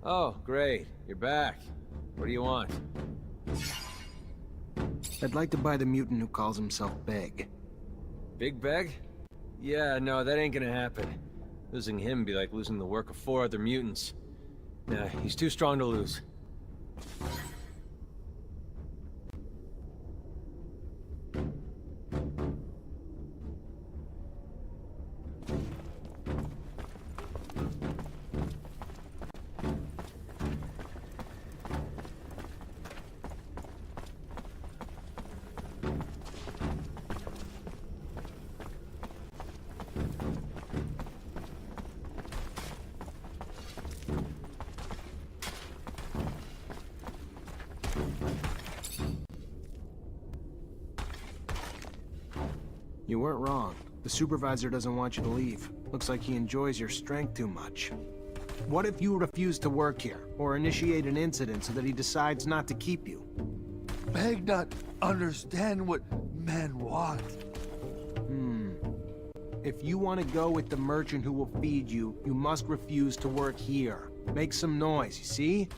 Oh, great. You're back. What do you want? I'd like to buy the mutant who calls himself Beg. Big Beg? Yeah, no, that ain't gonna happen. Losing him would be like losing the work of 4 other mutants. Nah, he's too strong to lose. You weren't wrong. The supervisor doesn't want you to leave. Looks like he enjoys your strength too much. What if you refuse to work here, or initiate an incident so that he decides not to keep you? Beg not understand what men want. If you want to go with the merchant who will feed you, you must refuse to work here. Make some noise, you see?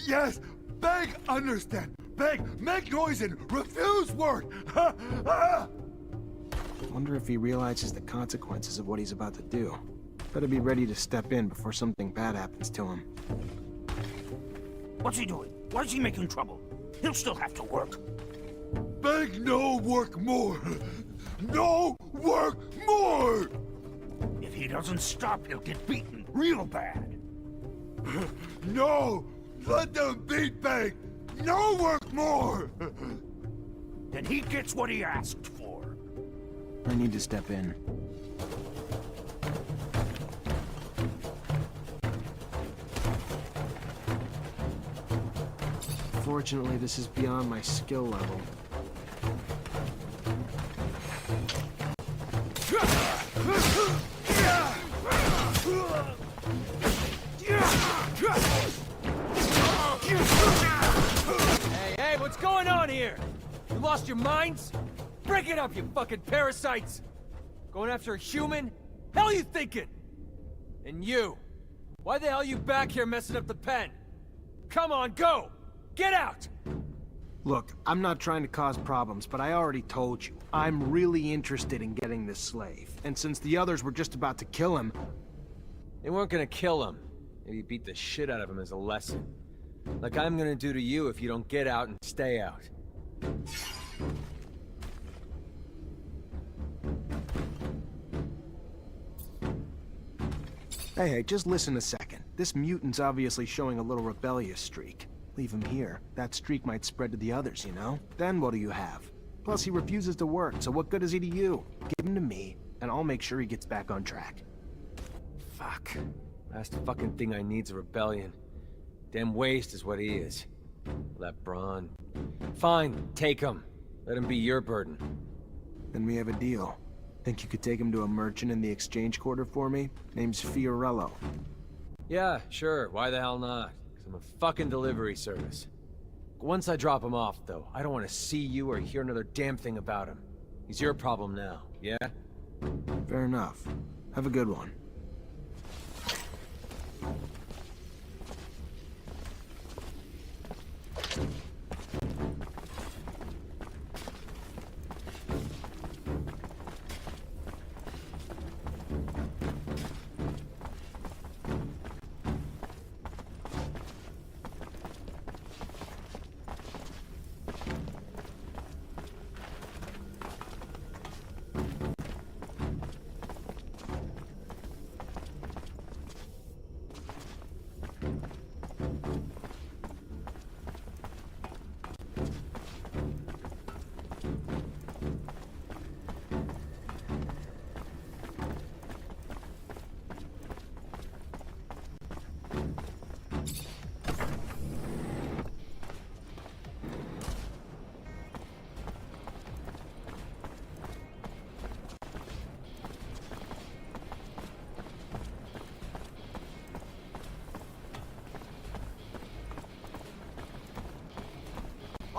Yes! Beg understand! Beg, make noise and refuse work! Wonder if he realizes the consequences of what he's about to do. Better be ready to step in before something bad happens to him. What's he doing? Why is he making trouble? He'll still have to work. Beg no work more! No work more! If he doesn't stop, he'll get beaten real bad. No! Let them beat Beg! No work more! Then he gets what he asked for. I need to step in. Fortunately, this is beyond my skill level. Hey, what's going on here? You lost your minds? Break it up, you fucking parasites! Going after a human? Hell you thinking? And you? Why the hell you back here messing up the pen? Come on, go! Get out! Look, I'm not trying to cause problems, but I already told you. I'm really interested in getting this slave. And since the others were just about to kill him... They weren't gonna kill him. Maybe beat the shit out of him as a lesson. Like I'm gonna do to you if you don't get out and stay out. Hey, just listen a second. This mutant's obviously showing a little rebellious streak. Leave him here. That streak might spread to the others, you know? Then what do you have? Plus, he refuses to work, so what good is he to you? Give him to me, and I'll make sure he gets back on track. Fuck. Last fucking thing I need's a rebellion. Damn waste is what he is. That brawn. Fine, take him. Let him be your burden. Then we have a deal. Think you could take him to a merchant in the exchange quarter for me? Name's Fiorello. Yeah, sure. Why the hell not? 'Cause I'm a fucking delivery service. Once I drop him off, though, I don't want to see you or hear another damn thing about him. He's your problem now, yeah? Fair enough. Have a good one.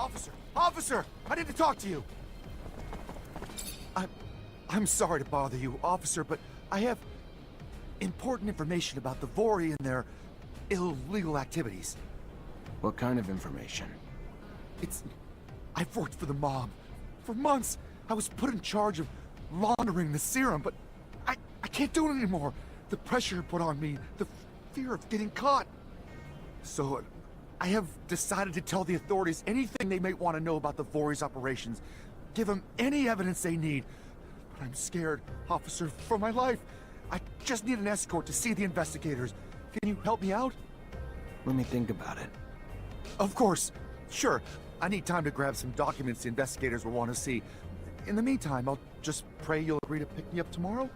Officer! Officer! I need to talk to you! I'm sorry to bother you, officer, but I have important information about the Vori and their illegal activities. What kind of information? I've worked for the mob. For months, I was put in charge of laundering the serum, but I can't do it anymore. The pressure put on me, the fear of getting caught. So, I have decided to tell the authorities anything they may want to know about the Vori's operations. Give them any evidence they need. But I'm scared, officer, for my life. I just need an escort to see the investigators. Can you help me out? Let me think about it. Of course. Sure. I need time to grab some documents the investigators will want to see. In the meantime, I'll just pray you'll agree to pick me up tomorrow?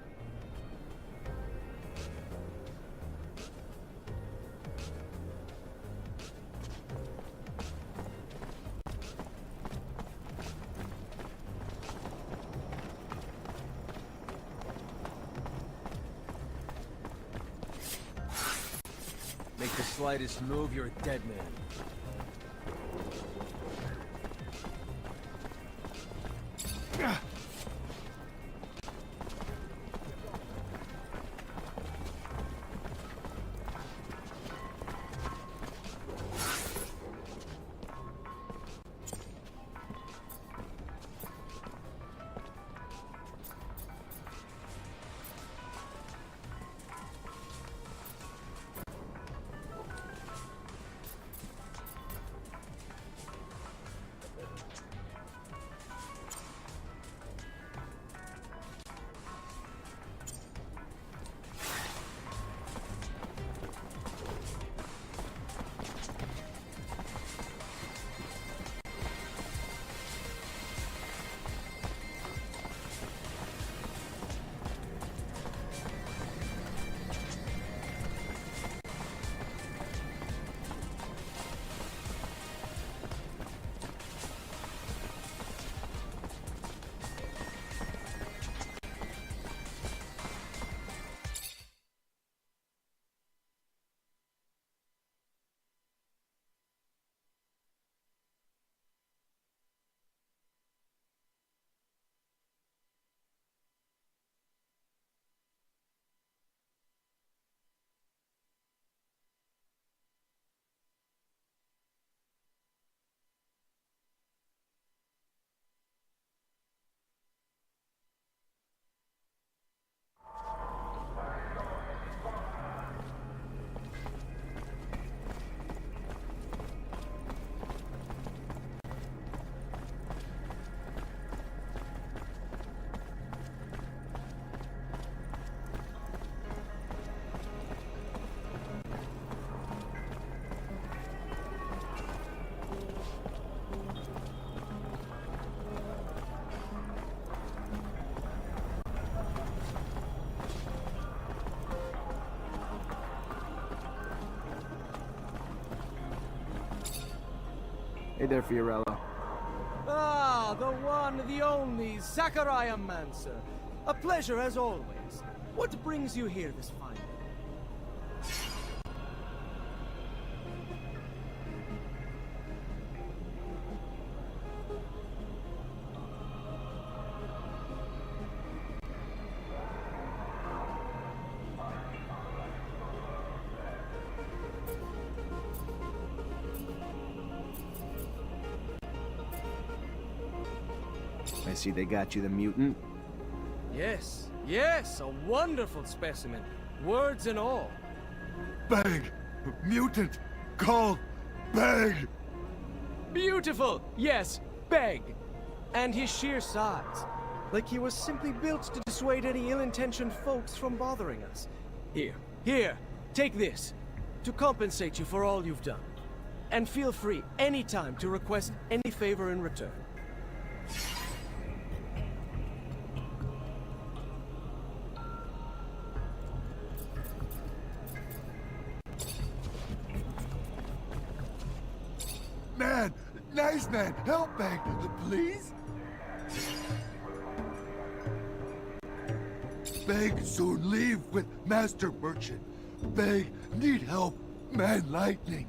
Make the slightest move, you're a dead man. Hey there, Fiorello. Ah, the one, the only, Technomancer. A pleasure as always. What brings you here this fine day? I see they got you the mutant. Yes, yes, a wonderful specimen. Words and all. Beg! Mutant! Called Beg! Beautiful! Yes, Beg! And his sheer size. Like he was simply built to dissuade any ill-intentioned folks from bothering us. Here, take this. To compensate you for all you've done. And feel free anytime to request any favor in return. Man! Nice man! Help Beg! Please? Beg soon leave with Master Merchant. Beg need help. Man Lightning.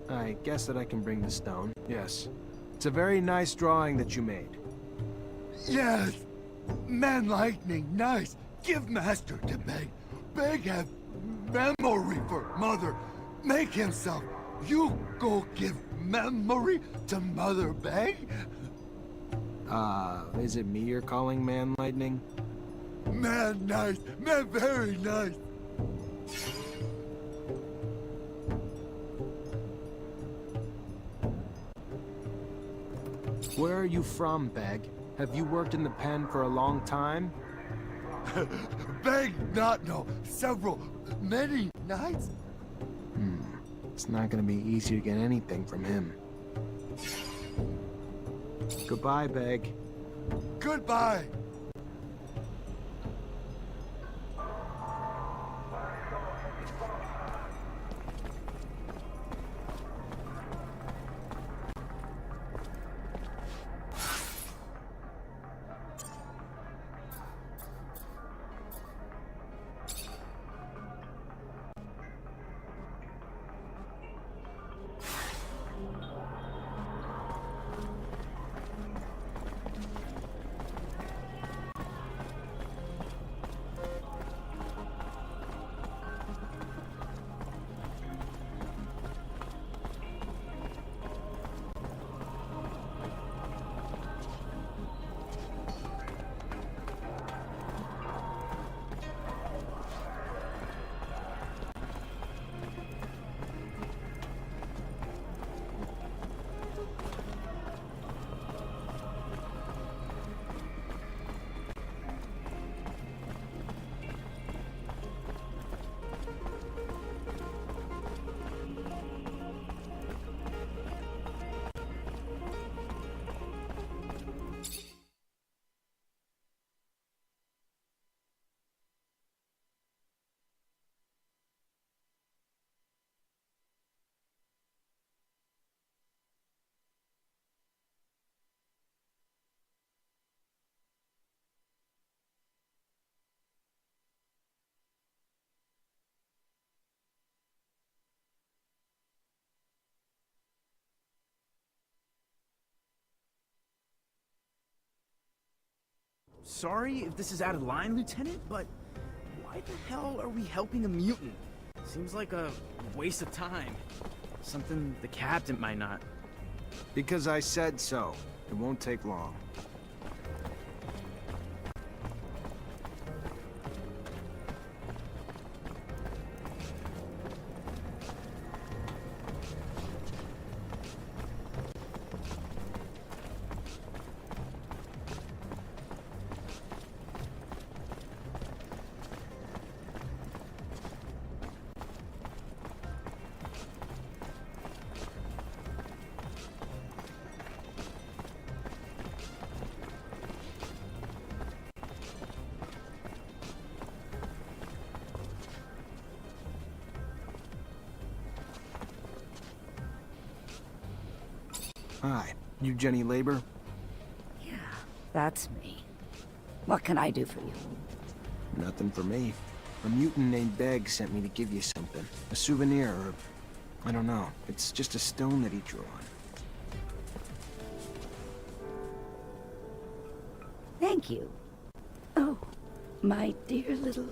I guess that I can bring the stone. Yes. It's a very nice drawing that you made. Yes! Man lightning, nice! Give master to Beg. Beg have memory for mother. Make himself. You go give memory to Mother Beg? Is it me you're calling Man Lightning? Man nice, man very nice. Where are you from, Beg? Have you worked in the pen for a long time? Beg not know. Several, many nights. It's not gonna be easy to get anything from him. Goodbye, Beg. Goodbye. Sorry if this is out of line, Lieutenant, but why the hell are we helping a mutant? Seems like a waste of time. Something the captain might not. Because I said so. It won't take long. Hi, you Jenny Labor? Yeah, that's me. What can I do for you? Nothing for me. A mutant named Beg sent me to give you something. A souvenir, or... I don't know. It's just a stone that he drew on. Thank you. Oh, my dear little...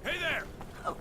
Hey there! Oh.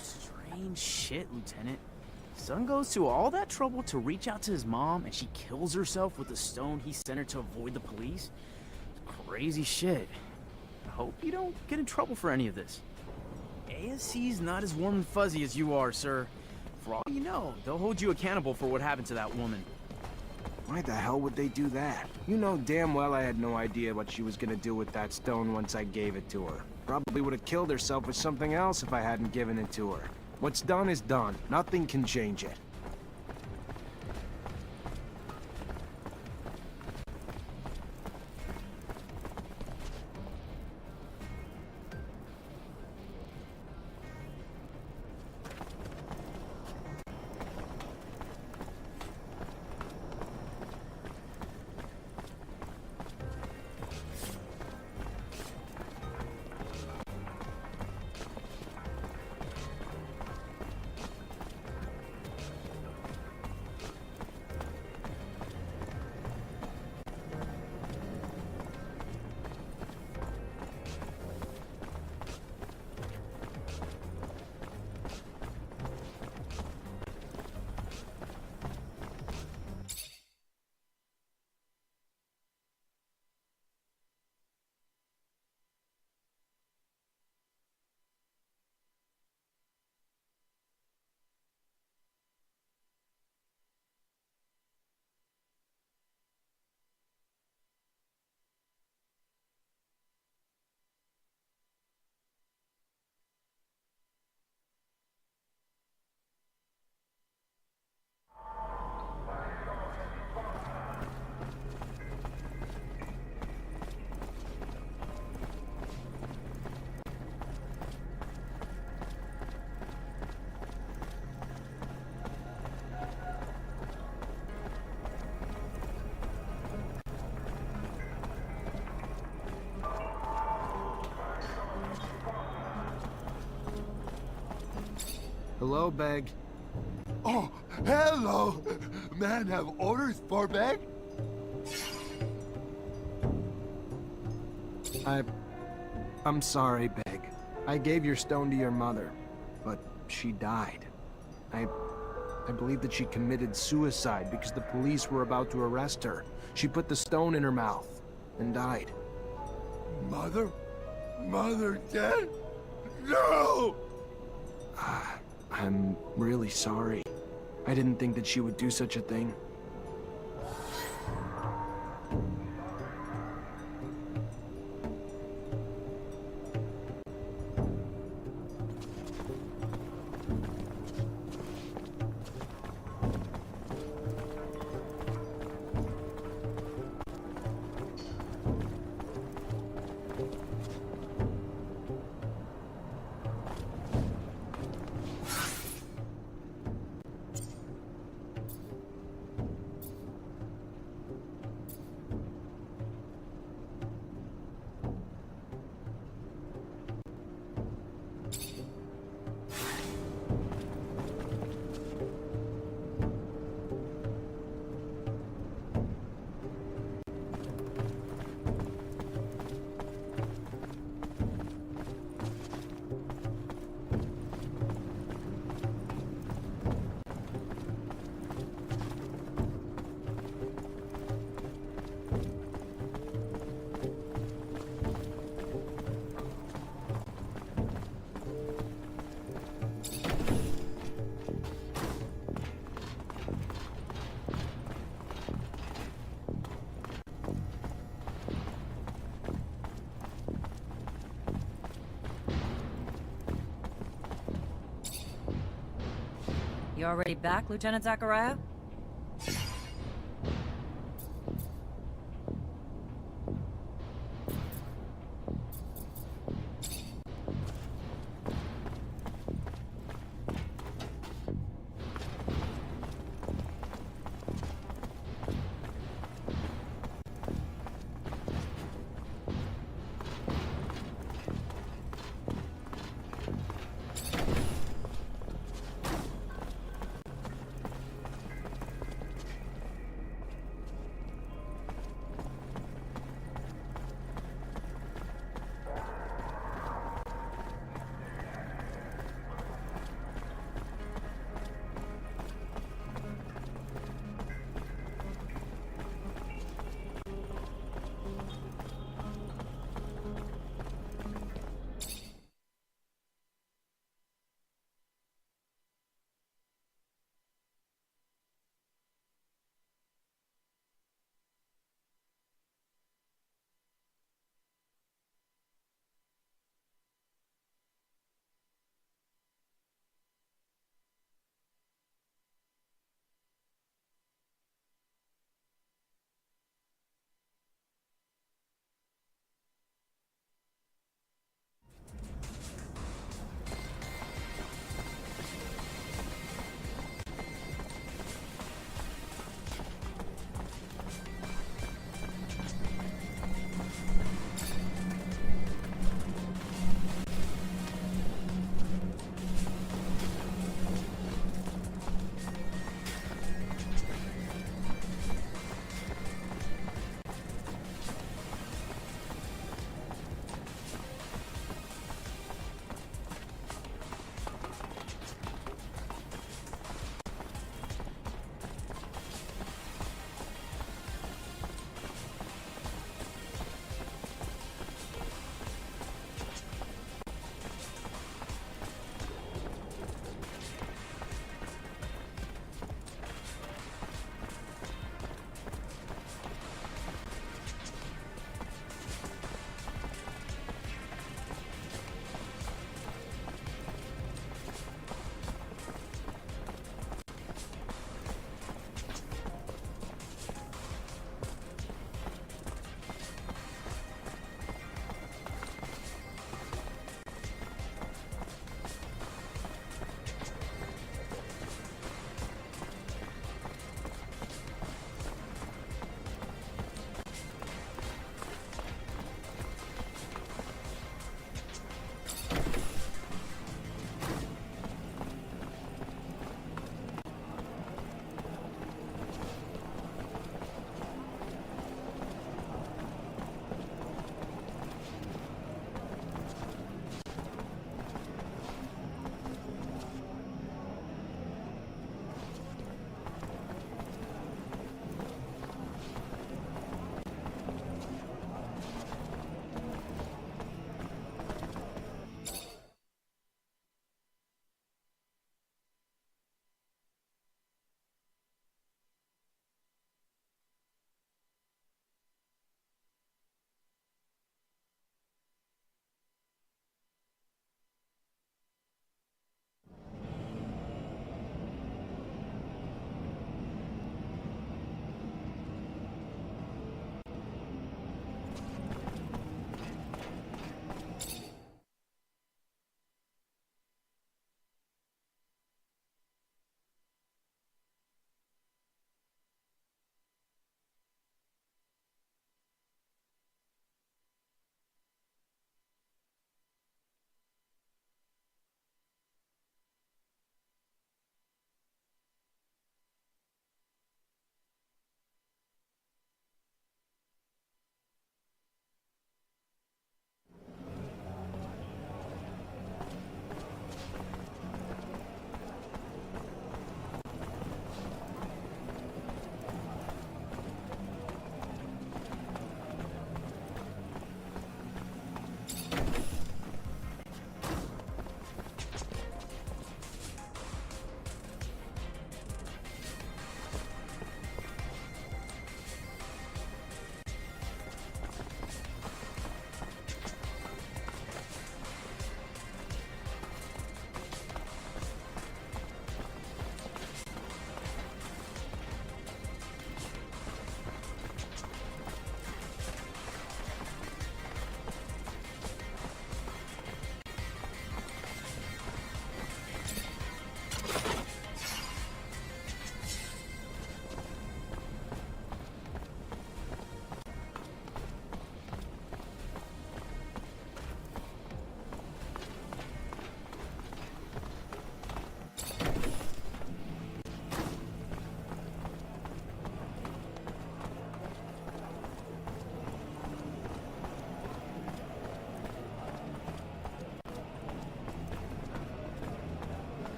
Strange shit, Lieutenant. Son goes to all that trouble to reach out to his mom, and she kills herself with the stone he sent her to avoid the police? Crazy shit. I hope you don't get in trouble for any of this. ASC's not as warm and fuzzy as you are, sir. For all you know, they'll hold you accountable for what happened to that woman. Why the hell would they do that? You know damn well I had no idea what she was gonna do with that stone once I gave it to her. Probably would have killed herself with something else if I hadn't given it to her. What's done is done. Nothing can change it. Hello, Beg. Oh, hello! Man, have orders for Beg? I'm sorry, Beg. I gave your stone to your mother, but she died. I believe that she committed suicide because the police were about to arrest her. She put the stone in her mouth and died. Mother? Mother dead? No! I'm really sorry. I didn't think that she would do such a thing. You already back, Lieutenant Zachariah?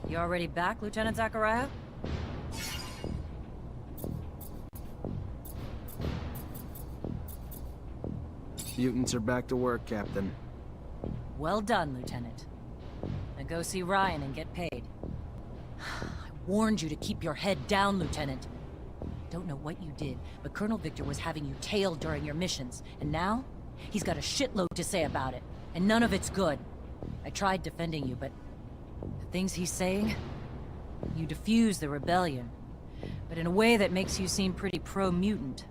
You already back, Lieutenant Zachariah? Mutants are back to work, Captain. Well done, Lieutenant. Now go see Ryan and get paid. I warned you to keep your head down, Lieutenant. Don't know what you did, but Colonel Victor was having you tailed during your missions, and now he's got a shitload to say about it, and none of it's good. I tried defending you, but the things he's saying, you diffuse the rebellion, but in a way that makes you seem pretty pro-mutant.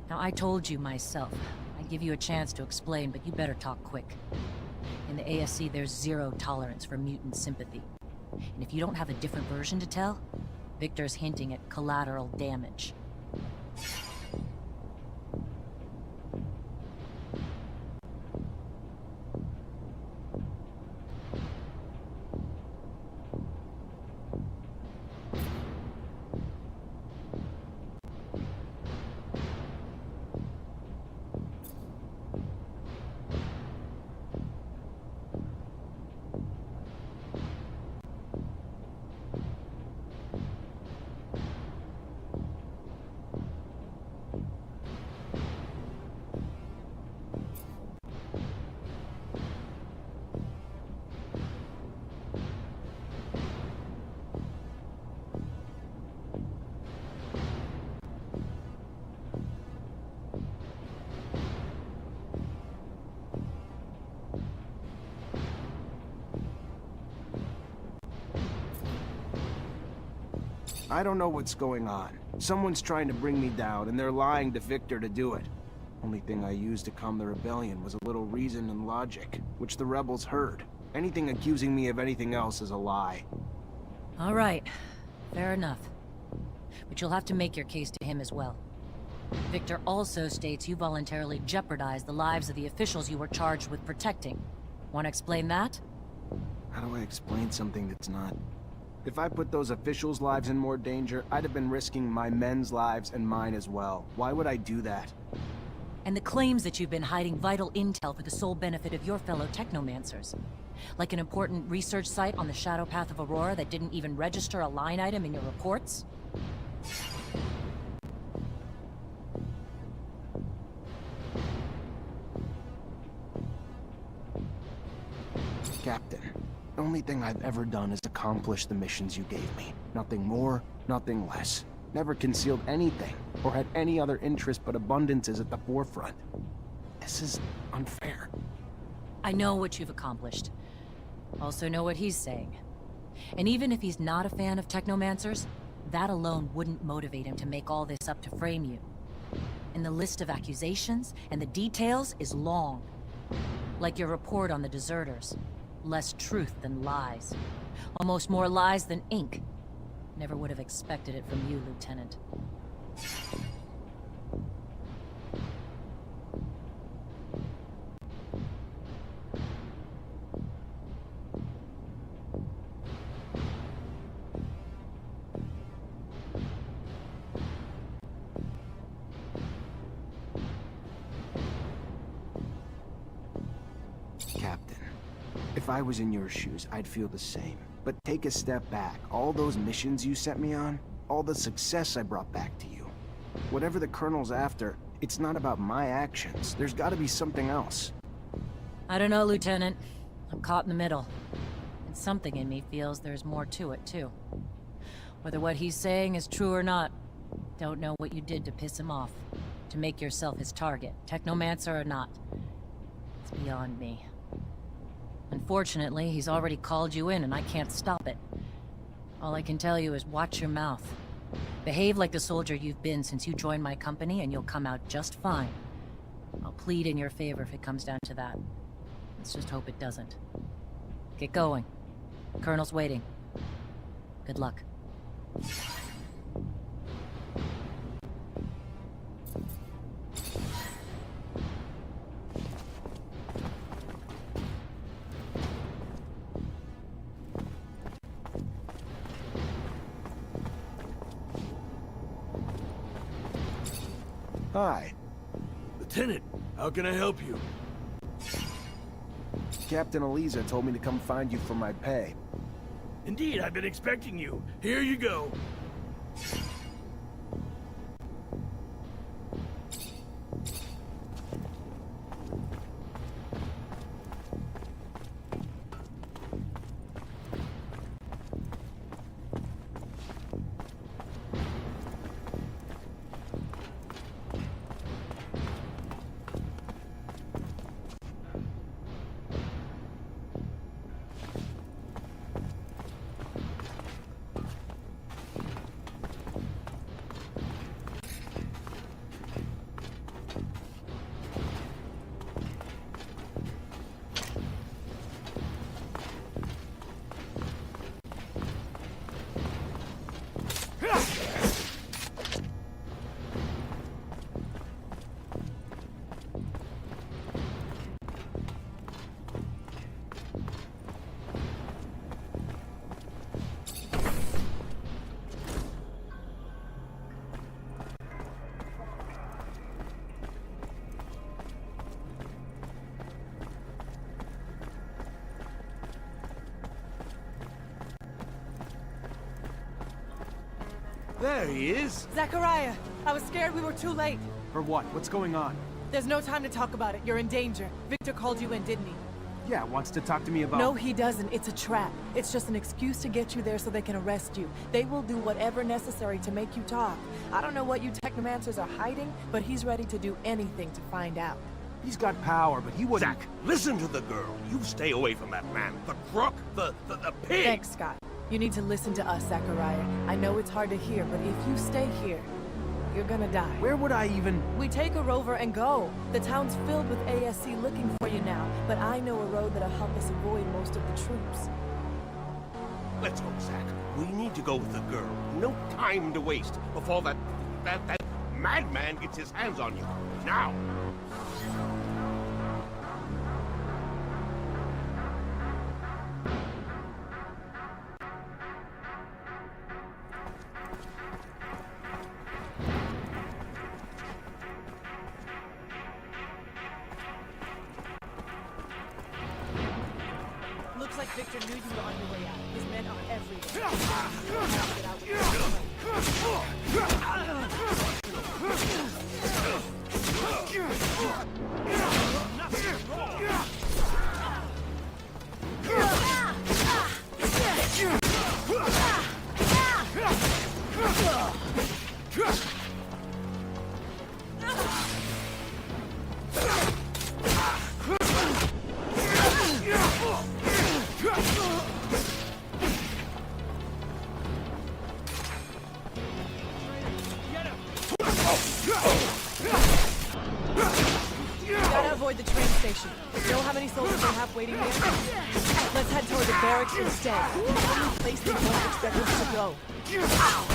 Now, I told you myself, I'd give you a chance to explain, but you better talk quick. In the ASC, there's zero tolerance for mutant sympathy. And if you don't have a different version to tell, Victor's hinting at collateral damage. I don't know what's going on. Someone's trying to bring me down, and they're lying to Victor to do it. Only thing I used to calm the rebellion was a little reason and logic, which the rebels heard. Anything accusing me of anything else is a lie. All right. Fair enough. But you'll have to make your case to him as well. Victor also states you voluntarily jeopardized the lives of the officials you were charged with protecting. Want to explain that? How do I explain something that's not... If I put those officials' lives in more danger, I'd have been risking my men's lives and mine as well. Why would I do that? And the claims that you've been hiding vital intel for the sole benefit of your fellow Technomancers. Like an important research site on the shadow path of Aurora that didn't even register a line item in your reports? Captain, the only thing I've ever done is accomplish the missions you gave me. Nothing more, nothing less. Never concealed anything, or had any other interest but abundance is at the forefront. This is unfair. I know what you've accomplished. Also know what he's saying. And even if he's not a fan of Technomancers, that alone wouldn't motivate him to make all this up to frame you. And the list of accusations and the details is long. Like your report on the deserters. Less truth than lies. Almost more lies than ink. Never would have expected it from you, Lieutenant. Captain, if I was in your shoes, I'd feel the same. But take a step back. All those missions you sent me on, all the success I brought back to you. Whatever the Colonel's after, it's not about my actions. There's gotta be something else. I don't know, Lieutenant. I'm caught in the middle. And something in me feels there's more to it, too. Whether what he's saying is true or not, don't know what you did to piss him off. To make yourself his target, Technomancer or not. It's beyond me. Unfortunately, he's already called you in and I can't stop it. All I can tell you is watch your mouth. Behave like the soldier you've been since you joined my company and you'll come out just fine. I'll plead in your favor if it comes down to that. Let's just hope it doesn't. Get going. The Colonel's waiting. Good luck. Hi. Lieutenant, how can I help you? Captain Eliza told me to come find you for my pay. Indeed, I've been expecting you. Here you go. There he is! Zachariah! I was scared we were too late. For what? What's going on? There's no time to talk about it. You're in danger. Victor called you in, didn't he? Yeah, wants to talk to me about... No, he doesn't. It's a trap. It's just an excuse to get you there so they can arrest you. They will do whatever necessary to make you talk. I don't know what you Technomancers are hiding, but he's ready to do anything to find out. He's got power, but he wouldn't... Zach, listen to the girl. You stay away from that man. The crook, the pig! Thanks, Scott. You need to listen to us, Zachariah. I know it's hard to hear, but if you stay here, you're gonna die. Where would I even... We take a rover and go. The town's filled with ASC looking for you now, but I know a road that'll help us avoid most of the troops. Let's go, Zach. We need to go with the girl. No time to waste before that madman gets his hands on you. Now! Looks like Victor knew you were on your way out. His men are everywhere. Get out Gotta avoid the train station. Know how many soldiers they have waiting there? Let's head toward the barracks instead. The only place they won't expect us to go. Yeah!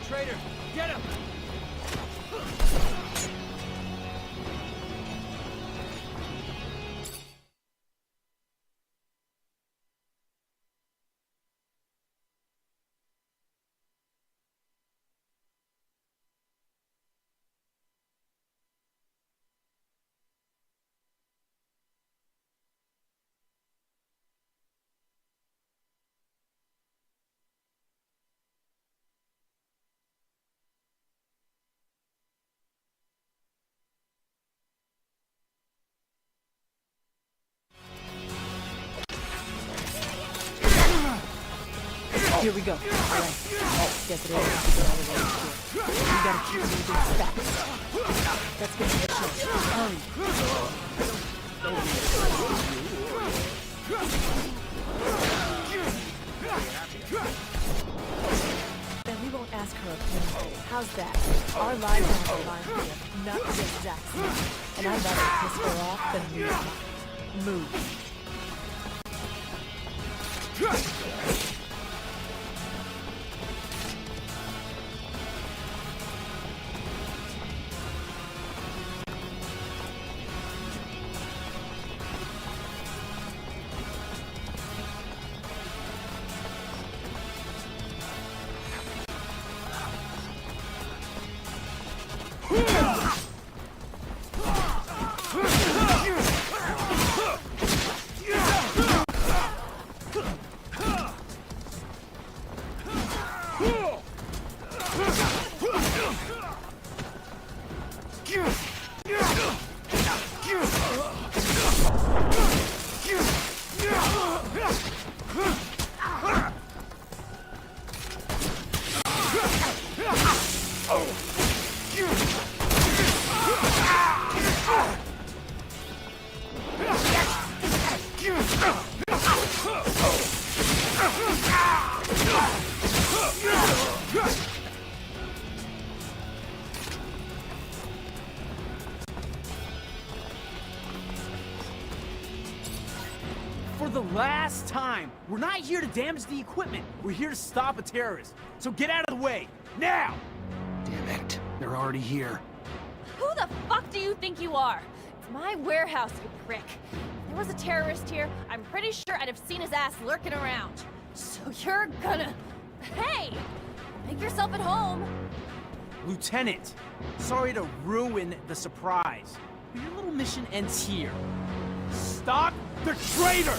Traitor, get him! Here we go. All right. Oh, guess it is. Get all the way here. We gotta keep moving fast. Let's get to the church. Hurry. Then we won't ask her opinion. How's that? Our lives are on the line here, not just Jackson. And I'd rather piss her off than lose. Move. For the last time, we're not here to damage the equipment. We're here to stop a terrorist. So get out of the way, now! Damn it, they're already here. Who the fuck do you think you are? It's my warehouse, you prick. If there was a terrorist here, I'm pretty sure I'd have seen his ass lurking around. So you're gonna... Hey! Make yourself at home. Lieutenant, sorry to ruin the surprise, but your little mission ends here. Stop the traitor!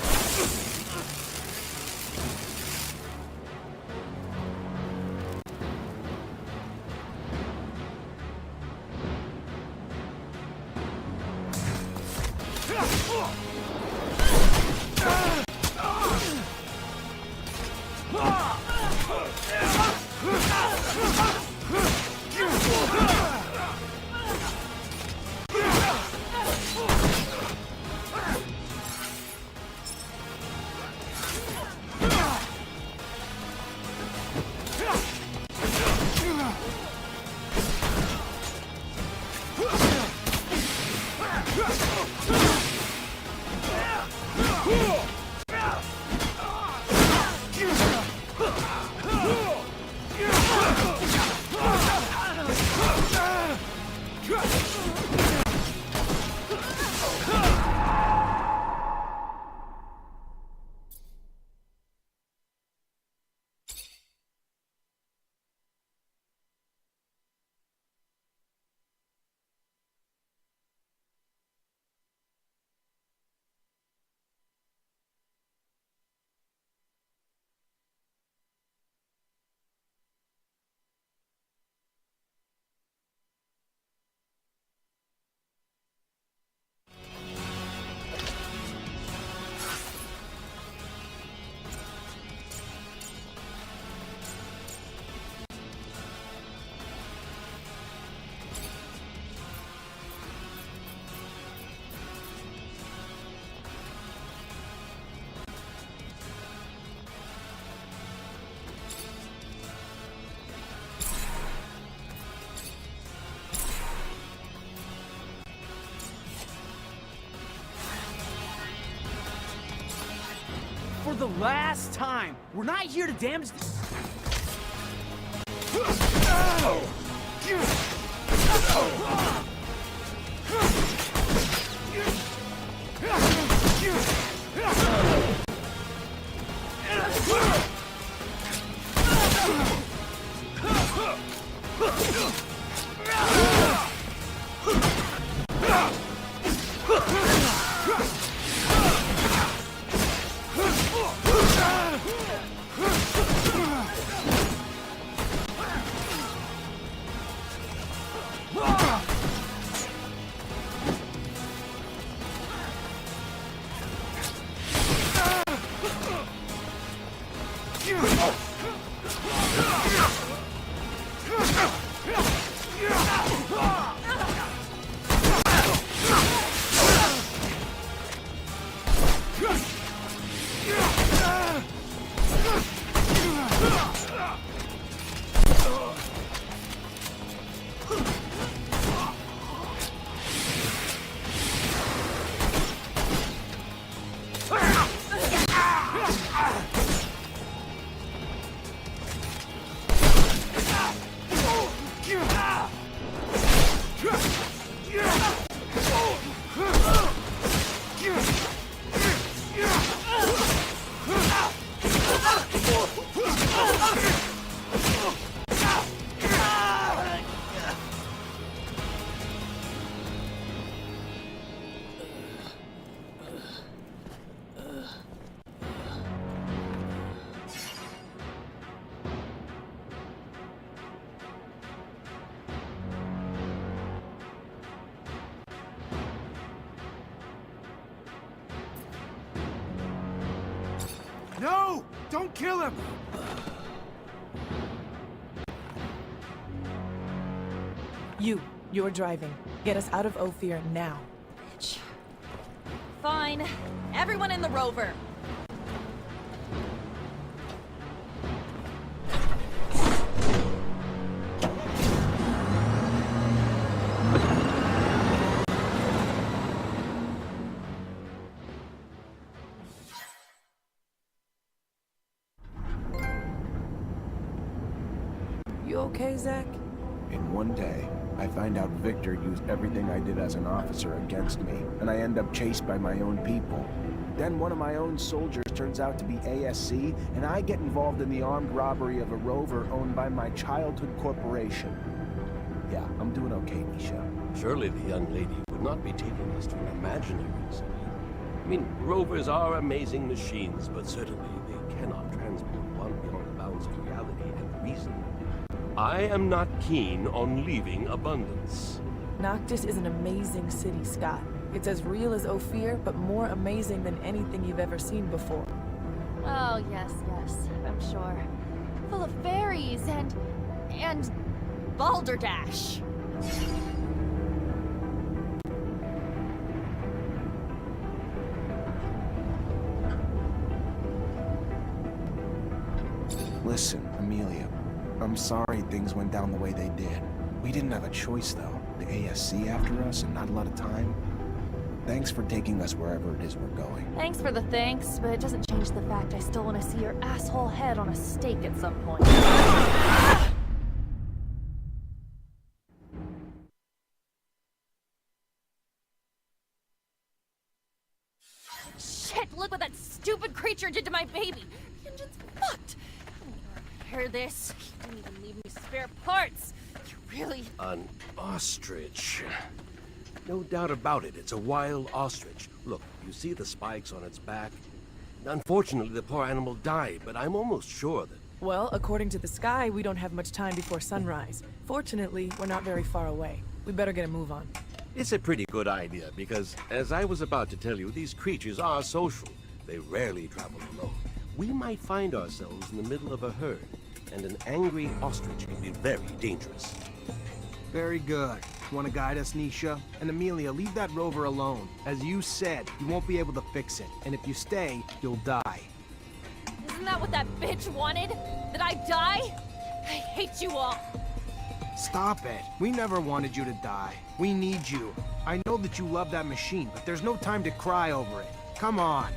the last time. We're not here to damage the... No! Don't kill him! You're driving. Get us out of Ophir now. Bitch. Fine. Everyone in the rover. You okay, Zach? In one day, I find out Victor used everything I did as an officer against me, and I end up chased by my own people. Then one of my own soldiers turns out to be ASC, and I get involved in the armed robbery of a rover owned by my childhood corporation. Yeah, I'm doing okay, Nisha. Surely the young lady would not be taking us to an imaginary city. I mean, rovers are amazing machines, but certainly they cannot transport one beyond the bounds of reality and reason. I am not keen on leaving Abundance. Noctis is an amazing city, Scott. It's as real as Ophir, but more amazing than anything you've ever seen before. Oh, yes, I'm sure. Full of fairies and balderdash. Listen, Amelia, I'm sorry things went down the way they did. We didn't have a choice, though. The ASC after us and not a lot of time. Thanks for taking us wherever it is we're going. Thanks for the thanks, but it doesn't change the fact I still want to see your asshole head on a stake at some point. Shit, look what that stupid creature did to my baby! The engine's fucked! I'm gonna repair this. You didn't even leave me spare parts! You really... An ostrich. No doubt about it, it's a wild ostrich. Look, you see the spikes on its back? Unfortunately, the poor animal died, but I'm almost sure that... Well, according to the sky, we don't have much time before sunrise. Fortunately, we're not very far away. We better get a move on. It's a pretty good idea, because, as I was about to tell you, these creatures are social. They rarely travel alone. We might find ourselves in the middle of a herd, and an angry ostrich can be very dangerous. Very good. Want to guide us, Nisha? And Amelia, leave that rover alone. As you said, you won't be able to fix it. And if you stay, you'll die. Isn't that what that bitch wanted? That I die? I hate you all. Stop it. We never wanted you to die. We need you. I know that you love that machine, but there's no time to cry over it. Come on.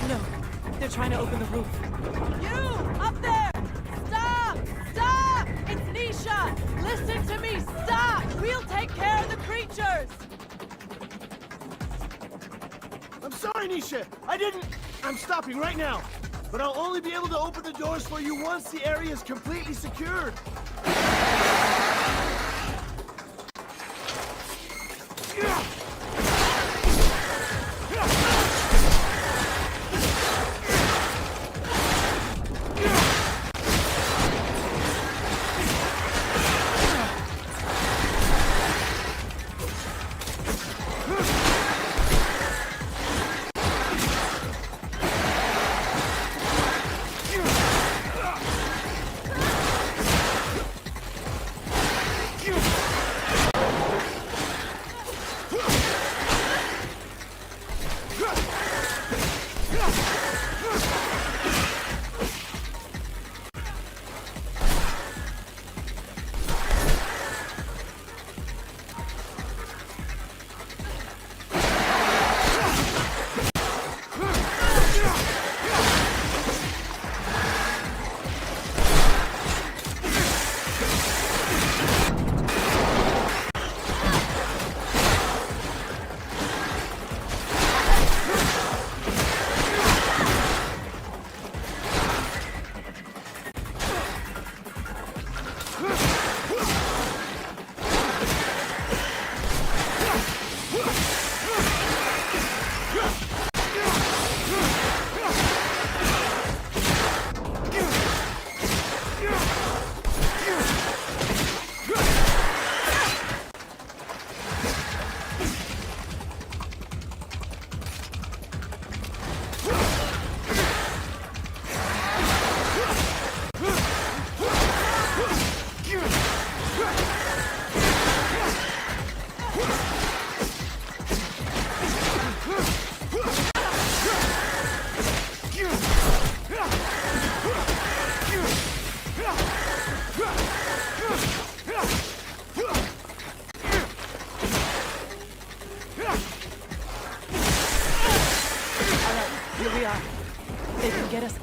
No, they're trying to open the roof. You! Up there! Stop! Stop! It's Nisha! Listen to me! Stop! We'll take care of the creatures! I'm sorry, Nisha. I'm stopping right now. But I'll only be able to open the doors for you once the area is completely secured.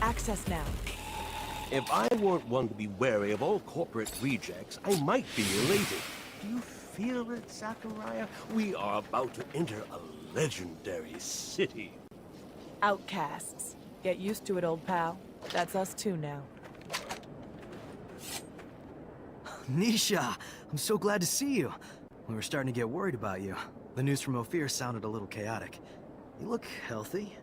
Access now. If I weren't one to be wary of all corporate rejects, I might be elated. Do you feel it, Zachariah? We are about to enter a legendary city. Outcasts. Get used to it, old pal. That's us too now. Nisha, I'm so glad to see you. We were starting to get worried about you. The news from Ophir sounded a little chaotic. You look healthy.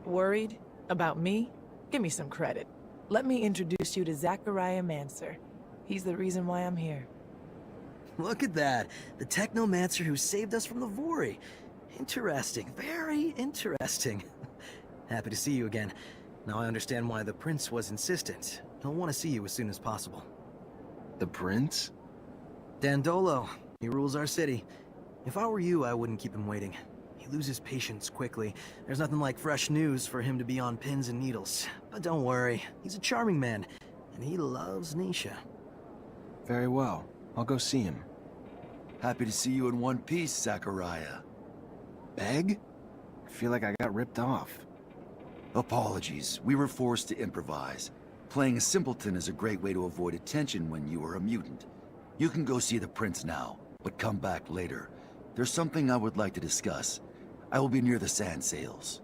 Worried? About me? Give me some credit. Let me introduce you to Zachariah Mancer. He's the reason why I'm here. Look at that. The Technomancer who saved us from the Vori. Interesting. Very interesting. Happy to see you again. Now I understand why the Prince was insistent. He'll want to see you as soon as possible. The Prince? Dandolo. He rules our city. If I were you, I wouldn't keep him waiting. He loses patience quickly. There's nothing like fresh news for him to be on pins and needles. But don't worry, he's a charming man, and he loves Nisha. Very well. I'll go see him. Happy to see you in one piece, Zachariah. Beg? I feel like I got ripped off. Apologies. We were forced to improvise. Playing a simpleton is a great way to avoid attention when you are a mutant. You can go see the Prince now, but come back later. There's something I would like to discuss. I will be near the sand sails.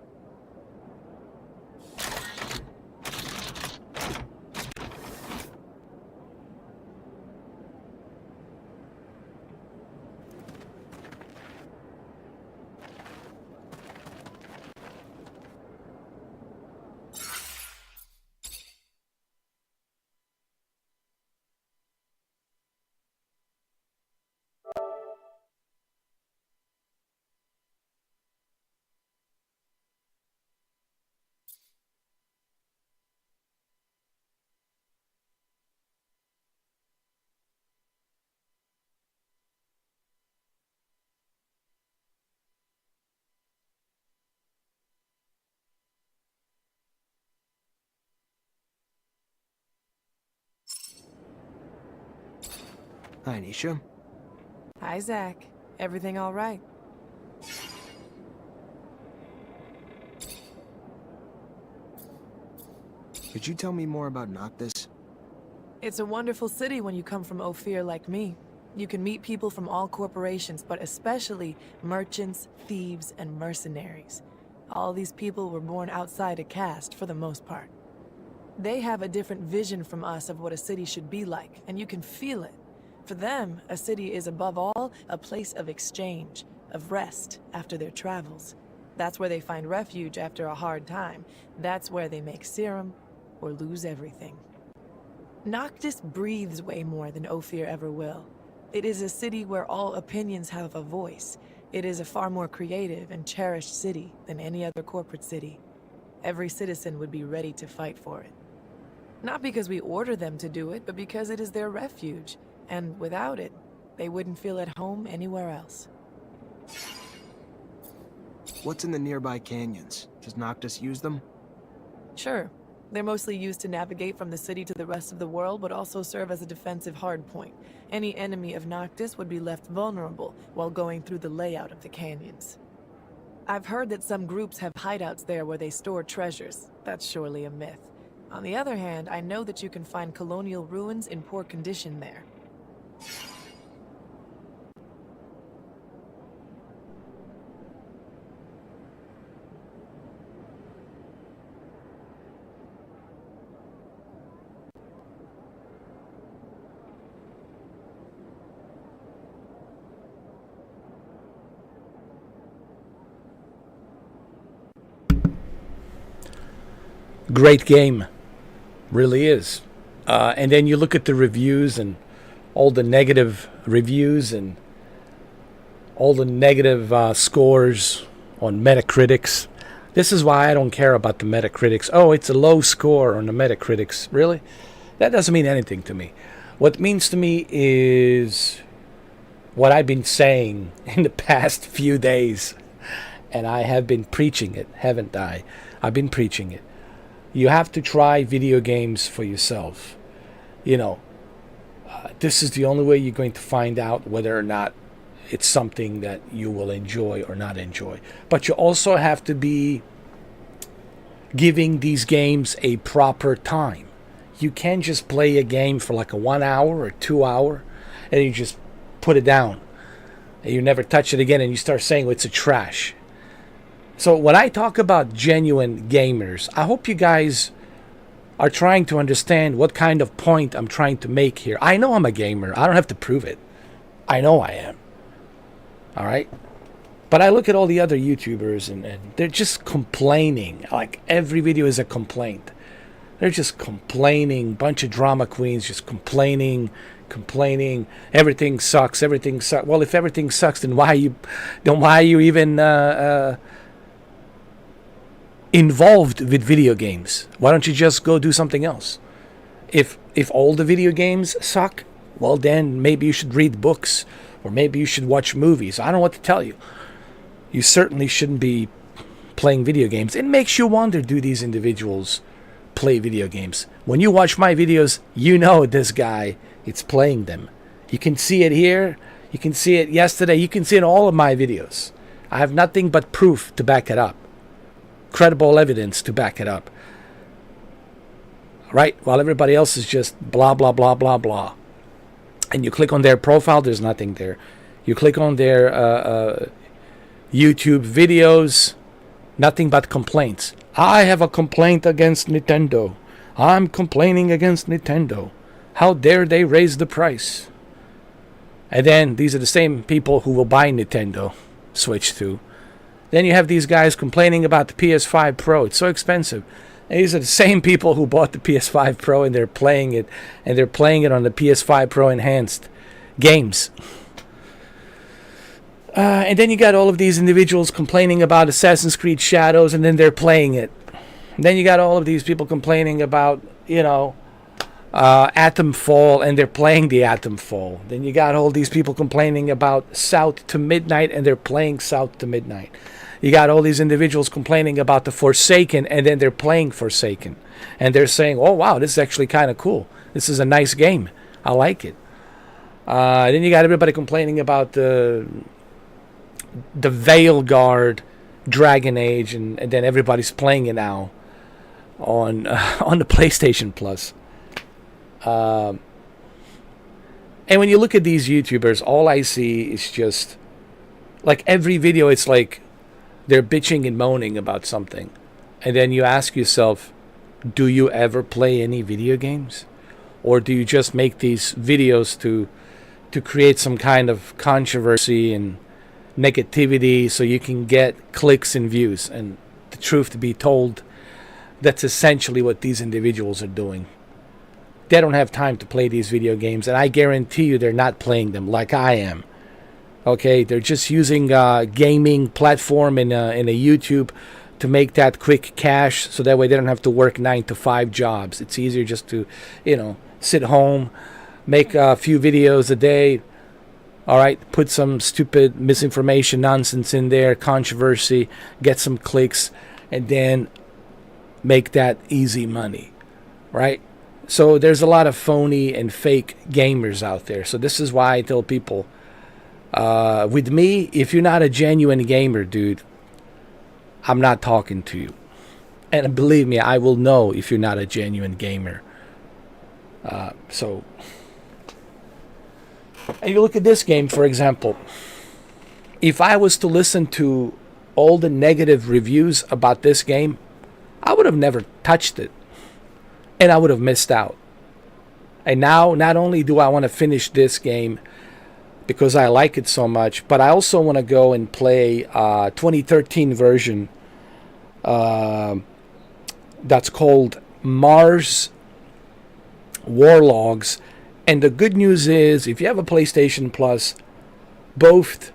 Hi, Nisha. Hi, Zach. Everything all right? Could you tell me more about Noctis? It's a wonderful city when you come from Ophir like me. You can meet people from all corporations, but especially merchants, thieves, and mercenaries. All these people were born outside a caste, for the most part. They have a different vision from us of what a city should be like, and you can feel it. For them, a city is above all a place of exchange, of rest after their travels. That's where they find refuge after a hard time. That's where they make serum or lose everything. Noctis breathes way more than Ophir ever will. It is a city where all opinions have a voice. It is a far more creative and cherished city than any other corporate city. Every citizen would be ready to fight for it. Not because we order them to do it, but because it is their refuge, and without it, they wouldn't feel at home anywhere else. What's in the nearby canyons? Does Noctis use them? Sure. They're mostly used to navigate from the city to the rest of the world, but also serve as a defensive hardpoint. Any enemy of Noctis would be left vulnerable while going through the layout of the canyons. I've heard that some groups have hideouts there where they store treasures. That's surely a myth. On the other hand, I know that you can find colonial ruins in poor condition there. Great game, really is. And then you look at the reviews and all the negative reviews and all the negative scores on Metacritics. This is why I don't care about the Metacritics. Oh, it's a low score on the Metacritics. Really? That doesn't mean anything to me. What it means to me is what I've been saying in the past few days. And I have been preaching it, haven't I? I've been preaching it. You have to try video games for yourself. You know, this is the only way you're going to find out whether or not it's something that you will enjoy or not enjoy. But you also have to be giving these games a proper time. You can't just play a game for like a 1 hour or 2 hour and you just put it down and you never touch it again and you start saying, oh, it's a trash. So when I talk about genuine gamers, I hope you guys are trying to understand what kind of point I'm trying to make here. I know I'm a gamer. I don't have to prove it. I know I am. All right? But I look at all the other YouTubers and they're just complaining. Like every video is a complaint. They're just complaining. Bunch of drama queens just complaining. Everything sucks. Well, if everything sucks, then why are you even involved with video games? Why don't you just go do something else? If all the video games suck, well then maybe you should read books or maybe you should watch movies. I don't know what to tell you. You certainly shouldn't be playing video games. It makes you wonder, do these individuals play video games? When you watch my videos, you know this guy is playing them. You can see it here. You can see it yesterday. You can see it in all of my videos. I have nothing but proof to back it up. Credible evidence to back it up. Right? While everybody else is just blah, blah, blah, blah, blah. And you click on their profile, there's nothing there. You click on their YouTube videos, nothing but complaints. I have a complaint against Nintendo. I'm complaining against Nintendo. How dare they raise the price? And then these are the same people who will buy Nintendo Switch 2. Then you have these guys complaining about the PS5 Pro. It's so expensive. And these are the same people who bought the PS5 Pro and they're playing it. And they're playing it on the PS5 Pro enhanced games. And then you got all of these individuals complaining about Assassin's Creed Shadows and then they're playing it. And then you got all of these people complaining about, Atomfall and they're playing the Atomfall. Then you got all these people complaining about South to Midnight and they're playing South to Midnight. You got all these individuals complaining about the Forsaken and then they're playing Forsaken. And they're saying, oh wow, this is actually kind of cool. This is a nice game. I like it. Then you got everybody complaining about the Veilguard Dragon Age and then everybody's playing it now. on on the PlayStation Plus. And when you look at these YouTubers, all I see is just like every video, it's like they're bitching and moaning about something. And then you ask yourself, do you ever play any video games? Or do you just make these videos to create some kind of controversy and negativity so you can get clicks and views? And the truth to be told, that's essentially what these individuals are doing. They don't have time to play these video games, and I guarantee you they're not playing them like I am. Okay, they're just using a gaming platform in a YouTube to make that quick cash, so that way they don't have to work 9 to 5 jobs. It's easier just to, sit home, make a few videos a day. All right, put some stupid misinformation nonsense in there, controversy, get some clicks, and then make that easy money, right? So there's a lot of phony and fake gamers out there. So this is why I tell people, with me, if you're not a genuine gamer, dude, I'm not talking to you. And believe me, I will know if you're not a genuine gamer. And you look at this game, for example. If I was to listen to all the negative reviews about this game, I would have never touched it. And I would have missed out. And now, not only do I want to finish this game because I like it so much, but I also want to go and play 2013 version that's called Mars Warlogs. And the good news is, if you have a PlayStation Plus, both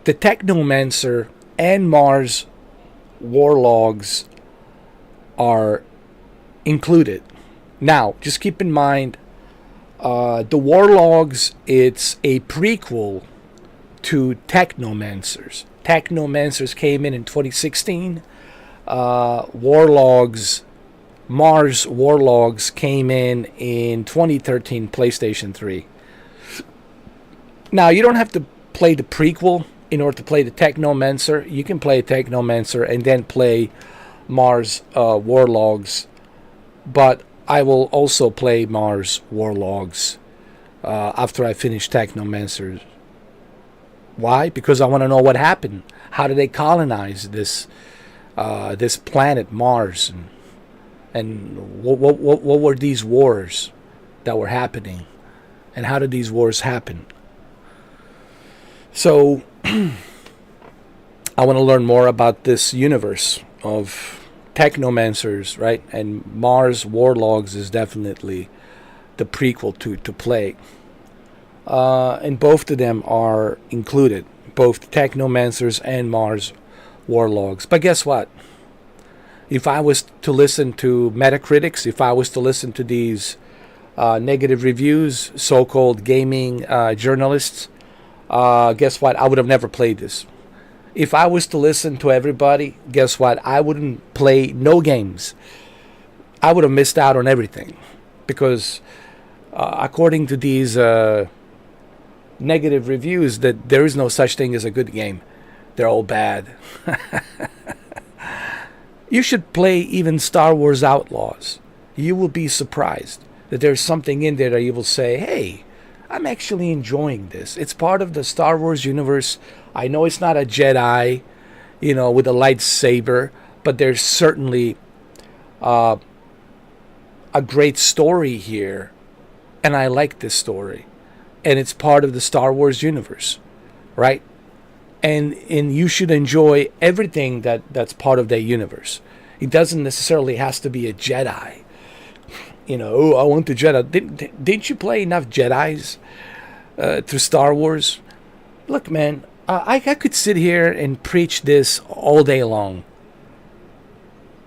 the Technomancer and Mars Warlogs are included. Now, just keep in mind, the Warlogs, it's a prequel to Technomancers. Technomancers came in 2016. Mars Warlogs came in 2013 PlayStation 3. Now, you don't have to play the prequel in order to play the Technomancer. You can play Technomancer and then play Mars Warlogs. But I will also play Mars Warlogs after I finish Technomancer. Why? Because I want to know what happened. How did they colonize this planet Mars? And what were these wars that were happening? And how did these wars happen? So I want to learn more about this universe of Technomancers, right? And Mars Warlogs is definitely the prequel to play. And both of them are included, both Technomancers and Mars Warlogs. But guess what? If I was to listen to Metacritics, if I was to listen to these negative reviews, so-called gaming journalists, guess what? I would have never played this. If I was to listen to everybody, guess what? I wouldn't play no games. I would have missed out on everything. Because according to these negative reviews, that there is no such thing as a good game. They're all bad. You should play even Star Wars Outlaws. You will be surprised that there's something in there that you will say, hey, I'm actually enjoying this. It's part of the Star Wars universe. I know it's not a Jedi, with a lightsaber, but there's certainly a great story here. And I like this story. And it's part of the Star Wars universe, right? And you should enjoy everything that's part of that universe. It doesn't necessarily has to be a Jedi. I want the Jedi. Didn't you play enough Jedis through Star Wars? Look, man, I could sit here and preach this all day long.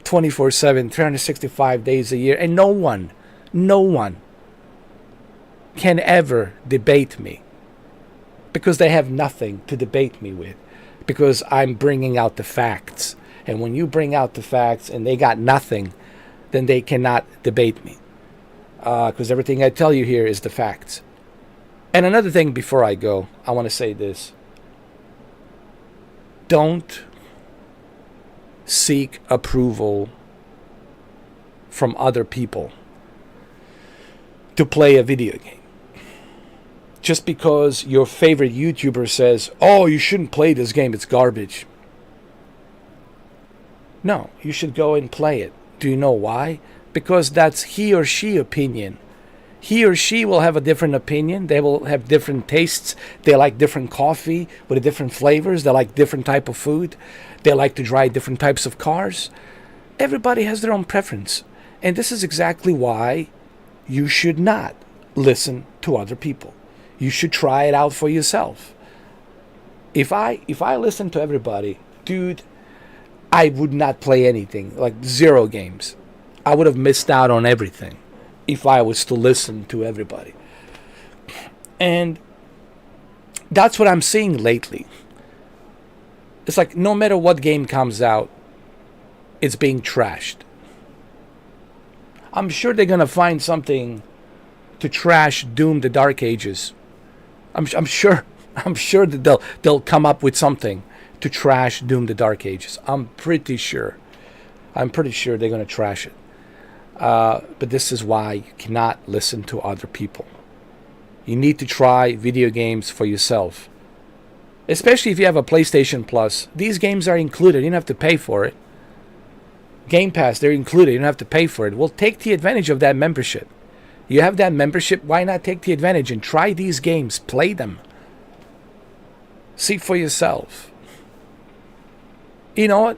24/7, 365 days a year. And no one can ever debate me. Because they have nothing to debate me with. Because I'm bringing out the facts. And when you bring out the facts and they got nothing, then they cannot debate me. Because everything I tell you here is the facts. And another thing before I go, I want to say this. Don't seek approval from other people to play a video game. Just because your favorite YouTuber says, oh, you shouldn't play this game, it's garbage. No, you should go and play it. Do you know why? Because that's he or she opinion. He or she will have a different opinion. They will have different tastes. They like different coffee with different flavors. They like different type of food. They like to drive different types of cars. Everybody has their own preference. And this is exactly why you should not listen to other people. You should try it out for yourself. If I listen to everybody, dude, I would not play anything, like 0 games. I would have missed out on everything if I was to listen to everybody. And that's what I'm seeing lately. It's like no matter what game comes out, it's being trashed. I'm sure they're gonna find something to trash Doom: The Dark Ages. I'm sure that they'll come up with something to trash Doom: The Dark Ages. I'm pretty sure they're gonna trash it. But this is why you cannot listen to other people. You need to try video games for yourself. Especially if you have a PlayStation Plus. These games are included. You don't have to pay for it. Game Pass, they're included. You don't have to pay for it. Well, take the advantage of that membership. You have that membership. Why not take the advantage and try these games? Play them. See for yourself. You know what?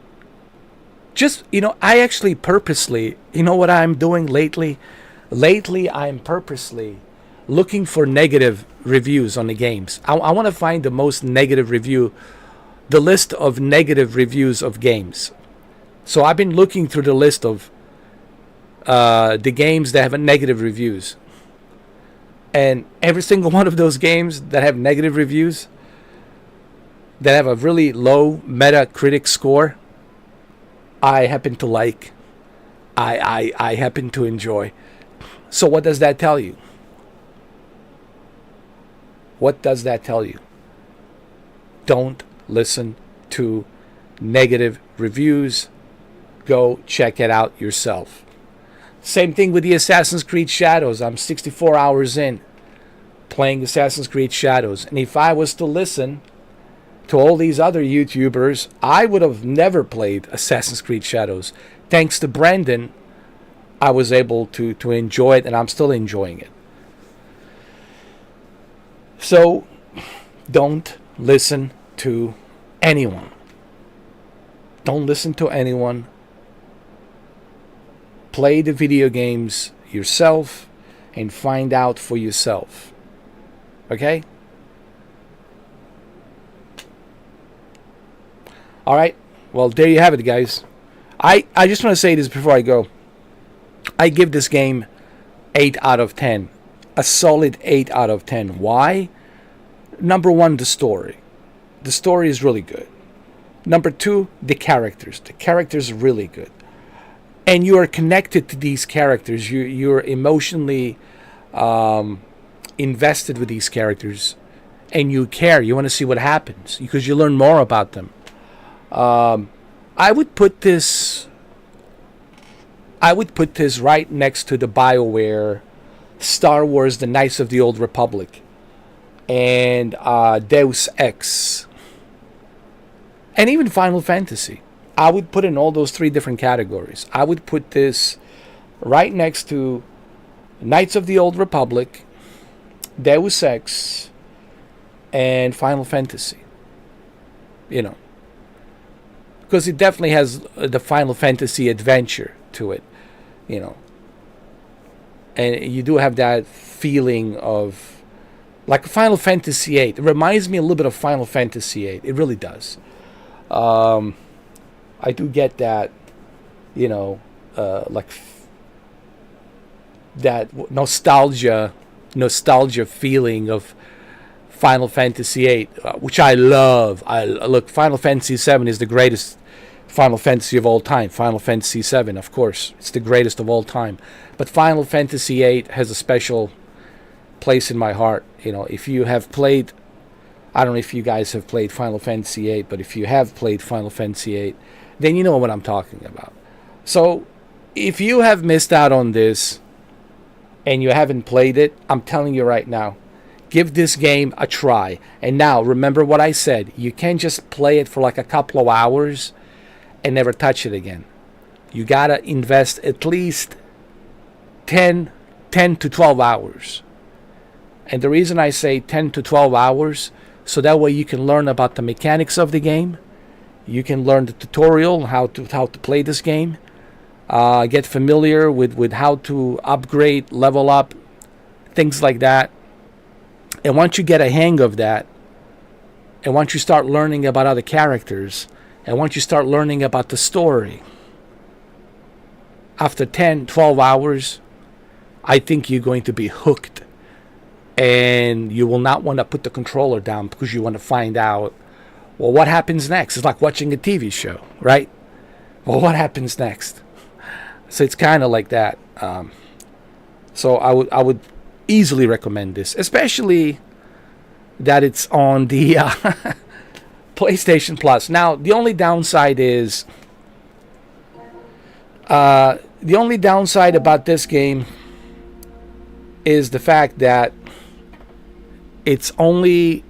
Just, I actually purposely, what I'm doing lately? Lately, I'm purposely looking for negative reviews on the games. I want to find the most negative review, the list of negative reviews of games. So I've been looking through the list of the games that have negative reviews. And every single one of those games that have negative reviews, that have a really low Metacritic score, I happen to like. I happen to enjoy. So what does that tell you? What does that tell you? Don't listen to negative reviews. Go check it out yourself. Same thing with the Assassin's Creed Shadows. I'm 64 hours in playing Assassin's Creed Shadows. And if I was to listen to all these other YouTubers, I would have never played Assassin's Creed Shadows. Thanks to Brandon, I was able to enjoy it, and I'm still enjoying it. So, don't listen to anyone. Don't listen to anyone. Play the video games yourself and find out for yourself. Okay? All right. Well, there you have it, guys. I just want to say this before I go. I give this game 8 out of 10. A solid 8 out of 10. Why? Number 1, the story. The story is really good. Number 2, the characters. The characters are really good. And you are connected to these characters. You're emotionally invested with these characters. And you care. You want to see what happens. Because you learn more about them. I would put this right next to the BioWare Star Wars: The Knights of the Old Republic and Deus Ex and even Final Fantasy. I would put in all those 3 different categories. I would put this right next to Knights of the Old Republic, Deus Ex, and Final Fantasy. Because it definitely has the Final Fantasy adventure to it, And you do have that feeling of, like Final Fantasy VIII. It reminds me a little bit of Final Fantasy VIII. It really does. I do get that, like that nostalgia feeling of Final Fantasy VIII, which I love. Look, Final Fantasy VII is the greatest Final Fantasy of all time. Final Fantasy VII, of course, it's the greatest of all time. But Final Fantasy VIII has a special place in my heart. If you have played, I don't know if you guys have played Final Fantasy VIII, but if you have played Final Fantasy VIII, then you know what I'm talking about. So, if you have missed out on this and you haven't played it, I'm telling you right now, give this game a try. And now, remember what I said. You can't just play it for like a couple of hours and never touch it again. You gotta invest at least 10 to 12 hours. And the reason I say 10 to 12 hours, so that way you can learn about the mechanics of the game. You can learn the tutorial, how to play this game. Get familiar with how to upgrade, level up, things like that. And once you get a hang of that, and once you start learning about other characters, and once you start learning about the story, after 10, 12 hours, I think you're going to be hooked. And you will not want to put the controller down because you want to find out, well, what happens next? It's like watching a TV show, right? Well, what happens next? So it's kind of like that. So I would easily recommend this, especially that it's on the PlayStation Plus. Now, the only downside is about this game is the fact that it's only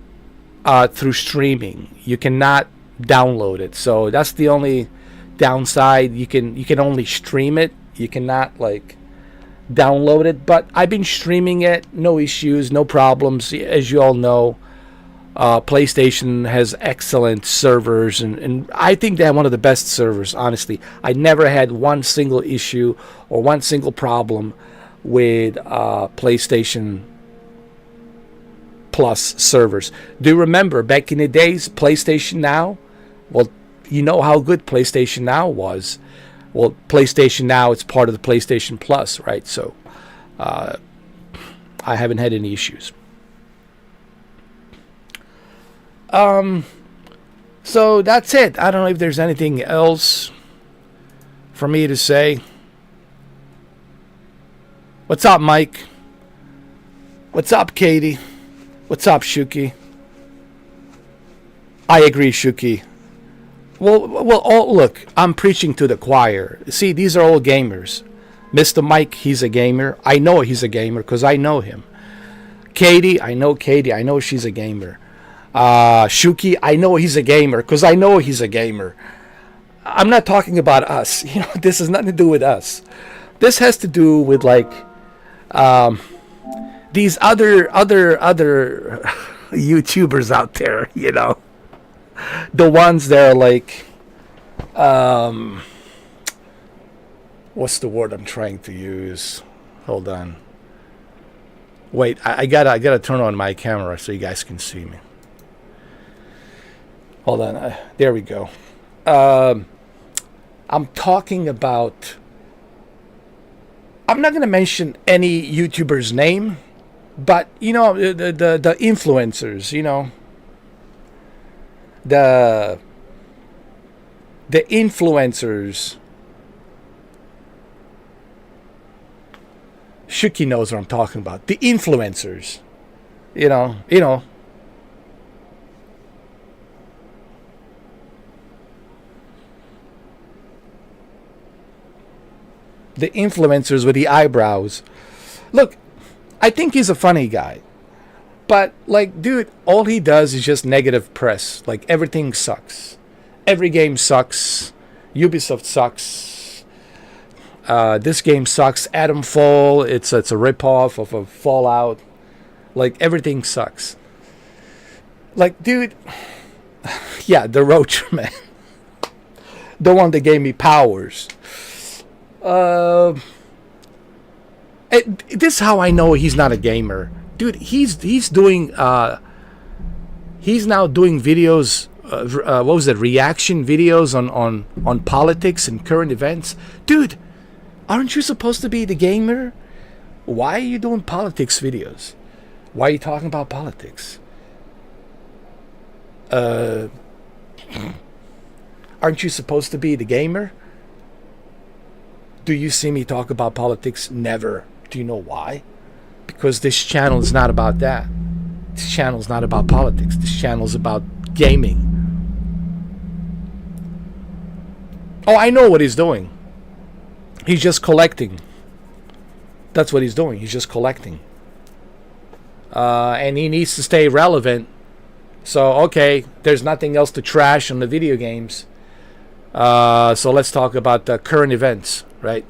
through streaming. You cannot download it, so that's the only downside. You can only stream it. You cannot like download it. But I've been streaming it, no issues, no problems. As you all know, PlayStation has excellent servers, and I think they have one of the best servers. Honestly, I never had one single issue or one single problem with PlayStation Plus servers. Do you remember back in the days, PlayStation Now? Well, you know how good PlayStation Now was. Well, PlayStation Now, it's part of the PlayStation Plus, right? So I haven't had any issues. So that's it. I don't know if there's anything else for me to say. What's up, Mike? What's up, Katie? What's up, Shuki? I agree, Shuki. Well, look, I'm preaching to the choir. See, these are all gamers. Mr. Mike, he's a gamer. I know he's a gamer because I know him. Katie, I know Katie. I know she's a gamer. Shuki, I know he's a gamer because I know he's a gamer. I'm not talking about us. You know, this has nothing to do with us. This has to do with like these other YouTubers out there. You know, the ones that are like, what's the word I'm trying to use? Hold on. Wait, I gotta turn on my camera so you guys can see me. Hold on. There we go. I'm talking about... I'm not going to mention any YouTuber's name, but, you know, the influencers, you know. The influencers... Shuki knows what I'm talking about. The influencers. You know. The influencers with the eyebrows. Look, I think he's a funny guy. But, like, dude, all he does is just negative press. Like, everything sucks. Every game sucks. Ubisoft sucks. This game sucks. Atomfall, it's a ripoff of a Fallout. Like, everything sucks. Like, dude... Yeah, the Roach Man. The one that gave me powers. This is how I know he's not a gamer, dude. He's doing he's now doing videos. What was it? Reaction videos on politics and current events, dude. Aren't you supposed to be the gamer? Why are you doing politics videos? Why are you talking about politics? Aren't you supposed to be the gamer? Do you see me talk about politics? Never. Do you know why? Because this channel is not about that. This channel is not about politics. This channel is about gaming. Oh, I know what he's doing. He's just collecting. That's what he's doing. He's just collecting. And he needs to stay relevant. So, okay, there's nothing else to trash on the video games. So let's talk about the current events, right?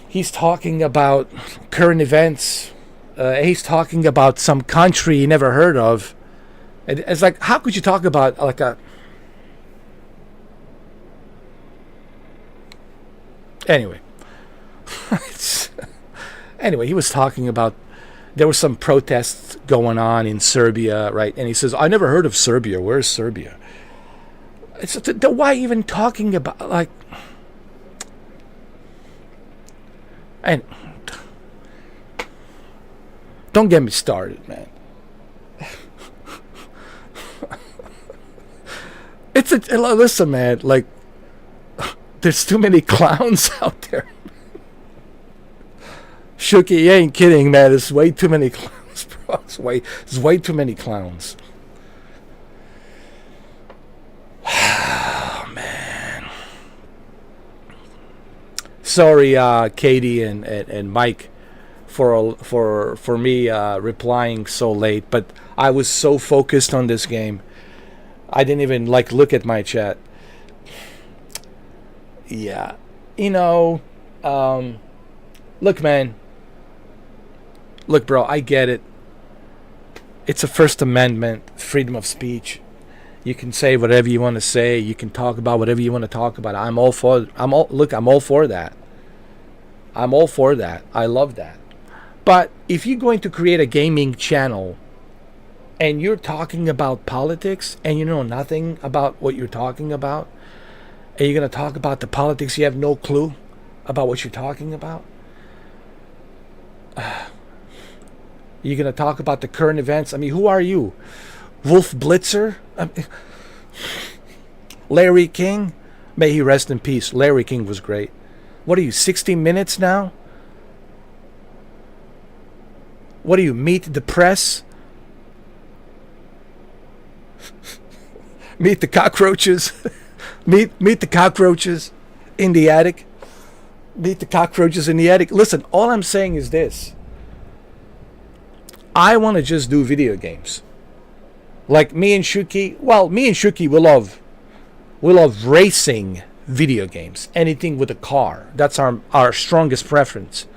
He's talking about current events. He's talking about some country he never heard of. It's like, how could you talk about like a... Anyway. Anyway, he was talking about there were some protests going on in Serbia, right? And he says, I never heard of Serbia. Where's Serbia? It's why even talking about, like... And don't get me started, man. Listen, man, like, there's too many clowns out there. Shuki, you ain't kidding, man. There's way too many clowns, bro. There's way too many clowns. Oh, man. Sorry, Katie and Mike, for me replying so late, but I was so focused on this game, I didn't even like look at my chat. Yeah, you know, look, man. Look, bro, I get it. It's a First Amendment, freedom of speech. You can say whatever you want to say. You can talk about whatever you want to talk about. I'm all for that. I'm all for that. I love that. But if you're going to create a gaming channel and you're talking about politics and you know nothing about what you're talking about, and you're going to talk about the politics, you have no clue about what you're talking about, you're going to talk about the current events. I mean, who are you? Wolf Blitzer? Larry King? May he rest in peace. Larry King was great. What are you, 60 Minutes now? What do you, Meet the Press? Meet the cockroaches? meet the cockroaches in the attic? Meet the cockroaches in the attic? Listen, all I'm saying is this. I want to just do video games. Like me and Shuki, we love racing video games. Anything with a car. That's our strongest preference.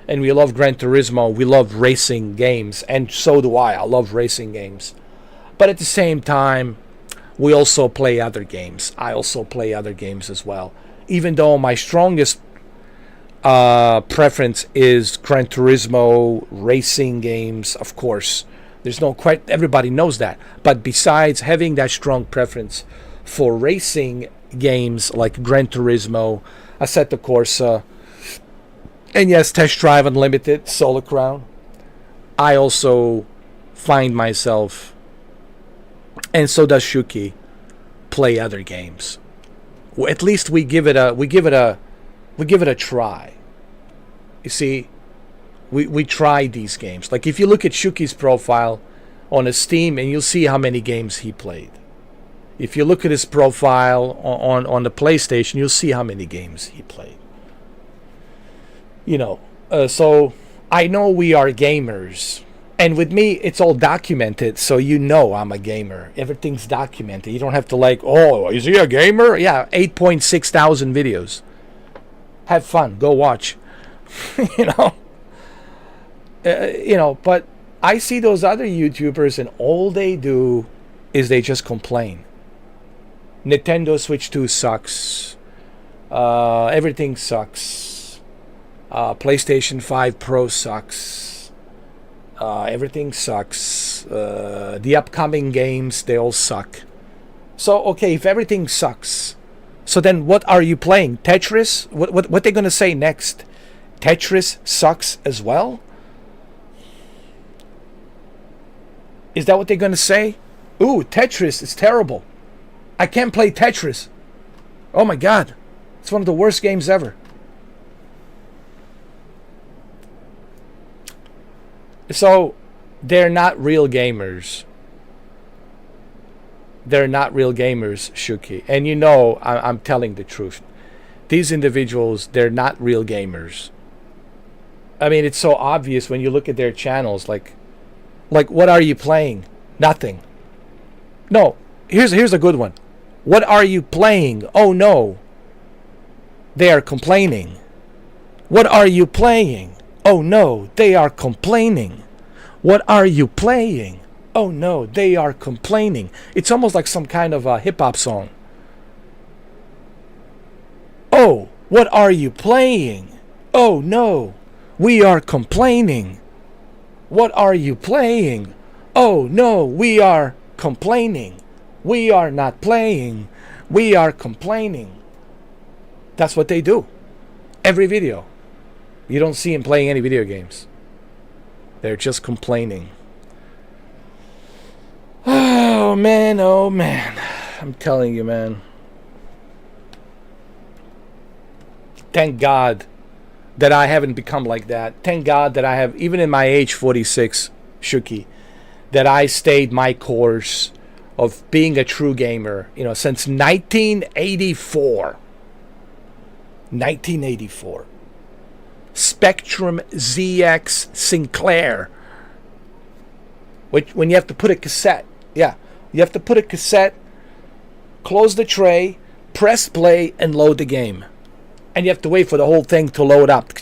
And we love Gran Turismo. We love racing games. And so do I. I love racing games. But at the same time, we also play other games. I also play other games as well. Even though my strongest preference is Gran Turismo, racing games, of course. There's no quite, everybody knows that. But besides having that strong preference for racing games like Gran Turismo, Assetto Corsa, and yes, Test Drive Unlimited, Solar Crown, I also find myself, and so does Shuki, play other games. Well, at least we give it a try. You see, we try these games. Like if you look at Shuki's profile on his Steam, and you'll see how many games he played. If you look at his profile on the PlayStation, you'll see how many games he played. You know, so I know we are gamers. And with me, it's all documented, so you know I'm a gamer. Everything's documented. You don't have to like, oh, is he a gamer? Yeah, 8.6 thousand videos. Have fun. Go watch. You know, but I see those other YouTubers, and all they do is they just complain. Nintendo Switch 2 sucks. Everything sucks. PlayStation 5 Pro sucks. Everything sucks. The upcoming games, they all suck. So, okay, if everything sucks, so then what are you playing? Tetris? What they gonna say next? Tetris sucks as well? Is that what they're gonna say? Ooh, Tetris is terrible. I can't play Tetris. Oh my god. It's one of the worst games ever. So, they're not real gamers. They're not real gamers, Shuki. And you know I'm telling the truth. these individuals, they're not real gamers. I mean, it's so obvious when you look at their channels. Like what are you playing? Nothing. No, here's a good one. What are you playing? Oh no. They are complaining. What are you playing? Oh no, they are complaining. What are you playing? Oh no, they are complaining. It's almost like some kind of a hip-hop song. Oh, what are you playing? Oh no, we are complaining. What are you playing? Oh no, we are complaining. We are not playing. We are complaining. That's what they do. Every video. You don't see them playing any video games. They're just complaining. Oh man, oh man. I'm telling you, man. Thank God that I haven't become like that. Thank God that I have, even in my age 46, Shuki, that I stayed my course of being a true gamer, you know, since 1984. 1984. Spectrum ZX Sinclair. Which, when you have to put a cassette, yeah, you have to put a cassette, close the tray, press play, and load the game. And you have to wait for the whole thing to load up.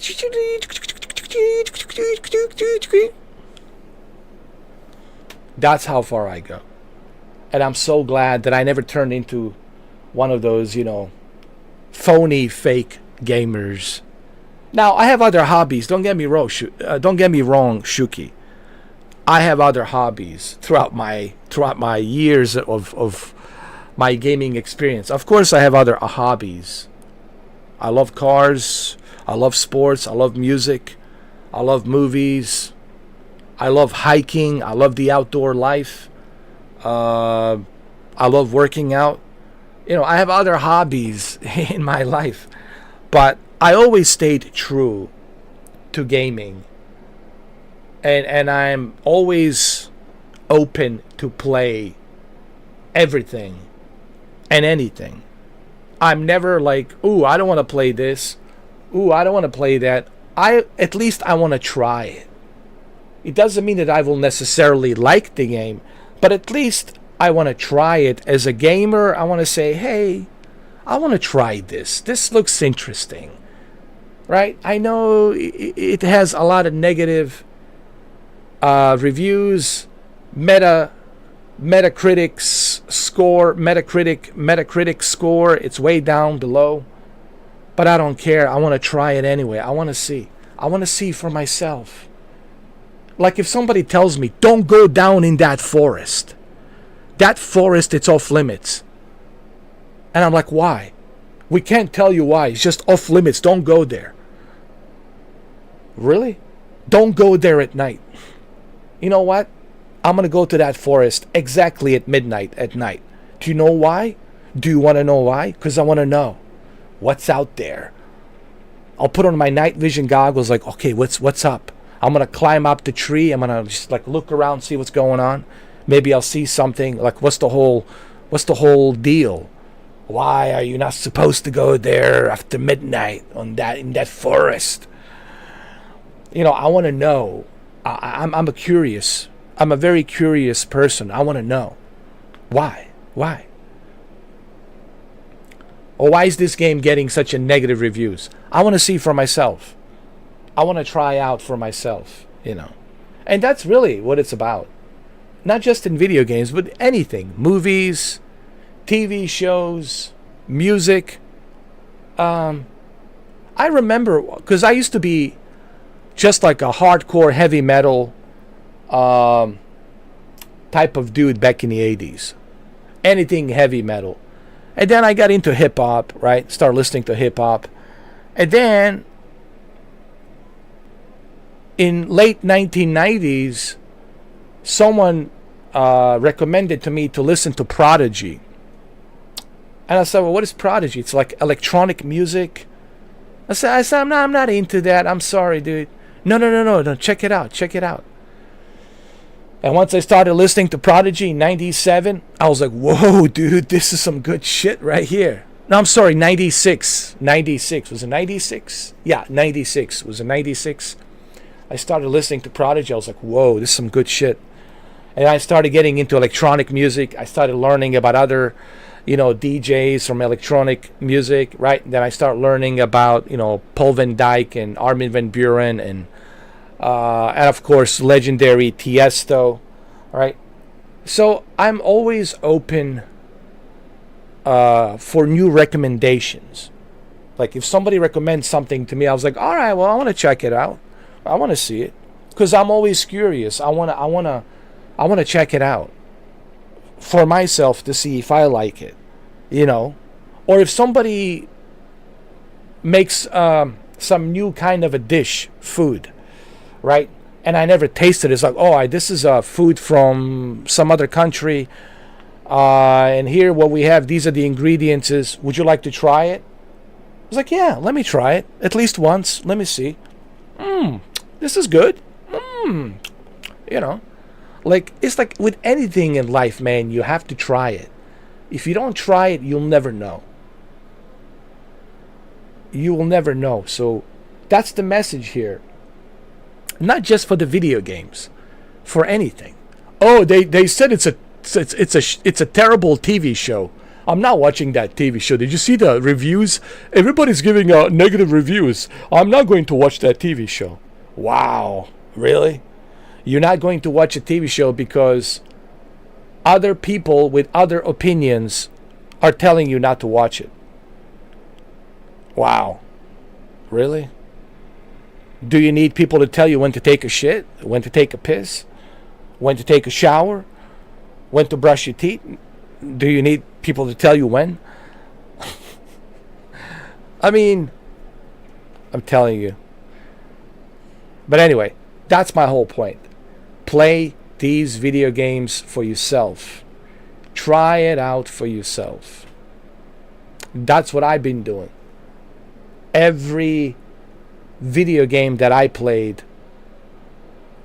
That's how far I go. And I'm so glad that I never turned into one of those, you know, phony, fake gamers. Now, I have other hobbies. Don't get me wrong, Shuki. I have other hobbies throughout my years of my gaming experience. Of course, I have other hobbies. I love cars. I love sports. I love music. I love movies. I love hiking. I love the outdoor life. I love working out. You know, I have other hobbies in my life, but I always stayed true to gaming. And I'm always open to play everything and anything. I'm never like, ooh, I don't want to play this. Ooh, I don't want to play that. At least I want to try it. It doesn't mean that I will necessarily like the game, but at least I want to try it. As a gamer, I want to say, hey, I want to try this. This looks interesting. Right? I know it has a lot of negative reviews, Metacritic score, it's way down below. But I don't care. I want to try it anyway. I want to see. I want to see for myself. Like if somebody tells me, don't go down in that forest. That forest, it's off limits. And I'm like, why? We can't tell you why. It's just off limits. Don't go there. Really? Don't go there at night. You know what? I'm going to go to that forest exactly at midnight at night. Do you know why? Do you want to know why? Because I want to know what's out there. I'll put on my night vision goggles like, okay, what's up? I'm going to climb up the tree. I'm going to just like look around, see what's going on. Maybe I'll see something like what's the whole deal? Why are you not supposed to go there after midnight in that forest? You know, I want to know. I'm a curious. I'm a very curious person. I want to know. Why? Or why is this game getting such a negative reviews? I want to see for myself. I want to try out for myself, you know. And that's really what it's about. Not just in video games, but anything. Movies, TV shows, music. I remember, because I used to be just like a hardcore heavy metal type of dude back in the 80s. Anything heavy metal. And then I got into hip-hop, right? Started listening to hip-hop. And then in late 1990s, someone recommended to me to listen to Prodigy. And I said, well, what is Prodigy? It's like electronic music. I said, I'm not into that. I'm sorry, dude. No, check it out. And once I started listening to Prodigy in 97, I was like, whoa, dude, this is some good shit right here. No, I'm sorry, 96. 96. Was it 96? Yeah, 96. Was it 96? I started listening to Prodigy. I was like, whoa, this is some good shit. And I started getting into electronic music. I started learning about other, DJs from electronic music, right? Then I started learning about, Paul Van Dyke and Armin van Buuren and of course, legendary Tiesto, right? So I'm always open for new recommendations. Like if somebody recommends something to me, I was like, all right, well, I want to check it out. I want to see it because I'm always curious. I want to check it out for myself to see if I like it, or if somebody makes some new kind of a dish, food, right? And I never tasted it. It's like, oh, this is a food from some other country. And here what we have, these are the ingredients. Would you like to try it? I was like, yeah, let me try it. At least once. Let me see. This is good. Like, it's like with anything in life, man, you have to try it. If you don't try it, you'll never know. You will never know. So that's the message here. Not just for the video games, for anything. Oh, they said it's a terrible TV show. I'm not watching that TV show. Did you see the reviews? Everybody's giving negative reviews. I'm not going to watch that TV show. Wow, really? You're not going to watch a TV show because other people with other opinions are telling you not to watch it. Wow, really? Do you need people to tell you when to take a shit, when to take a piss, when to take a shower, when to brush your teeth? Do you need people to tell you when? I mean, I'm telling you. But anyway, that's my whole point. Play these video games for yourself. Try it out for yourself. That's what I've been doing. Every video game that I played,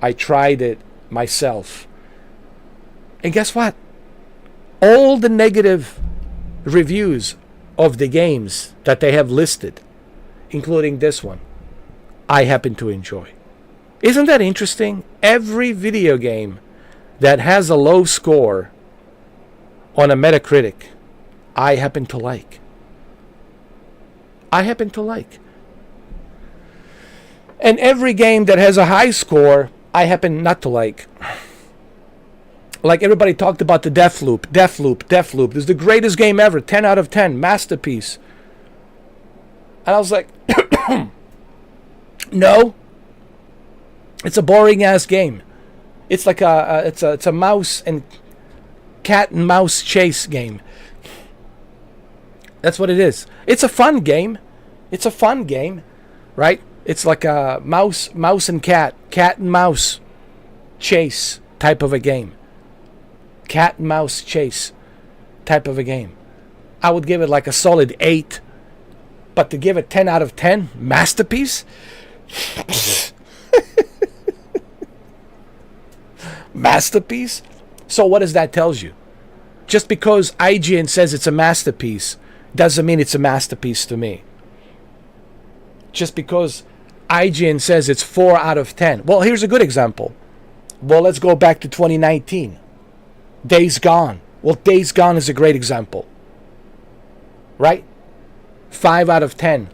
I tried it myself. And guess what? All the negative reviews of the games that they have listed, including this one, I happen to enjoy. Isn't that interesting? Every video game that has a low score on a Metacritic, I happen to like. I happen to like. And every game that has a high score, I happen not to like. Like everybody talked about the Deathloop. This is the greatest game ever. 10 out of 10. Masterpiece. And I was like, no. It's a boring ass game. It's like it's a mouse and cat and mouse chase game. That's what it is. It's a fun game. It's a fun game, right? It's like a mouse and cat and mouse chase type of a game. Cat and mouse chase type of a game. I would give it like a solid 8. But to give it 10 out of 10, masterpiece? Masterpiece? So what does that tell you? Just because IGN says it's a masterpiece doesn't mean it's a masterpiece to me. Just because IGN says it's 4 out of 10. Well, here's a good example. Well, let's go back to 2019. Days Gone. Well, Days Gone is a great example. Right? 5 out of 10.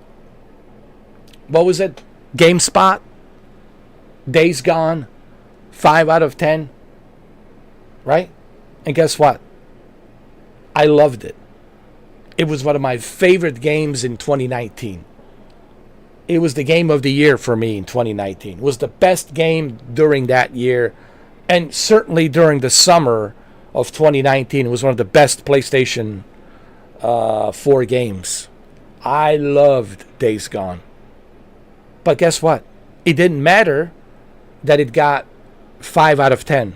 What was it? GameSpot? Days Gone? 5 out of 10. Right? And guess what? I loved it. It was one of my favorite games in 2019. It was the game of the year for me in 2019. It was the best game during that year. And certainly during the summer of 2019, it was one of the best PlayStation 4 games. I loved Days Gone. But guess what? It didn't matter that it got 5 out of 10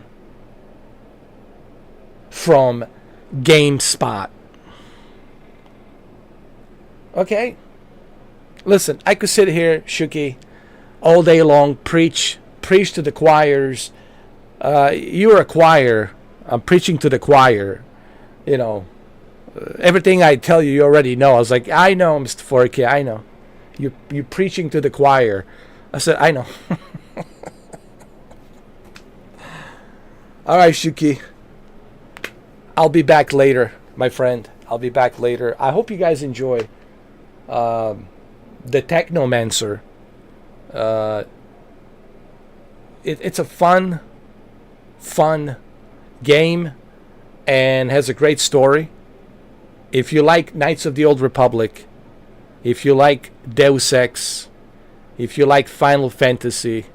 from GameSpot. Okay? Listen, I could sit here, Shuki, all day long, preach to the choirs. You're a choir. I'm preaching to the choir. You know, everything I tell you, you already know. I was like, I know, Mr. 4K, I know. You're preaching to the choir. I said, I know. All right, Shuki. I'll be back later, my friend. I'll be back later. I hope you guys enjoy the Technomancer. It's a fun game and has a great story. If you like Knights of the Old Republic, if you like Deus Ex, if you like Final Fantasy,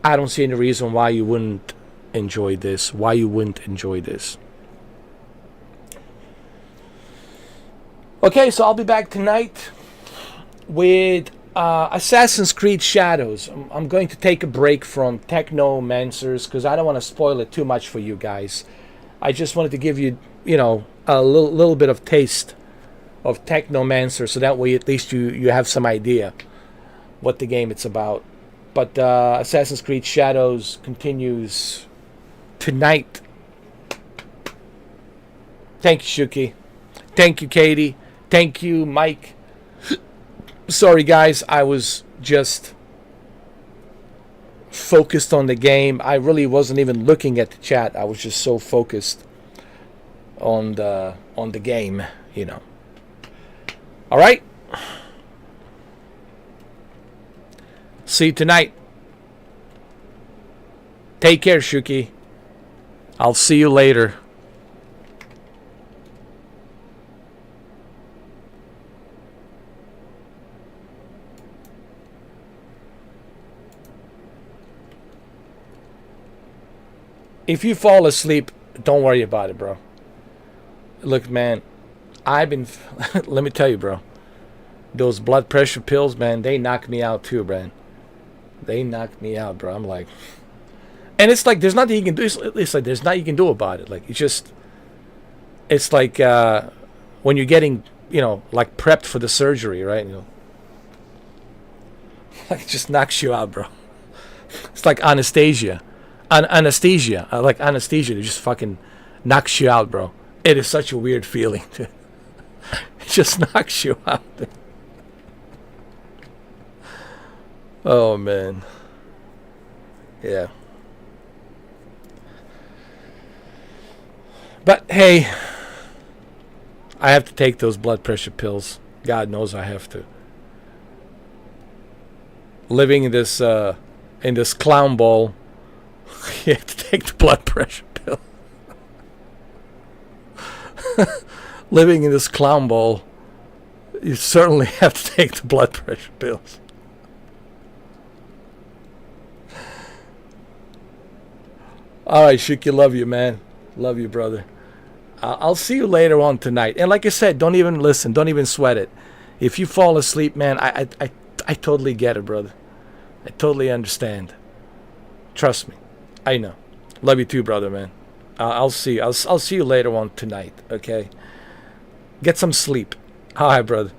I don't see any reason why you wouldn't enjoy this. Okay, so I'll be back tonight with Assassin's Creed Shadows. I'm going to take a break from Technomancers because I don't want to spoil it too much for you guys. I just wanted to give you, a little bit of taste of Technomancer, so that way at least you have some idea what the game it's about. But Assassin's Creed Shadows continues tonight. Thank you, Shuki. Thank you, Katie. Thank you, Mike. Sorry, guys. I was just focused on the game. I really wasn't even looking at the chat. I was just so focused on the game, All right. See you tonight. Take care, Shuki. I'll see you later. If you fall asleep, don't worry about it, bro. Look, man, I've been... let me tell you, bro. Those blood pressure pills, man, they knock me out too, man. They knock me out, bro. I'm like... And it's like, there's nothing you can do. It's like, there's nothing you can do about it. Like, it's just... It's like, when you're getting, like, prepped for the surgery, right? Like, it just knocks you out, bro. It's like anesthesia. Anesthesia. Like anesthesia. It just fucking knocks you out, bro. It is such a weird feeling. It just knocks you out. Oh, man. Yeah. But, hey, I have to take those blood pressure pills. God knows I have to. Living in this clown ball, you have to take the blood pressure pill. Living in this clown ball, you certainly have to take the blood pressure pills. All right, Shuki, love you, man. Love you, brother. I'll see you later on tonight. And like I said, don't even listen. Don't even sweat it. If you fall asleep, man, I totally get it, brother. I totally understand. Trust me. I know. Love you too, brother, man. I'll see you later on tonight, okay? Get some sleep. All right, brother.